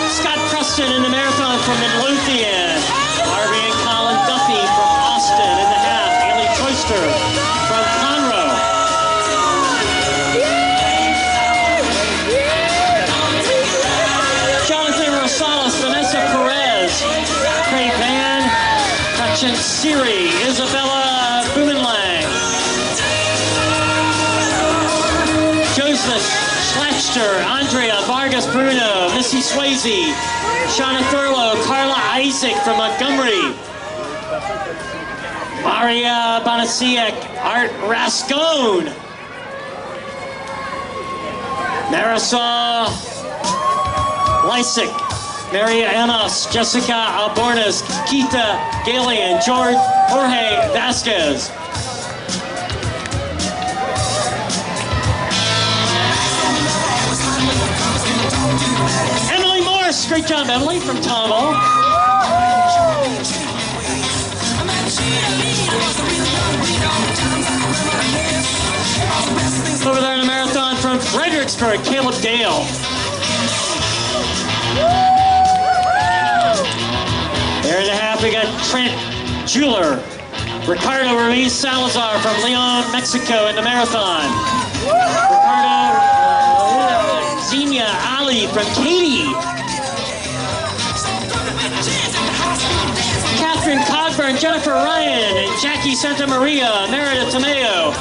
Scott Preston in the marathon from Midlothian. Harvey and Colin Duffy from Austin in the half. Haley Troyster from Conroe. Jonathan Rosales, Vanessa Perez, Craig Van, Kachin Siri, Isabella Bumenlang, Joseph Schlachter, Andrea Vargas Bruno, Missy Swayze, Shauna Thurlow, Carla Isaac from Montgomery, Maria Bonasiak, Art Rascone, Marisol Lysick, Maria Amos, Jessica Albornoz, Keita Galian, Jorge Vasquez. Emily Morris, great job, Emily, from Tomo. Over there in the marathon from Fredericksburg, Caleb Dale. There in the half, we got Trent Jeweler, Ricardo Ruiz Salazar from Leon, Mexico in the marathon. Ricardo Xenia Ali from Katy. Catherine Cogburn, Jennifer Ryan, and Jackie Santa Maria, Merida Tomeo.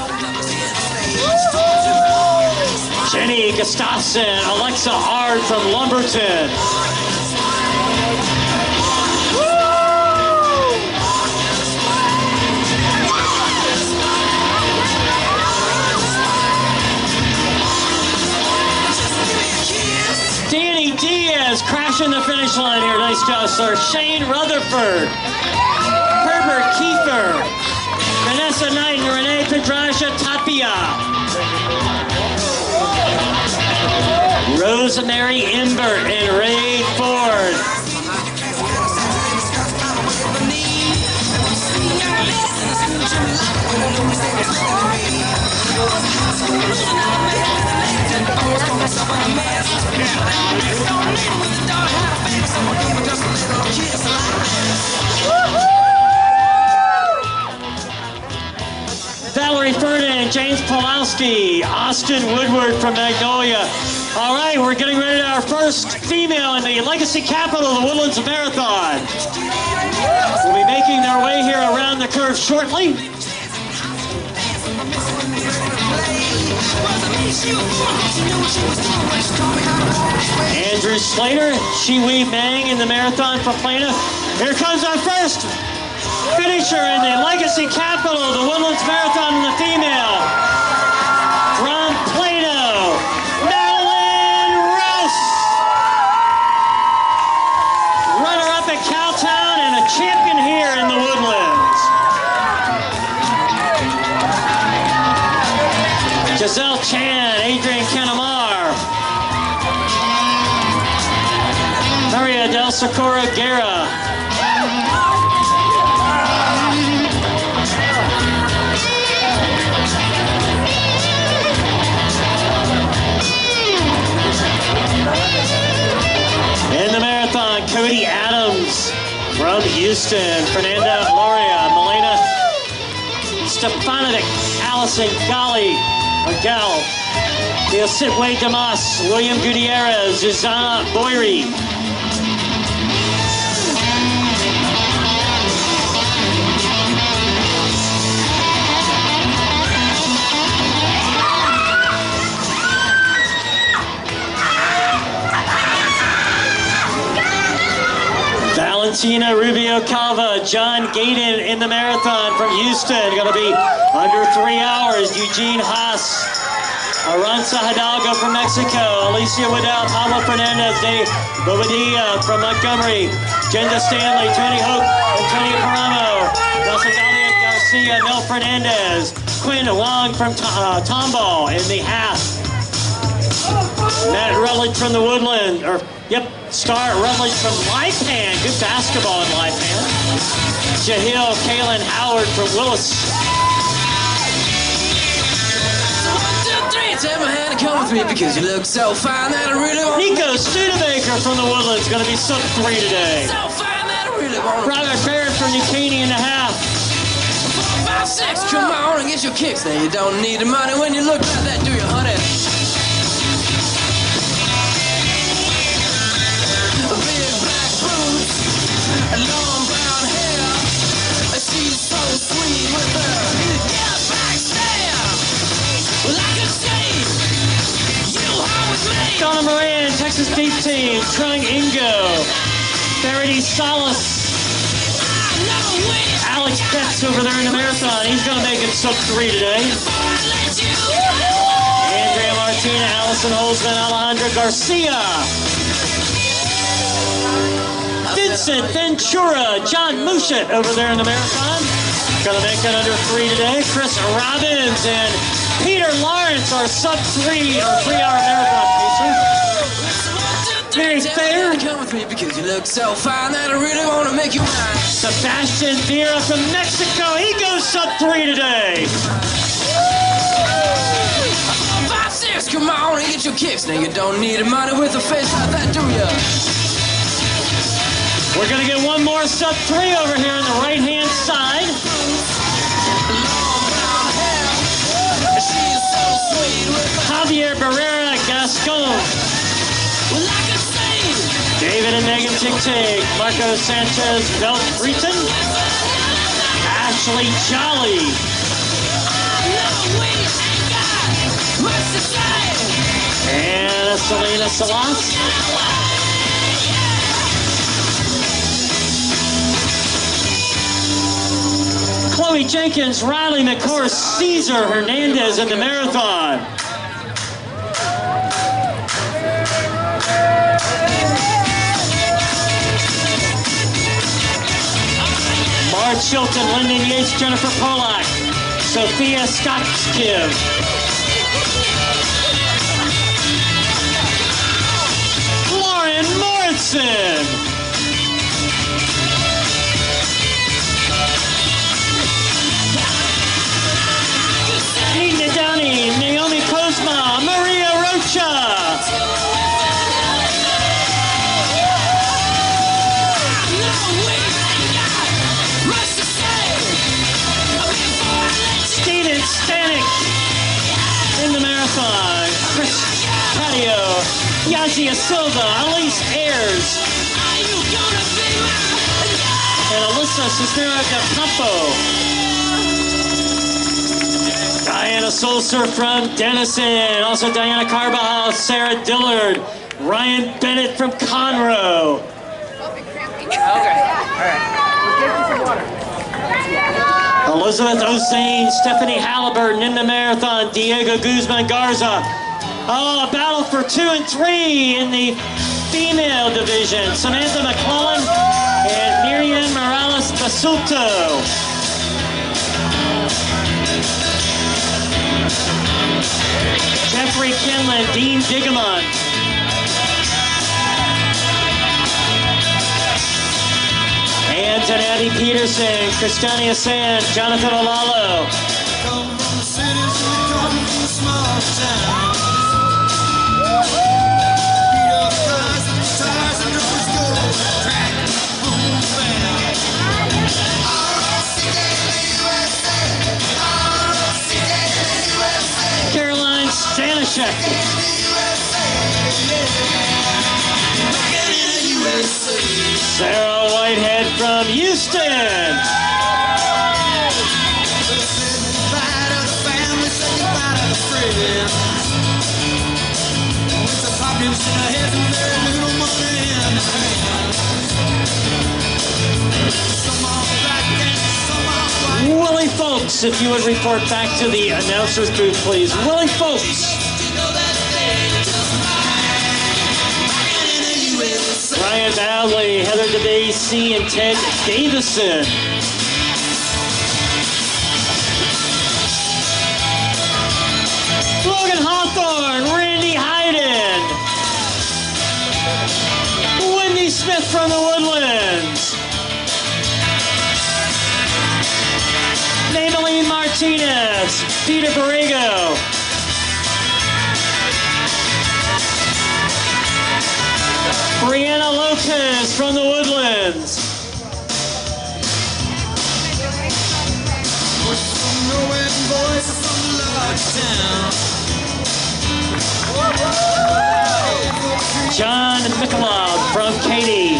Jenny Gustafson, Alexa Ard from Lumberton. Danny Diaz crashing the finish line here. Nice job, sir. Shane Rutherford. Herbert Kiefer. Vanessa Knight and Renee Pedraja Tapia. Rosemary Imbert and Ray Ford. Valerie Ferdinand, James Pulowski, Austin Woodward from Magnolia, All right, we're getting ready to our first female in the legacy capital of the Woodlands Marathon. We'll be making their way here around the curve shortly. Andrew Slater, Shiwi Meng in the marathon from Plano. Here comes our first finisher in the legacy capital of the Woodlands Marathon in the female. From Plano, Madeline Rouse. Runner-up at Cowtown and a champion here in the Woodlands. Giselle Chan, Adrian Canamar. Maria del Socorro Guerra. In the marathon, Cody Adams from Houston, Fernanda Gloria, Milena Stefanovic, Allison Gali, or Gal, Teositwe Damas, William Gutierrez, Zuzana Boyri. Valentina Rubio Calva, John Gaden in the marathon from Houston, going to be under 3 hours. Eugene Haas, Aranza Hidalgo from Mexico, Alicia Waddell, Pablo Fernandez de Bobadilla from Montgomery, Jenda Stanley, Tony Hope, Antonio Paramo, Nelson Dalia Garcia, Mel Fernandez, Quinn Wong from Tomball in the half. Matt Rutledge from the Woodland, Star Rutledge from Lipan. Good basketball in Lipan. Jahil Kalen Howard from Willis. 1, 2, 3, take my hand and come with me because you look so fine that I really want. Nico Studebaker from the Woodlands going to be sub 3 today. So fine that I really want. Robert Barrett from New Caney in the half. 4, 5, 6, come on and get your kicks. Now you don't need the money when you look like that, do you, honey? Big black boots, long brown hair. She's so sweet with her yellow back stare. Well, I could see you home with me. Donna Moran, Texas Deep Team. Trung Ingo. Faraday Salas. Alex Betts over there in the marathon. He's going to make it sub 3 today. Andrea Martina, Allison Holzman, Alejandra Garcia. Vincent Ventura, John Mushet over there in the marathon. Gonna make it under 3 today. Chris Robbins and Peter Lawrence are sub 3 or 3 hour marathon pacers. Very fair. Come with me because you look so fine that I really want to make you mine. Sebastian Vieira from Mexico. He goes sub 3 today. 5, 6, come on and get your kicks. Now you don't need a money with a face like that, do ya? We're going to get one more sub 3 over here on the right-hand side. Javier Barrera Gascon. David and Megan Tig-Tig. Marco Sanchez Beltreaton. Ashley Jolly. And Selena Salas. Chloe Jenkins, Riley McCourse, Cesar Hernandez in the marathon. Marge Chilton, Lyndon Yates, Jennifer Polak, Sophia Skotskiv. Lauren Morrison. Nina Downey, Naomi Kozma, Maria Rocha. Steven Stanek in the marathon. Chris Patio, Kezia Silva, Elise Ayers, and Alyssa Cisneros de Campo. Diana Solser from Denison, also Diana Carbajal, Sarah Dillard, Ryan Bennett from Conroe. Elizabeth Osane, Stephanie Halliburton in the marathon, Diego Guzman Garza. Oh, a battle for 2 and 3 in the female division. Samantha McClellan and Miriam Morales Basulto. Jeffrey Kinlan, Dean Digamont. Antonetti Peterson, Christiania Sand, Jonathan Olalo. Come from the cities, we come from the small towns. Beat up guys with guitars and drums go crack, boom, bam. Caroline Stanishek. Sarah Whitehead from Houston. Willie Folks, if you would report back to the announcer's booth, please. Willie Folks. Ryan Bowley, Heather DeBasey, and Ted Davison. Logan Hawthorne, Randy Hayden. Wendy Smith from the Woodlands. Maybelline Martinez, Peter Borrego. Brianna Lopez from the Woodlands. John Mikolov from Katy.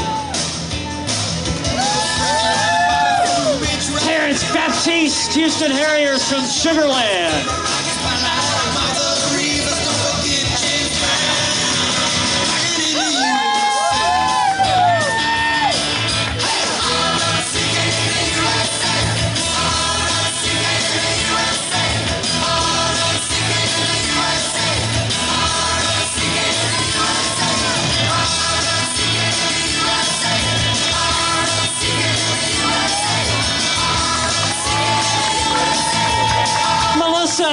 Terrence Baptiste, Houston Harriers from Sugarland.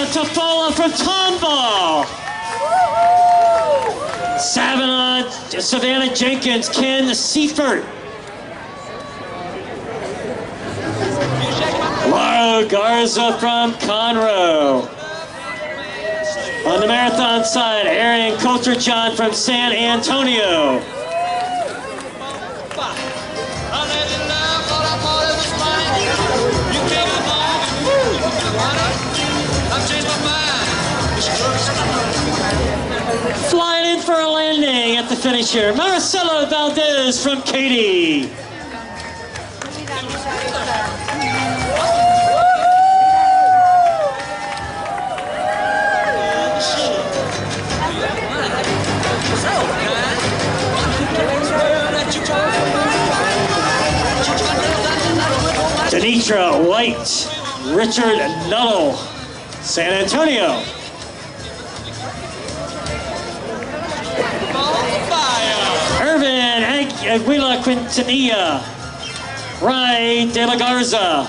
Tafola from Tomball. Savannah Jenkins, Ken Seifert. Laura Garza from Conroe. On the marathon side, Arian Coulter-John from San Antonio. Flying in for a landing at the finish here, Marcelo Valdez from Katy. Denitra White, Richard Nuttall, San Antonio. Irvin Aguila Quintanilla, Ray De La Garza.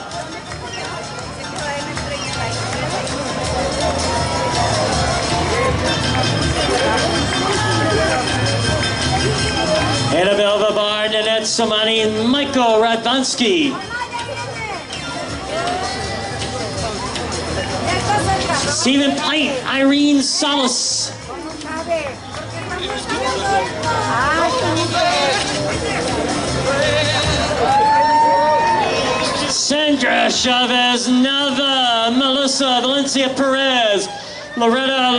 Annabelle Babar, Nanette Samani, and Michael Radvansky. Stephen Pint, Irene Salas. Sandra Chavez Nava, Melissa Valencia Perez, Loretta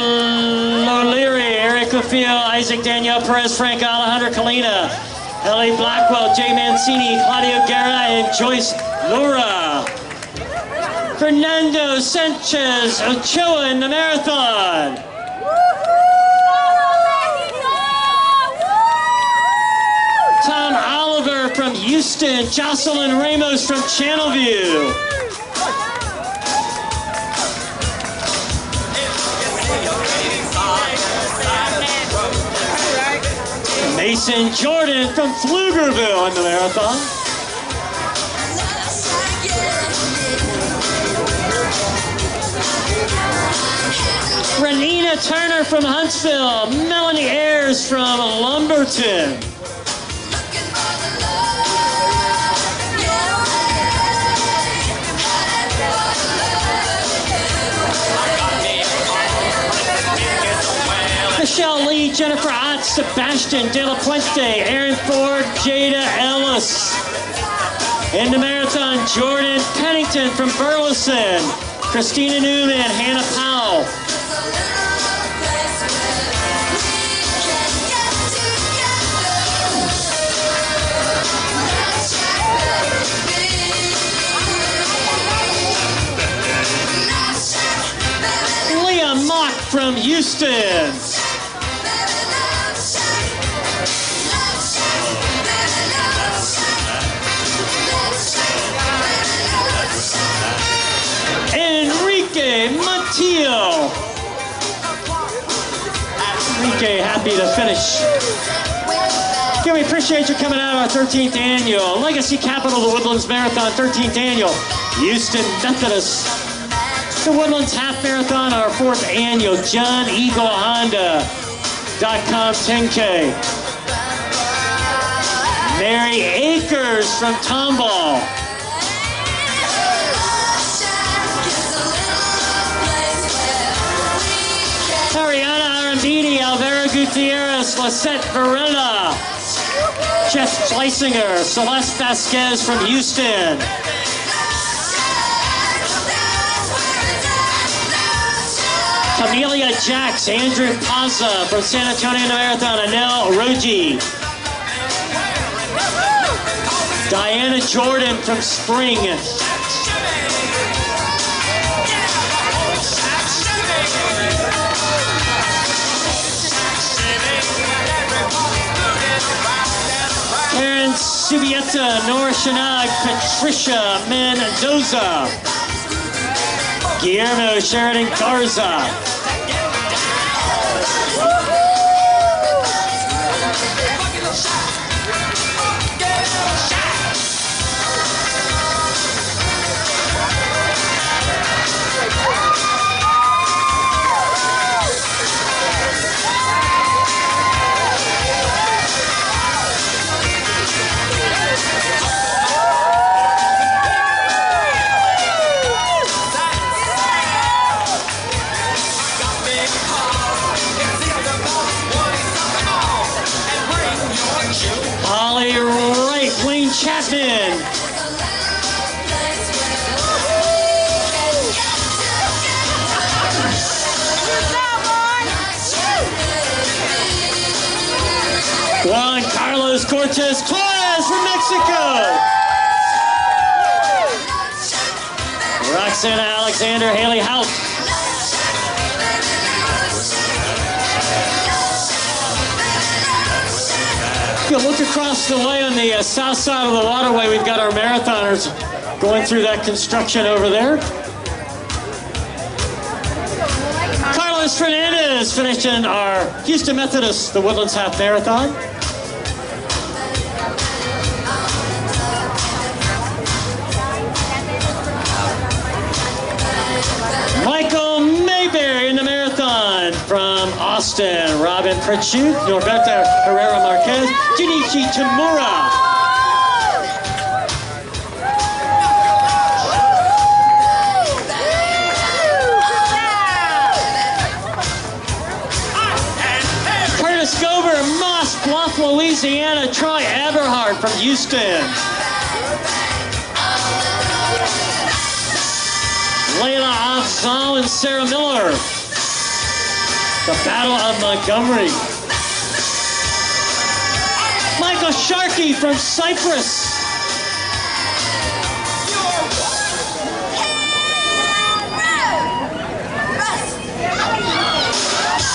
O'Leary, Eric Cufio, Isaac Daniel Perez, Frank Alejandro Kalina, Ellie Blackwell, Jay Mancini, Claudio Guerra, and Joyce Lura. Fernando Sanchez Ochoa in the marathon. Tom Oliver from Houston, Jocelyn Ramos from Channelview. Mason Jordan from Pflugerville in the marathon. Renina Turner from Huntsville, Melanie Ayers from Lumberton. Michelle Lee, Jennifer Ott, Sebastian De La Puente, Aaron Ford, Jada Ellis. In the marathon, Jordan Pennington from Burleson, Christina Newman, Hannah Powell. Leah Mock from Houston. Enrique Montiel. Enrique, happy to finish. Again, we appreciate you coming out on our 13th annual Legacy Capital, the Woodlands Marathon, 13th annual Houston Methodist. The Woodlands Half Marathon, our 4th annual John Eagle Honda.com 10K. Mary Akers from Tomball. Ariana Arambidi, Alvaro Gutierrez, Lisette Varela, Jeff Fleisinger, Celeste Vasquez from Houston. Camelia Jacks, Andrew Paza from San Antonio Marathon, Anel Roji. Diana Jordan from Spring. Karen Subieta, Nora Shanag, Patricia Mendoza. Guillermo Sheridan Garza. Holly Wright, Wayne Chapman. Juan Carlos Cortez Torres from Mexico. Roxana Alexander, Haley Hout. If you look across the way on the south side of the waterway, we've got our marathoners going through that construction over there. Carlos Fernandez finishing our Houston Methodist, the Woodlands Half Marathon. Michael Mayberry in the marathon from Austin. Robin Pritchett, Norberto Herrera Marquez, Junichi Tamura. Curtis Gober, Moss Bluff, Louisiana. Troy Eberhardt from Houston. Layla Afzal and Sarah Miller. The Battle of Montgomery. Michael Sharkey from Cyprus.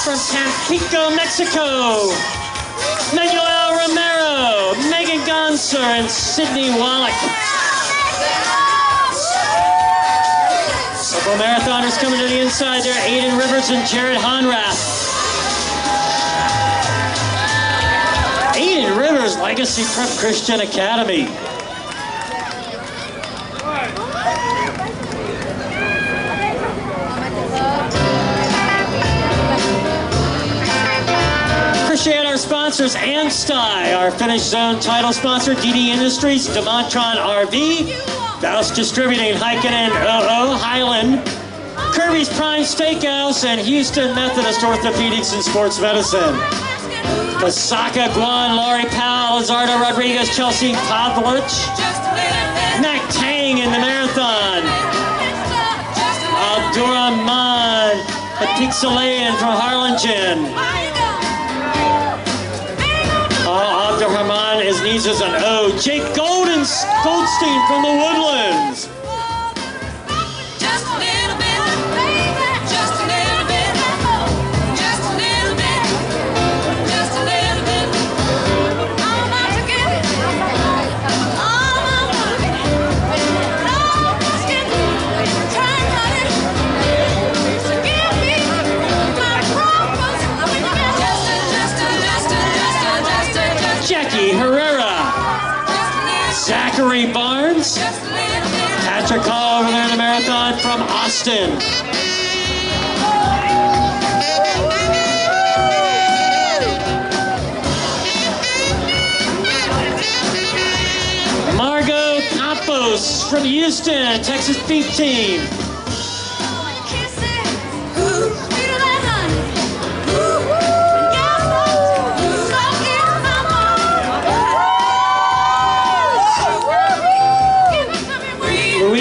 From Tampico, Mexico, Manuel Romero, Megan Gonser, and Sydney Wallach. Couple marathoners coming to the inside there, Aiden Rivers and Jared Honrath. Aiden Rivers, Legacy Prep Christian Academy. Appreciate our sponsors, Amsty, our Finish Zone title sponsor, DD Industries, DeMontron RV, Baus Distributing, Heikkinen, OO, Highland, Kirby's Prime Steakhouse, and Houston Methodist Orthopedics and Sports Medicine. Pasaka, Guan, Laurie Powell, Lizardo Rodriguez, Chelsea Pavlich, Mac Tang in the marathon, Abdurrahman Pixelayan from Harlingen. Abdurrahman is needs as an O. Jake Goldstein from the Woodlands. Just a little bit, baby. Just a little bit. Just a little bit. Just a little bit. I'm about to get it. All my money. No biscuit. Try and cut it. So give me my promise. Jackie Herrera. Zachary Barnes. Patrick Hall over there in the marathon from Austin. Margot Campos from Houston, Texas Beef Team.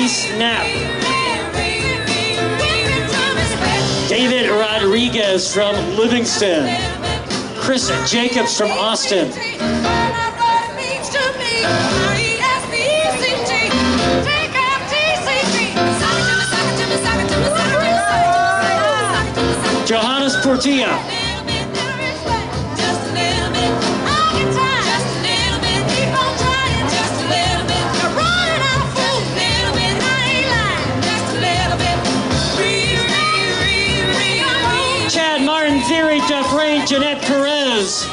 Snap. David Rodriguez from Livingston. Chris Jacobs from Austin. Johannes Portilla. Martin Theory, Jeff Rain, Jeanette Perez.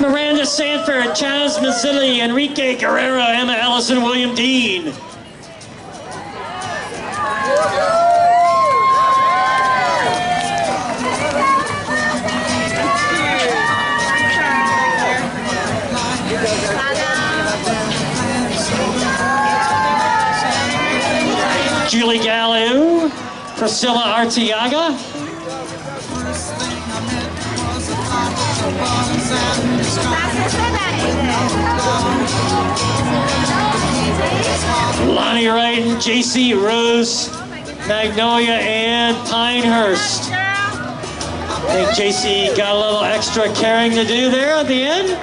Miranda Sanford, Chaz Mazzilli, Enrique Guerrero, Emma Ellison, William Dean. Julie Gallo, Priscilla Arteaga. Lonnie Wright and JC Rose, Magnolia, and Pinehurst. I think JC got a little extra carrying to do there at the end.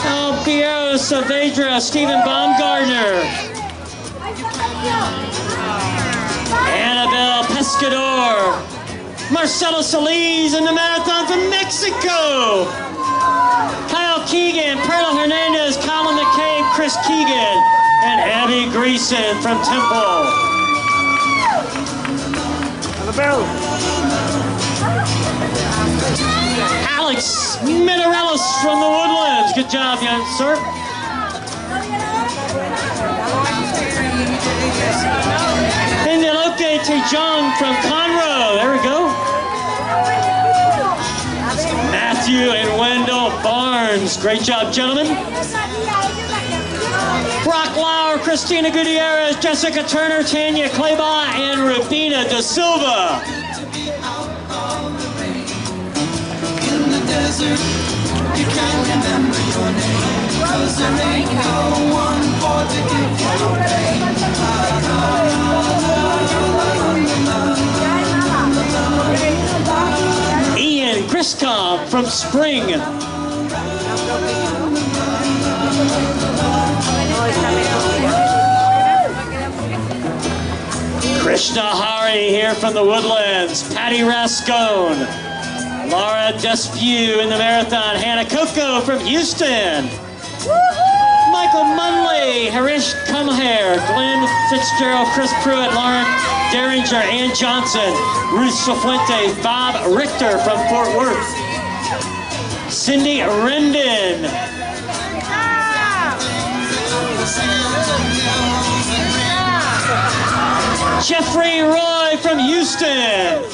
Oh, Piero Saavedra, Stephen Baumgartner. Annabelle Pescador, Marcelo Solis in the marathon from Mexico. Kyle Keegan, Perla Hernandez, Colin McCabe, Chris Keegan, and Abby Greason from Temple. Alex Minarellis from the Woodlands. Good job, young sir. Indiloke Tejong from Conroe. There we go. Matthew and Wendell Barnes. Great job, gentlemen. Brock Lauer, Christina Gutierrez, Jessica Turner, Tanya Claybaugh, and Rubina Da Silva. In the desert, you can't remember your name. 'cause there ain't no one for to give you no pain. Ian Griscom from Spring. Krishna Hari here from the Woodlands. Patty Rascone. Laura Despew in the marathon. Hannah Coco from Houston. Michael Munley, Harish Cumhair, Glenn Fitzgerald, Chris Pruitt, Lauren Derringer, Ann Johnson, Ruth Safuente, Bob Richter from Fort Worth. Cindy Rendon. Jeffrey Roy from Houston.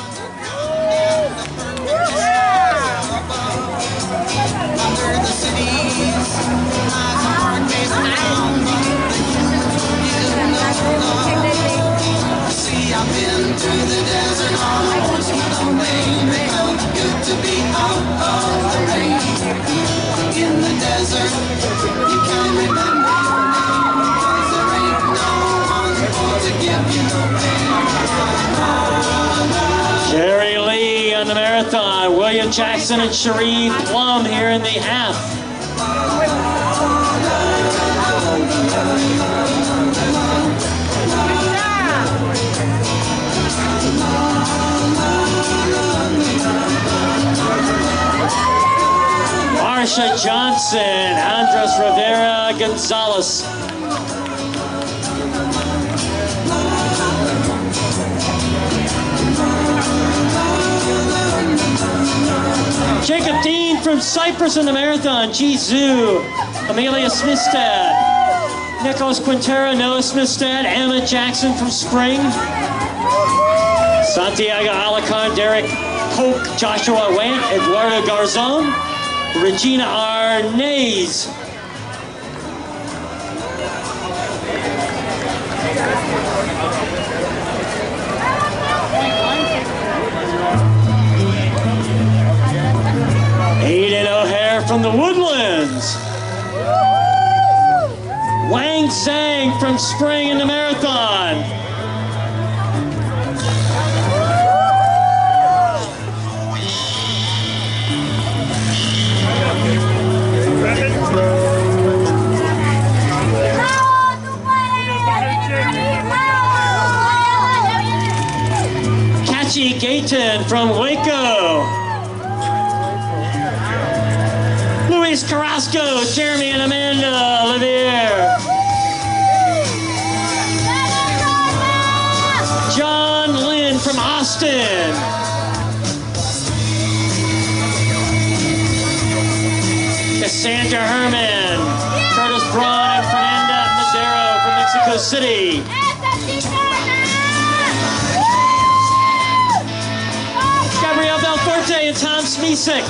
See, I've been through the desert on a horse with a mane. It felt good to be out of the rain. In the desert, you can't remember your name, 'cause there ain't no one for to give you no pain. Jerry Lee on the marathon. William Jackson and Cherie Plum here in the half. Marsha Johnson, Andres Rivera Gonzalez. Jacob Dean from Cyprus in the marathon. Jizu, Amelia Smithstad, Nicholas Quintero, Noah Smithstad, Emma Jackson from Spring, Santiago Alacan, Derek Polk, Joshua Wayne, Eduardo Garzon, Regina Arnaise. Aiden O'Hare from the Woodlands. Wang Zhang from Spring in the marathon. Kachi Gayton from Waco. Luis Carrasco, Jeremy and Amanda Olivier. John Lynn from Austin. Cassandra Herman, Curtis Braun, and Fernanda Madero from Mexico City. Gabrielle Belforte and Tom Smisek.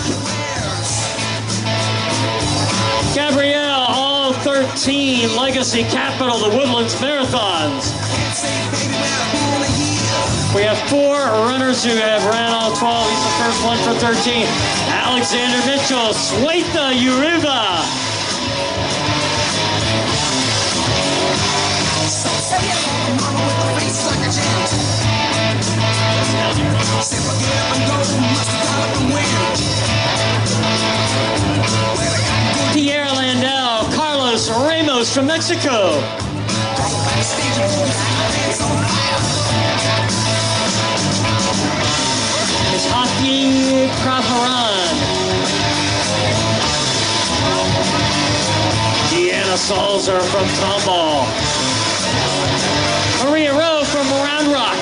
Gabrielle, all 13 Legacy Capital, the Woodlands Marathons. We have 4 runners who have ran all 12. He's the first one for 13. Alexander Mitchell, Swetha Uriva. Tierra Landau, Carlos Ramos from Mexico. Miss Hockey Pravaran. Deanna Salzer from Tomball. Maria Rowe from Round Rock.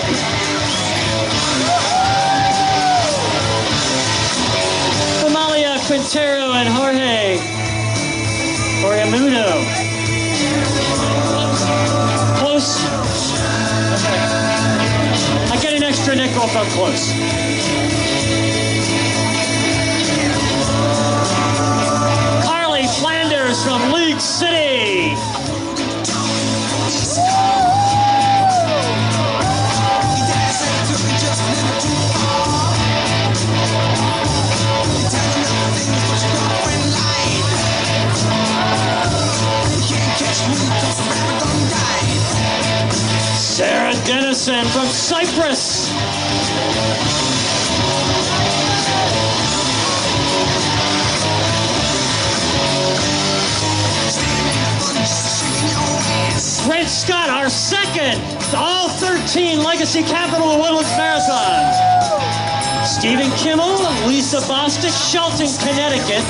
Amalia Quintero and Jorge Muno. Close. Okay. I get an extra nickel if I'm close. Carly Flanders from League City. Cyprus. Brent Scott, our second all 13 Legacy Capital of Woodlands Marathon. Stephen Kimmel, Lisa Bostic, Shelton, Connecticut.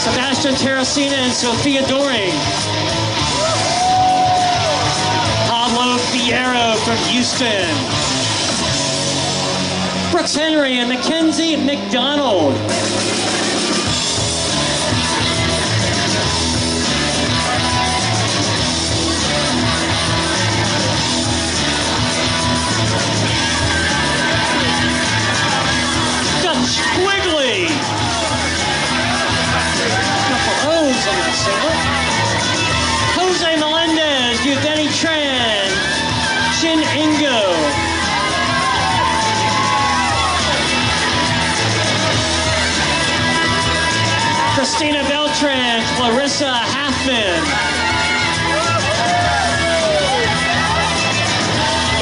Sebastian Terracina and Sophia Doring. Pablo Fierro from Houston. Brooks Henry and Mackenzie McDonald. Dutch Quigley. Couple O's on that singlet. Jose Melendez, Yuveni Tran, Chin Ingo. Christina Beltran, Clarissa Halfman.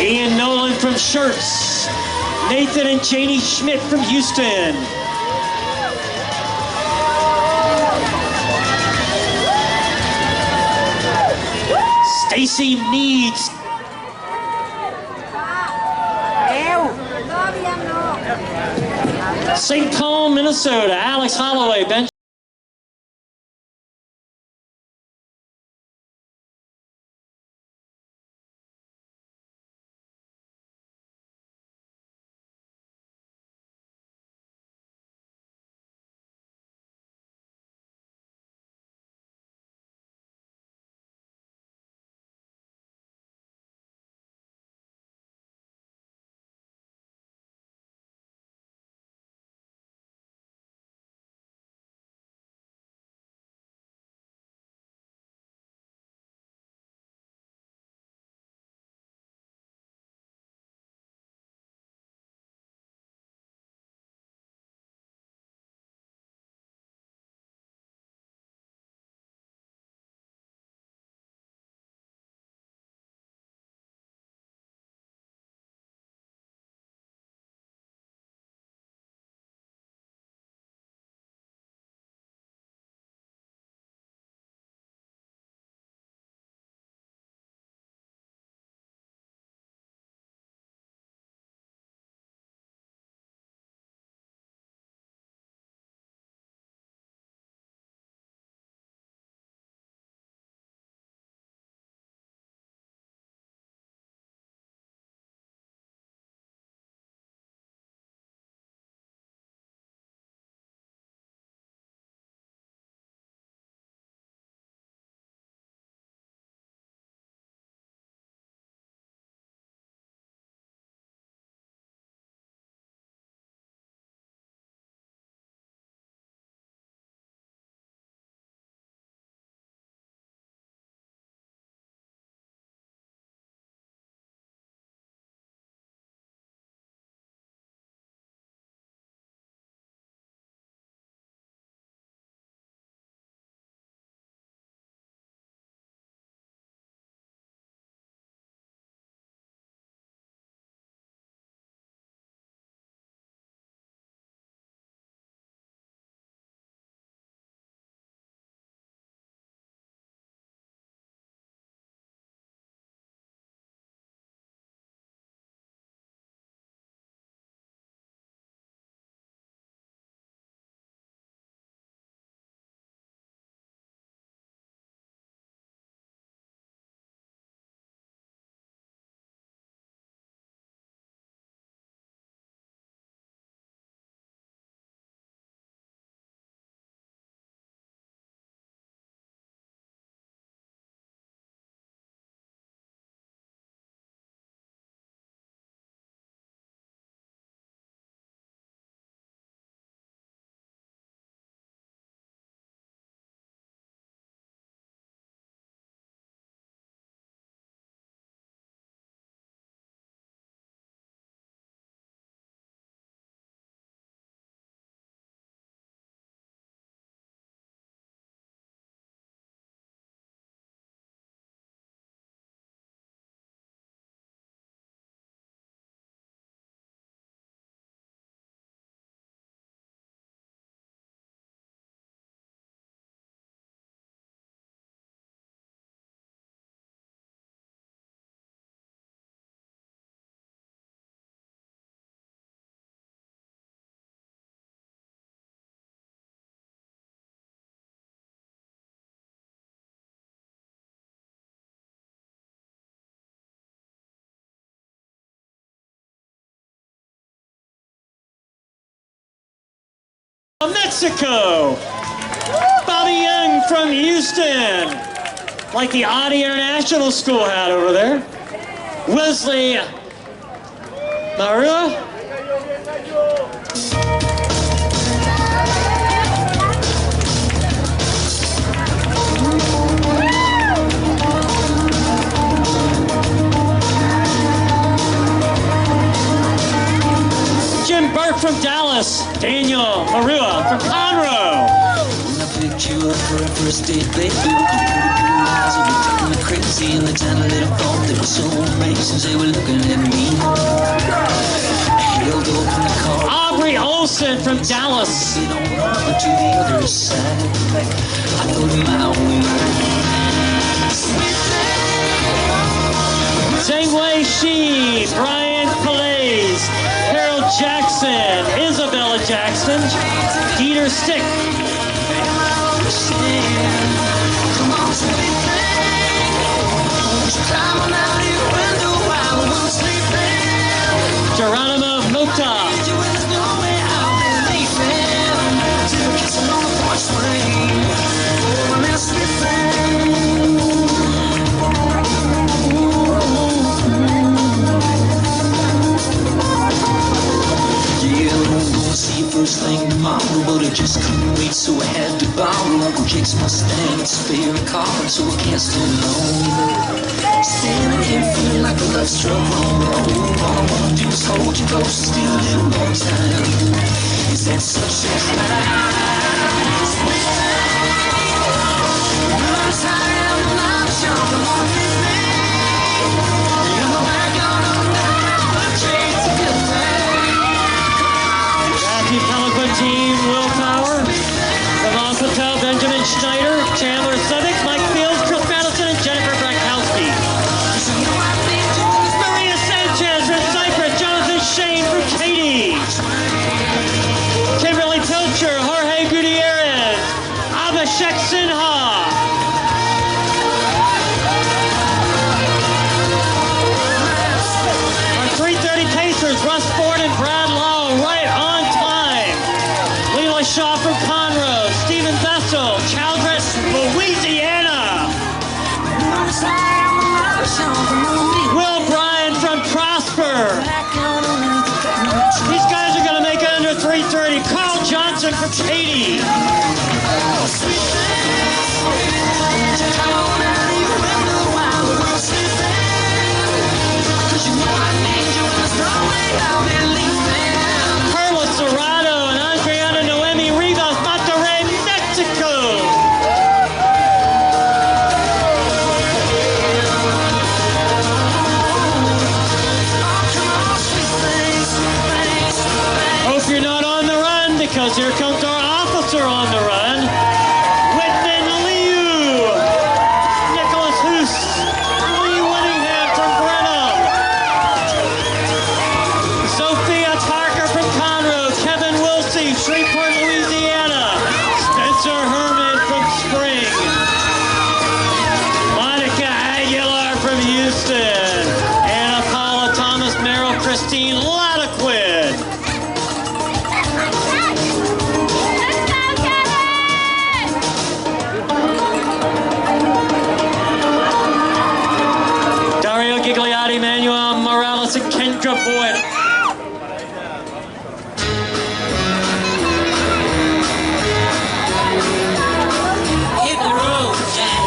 Ian Nolan from Shirts. Nathan and Janie Schmidt from Houston. Stacy Needs. St. Paul, Minnesota. Alex Holloway, bench. Mexico. Bobby Young from Houston, like the Audi International School hat over there. Wesley Marua. Jim Burke from Dallas. Daniel Marua from Conroe. When I picked you up for our first date, baby, with your pretty blue eyes, you were driving me crazy, and the tiny little phone they were so amazing, they were looking at me. I held open the car. Aubrey Olson from Dallas. Get on to the other side. I thought my own Zhengwei Shi, Brian Palais, Harold Jackson, Isabella Jackson, Dieter Stick. Geronimo Mota. First thing tomorrow, but I just couldn't wait, so I had to borrow Uncle Jake's Mustang, it's spare a car, so I can't stay alone. Standing here feeling like a love struck wrong. All I wanna do is hold you close and steal a little more time. Is that such a crime? I'm tired of love, come on with me. You know I gotta know what Jake's a good thing. Pelican team, Willpower, from Hotel, Benjamin Schneider, Chandler Subic, Mike Fields, Chris Madison, and Jennifer Brakowski. Maria Sanchez from Cyprus, Jonathan Shane from Katy. Kimberly Pilcher, Jorge Gutierrez, Abhishek Sinha. Our 3:30 Pacers, Russ Ford and Brad Law, right on time. Leela Shaw from Conroe, Stephen Vessel, Childress, Louisiana. Will Bryan from Prosper. These guys are going to make it under 3:30. Carl Johnson from Katy. Carla Serrano and Andriana Noemi Rivas, Monterrey, Mexico. Hope you're not on the run, because here comes our officer on the run. Whitman Liu, Nicholas Hoos, Lee Winningham from Brenham, Sophia Parker from Conroe, Kevin Wilsey, Shreveport, Louisiana, Spencer Herman from Spring, Monica Aguilar from Houston, Anna Paula Thomas, Merrill Christine Lottaquid. Dario Gigliotti, Manuel Morales, and Kendra Boyd. Hit the road, Jack.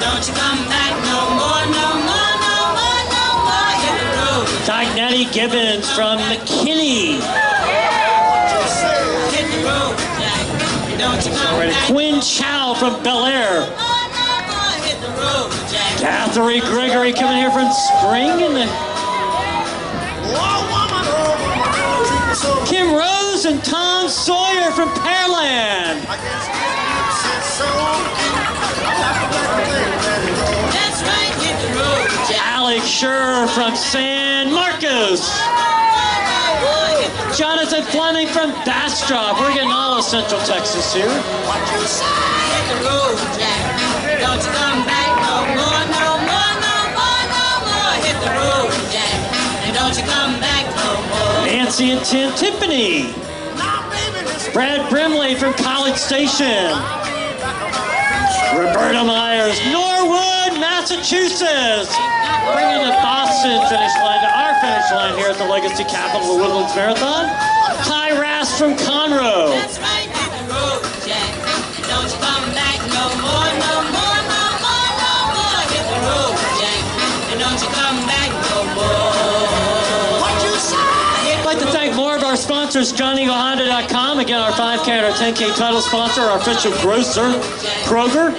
Don't you come back no more, no more, no more, no more. Hit the road, Dignetty Gibbons from McKinney. hit the road, Jack. Don't you come back Quinn Chow from Bel Air. no more, no more. Hit the road, Jack. Catherine Gregory coming here from Spring. And Kim Rose and Tom Sawyer from Pearland. That's right, hit the road, Jack. Alex Schur from San Marcos. Jonathan Fleming from Bastrop. We're getting all of Central Texas here. Hit the road, Jack. Don't you come back no more, no more, no more, no more. Hit the road, Jack. And don't you come back no more. Nancy and Tim Tiffany. Now, baby, this Brad Brimley from College Station. Roberta Myers, Norwood, Massachusetts. Bringing the Boston finish line to our finish line here at the Legacy Capital of Woodlands Marathon. Ty Rass from Conroe. That's right, hit the road, Jack. Don't you come back no more, no more, no more, no more. Hit the road, Jack. And don't you come back no more. What you say? I'd like to thank more of our sponsors, JohnEagleHonda.com, again our 5K and our 10K title sponsor, our official grocer, Kroger.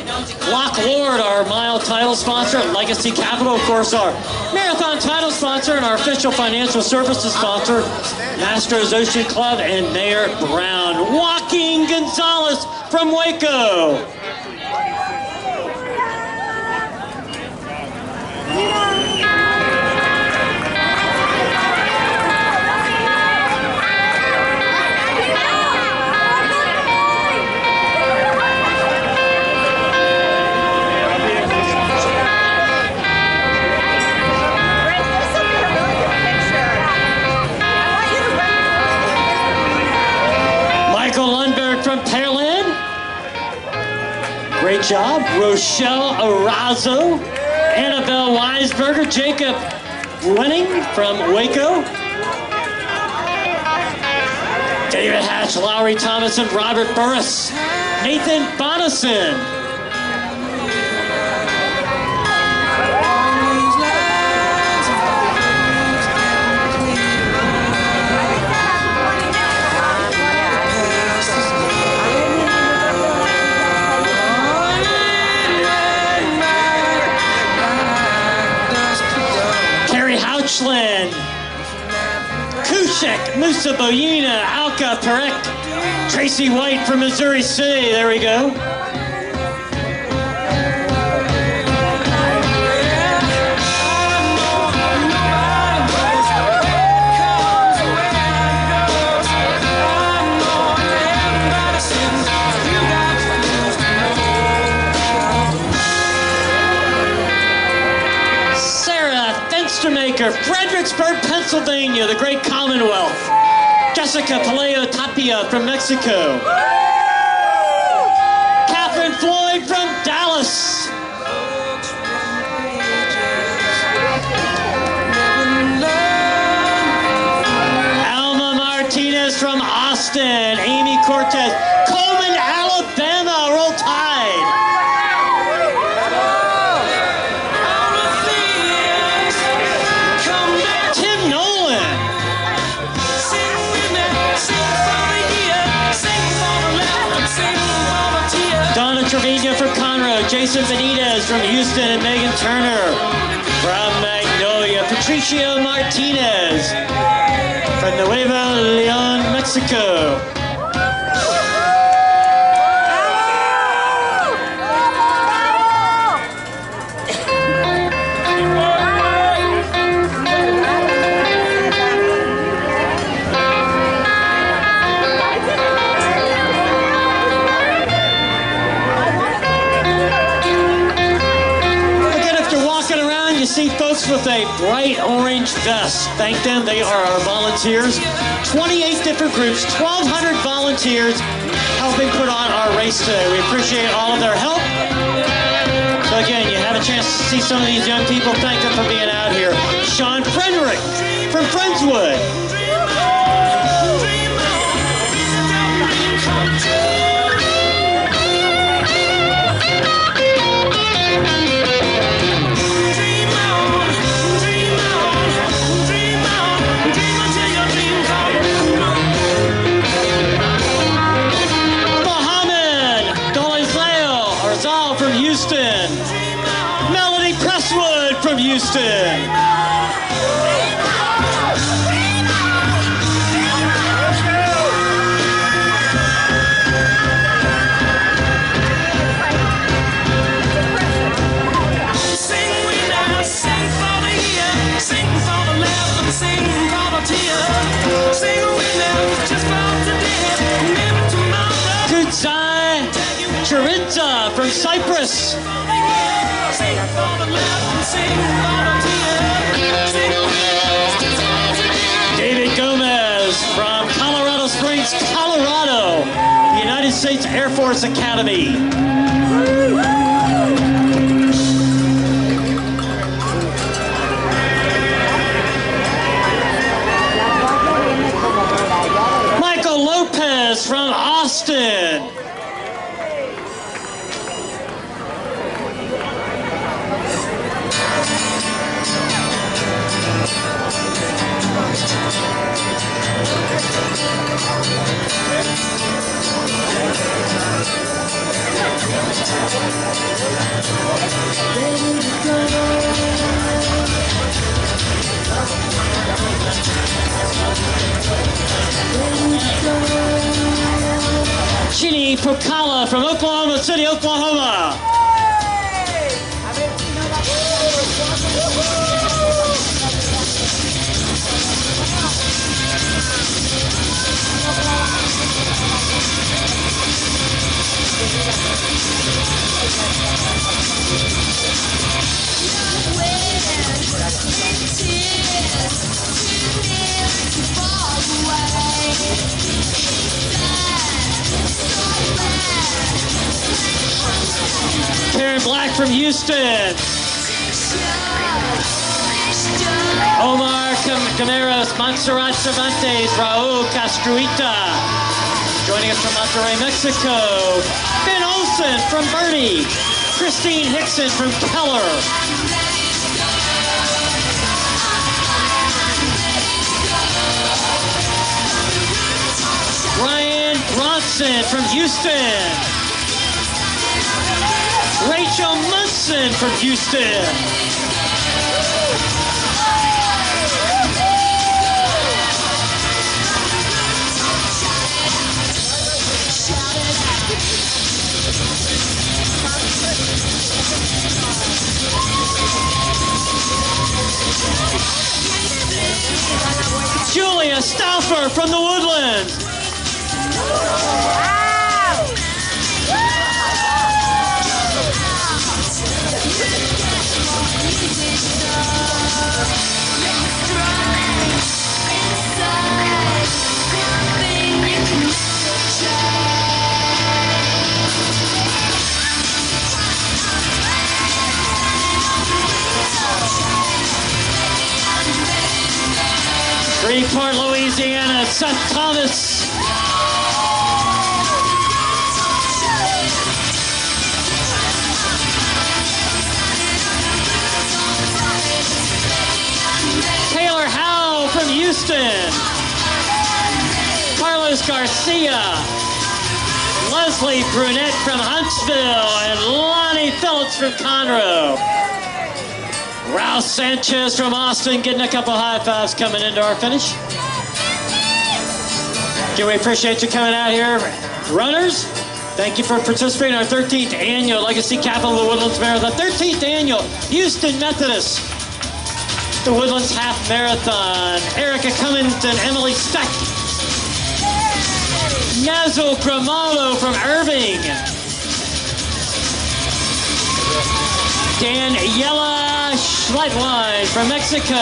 Lock Lord, our mile title sponsor, Legacy Capital, of course, our marathon title sponsor, and our official financial services sponsor, Mastro's Ocean Club, and Mayor Brown. Joaquin Gonzalez from Waco. Pearland. Great job. Rochelle Arazo. Annabelle Weisberger. Jacob Winning from Waco. David Hatch, Lowry Thomas, and Robert Burris. Nathan Bonison. Couchland, Kushek, Musa Boyina, Alka Perek, Tracy White from Missouri City. There we go. Maker, Fredericksburg, Pennsylvania, the great Commonwealth. Jessica Paleo Tapia from Mexico. Catherine Floyd from Dallas. Alma Martinez from Austin. Amy Cortez. Coleman, Alabama, Roll Tide. Trevino from Conroe, Jason Benitez from Houston, and Megan Turner from Magnolia. Patricio Martinez from Nuevo Leon, Mexico. See folks with a bright orange vest. Thank them. They are our volunteers. 28 different groups, 1,200 volunteers helping put on our race today. We appreciate all of their help. So again, you have a chance to see some of these young people. Thank them for being out here. Sean Frederick from Friendswood. Melody Presswood from Houston. Sing we now, sing for the year, sing for the left and sing for the tear. Sing we now, just for today, never tomorrow. Kutsai Charinza from Cyprus. David Gomez from Colorado Springs, Colorado. States Air Force Academy. Michael Lopez from Austin. Chini Pokala from Oklahoma City, Oklahoma. Karen Black from Houston. Omar Camaros, Montserrat Cervantes, Raul Castruita. Joining us from Monterrey, Mexico. Ben Olson from Bernie. Christine Hickson from Keller. Ryan Bronson from Houston. Rachel Munson from Houston. Julia Stauffer from the Woodlands. Shreveport, Louisiana, Seth Thomas. Taylor Howe from Houston. Carlos Garcia. Leslie Brunette from Huntsville. And Lonnie Phillips from Conroe. Rouse Sanchez from Austin getting a couple high fives coming into our finish. Okay, we appreciate you coming out here. Runners, thank you for participating in our 13th annual Legacy Capital of the Woodlands Marathon. 13th annual Houston Methodist, the Woodlands Half Marathon. Erica Cummins and Emily Steck. Nazul Grimaldo from Irving. Daniela Schleitwein from Mexico.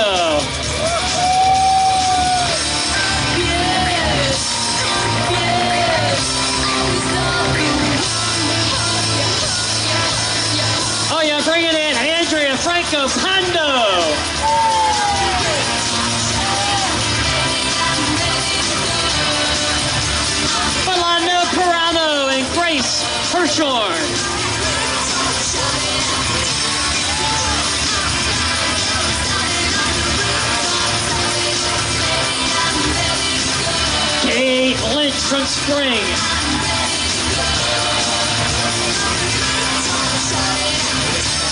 Oh yeah, bring it in, Andrea Franco Pando. Orlando Parano and Grace Hirshorn. Kate Lynch from Spring.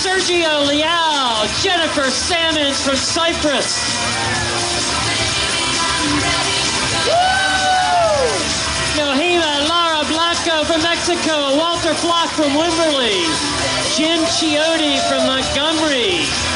Sergio Leal, Jennifer Sammons from Cyprus. Nohima Lara Blanco from Mexico. Walter Flock from Wimberley. Jim Chiotti from Montgomery.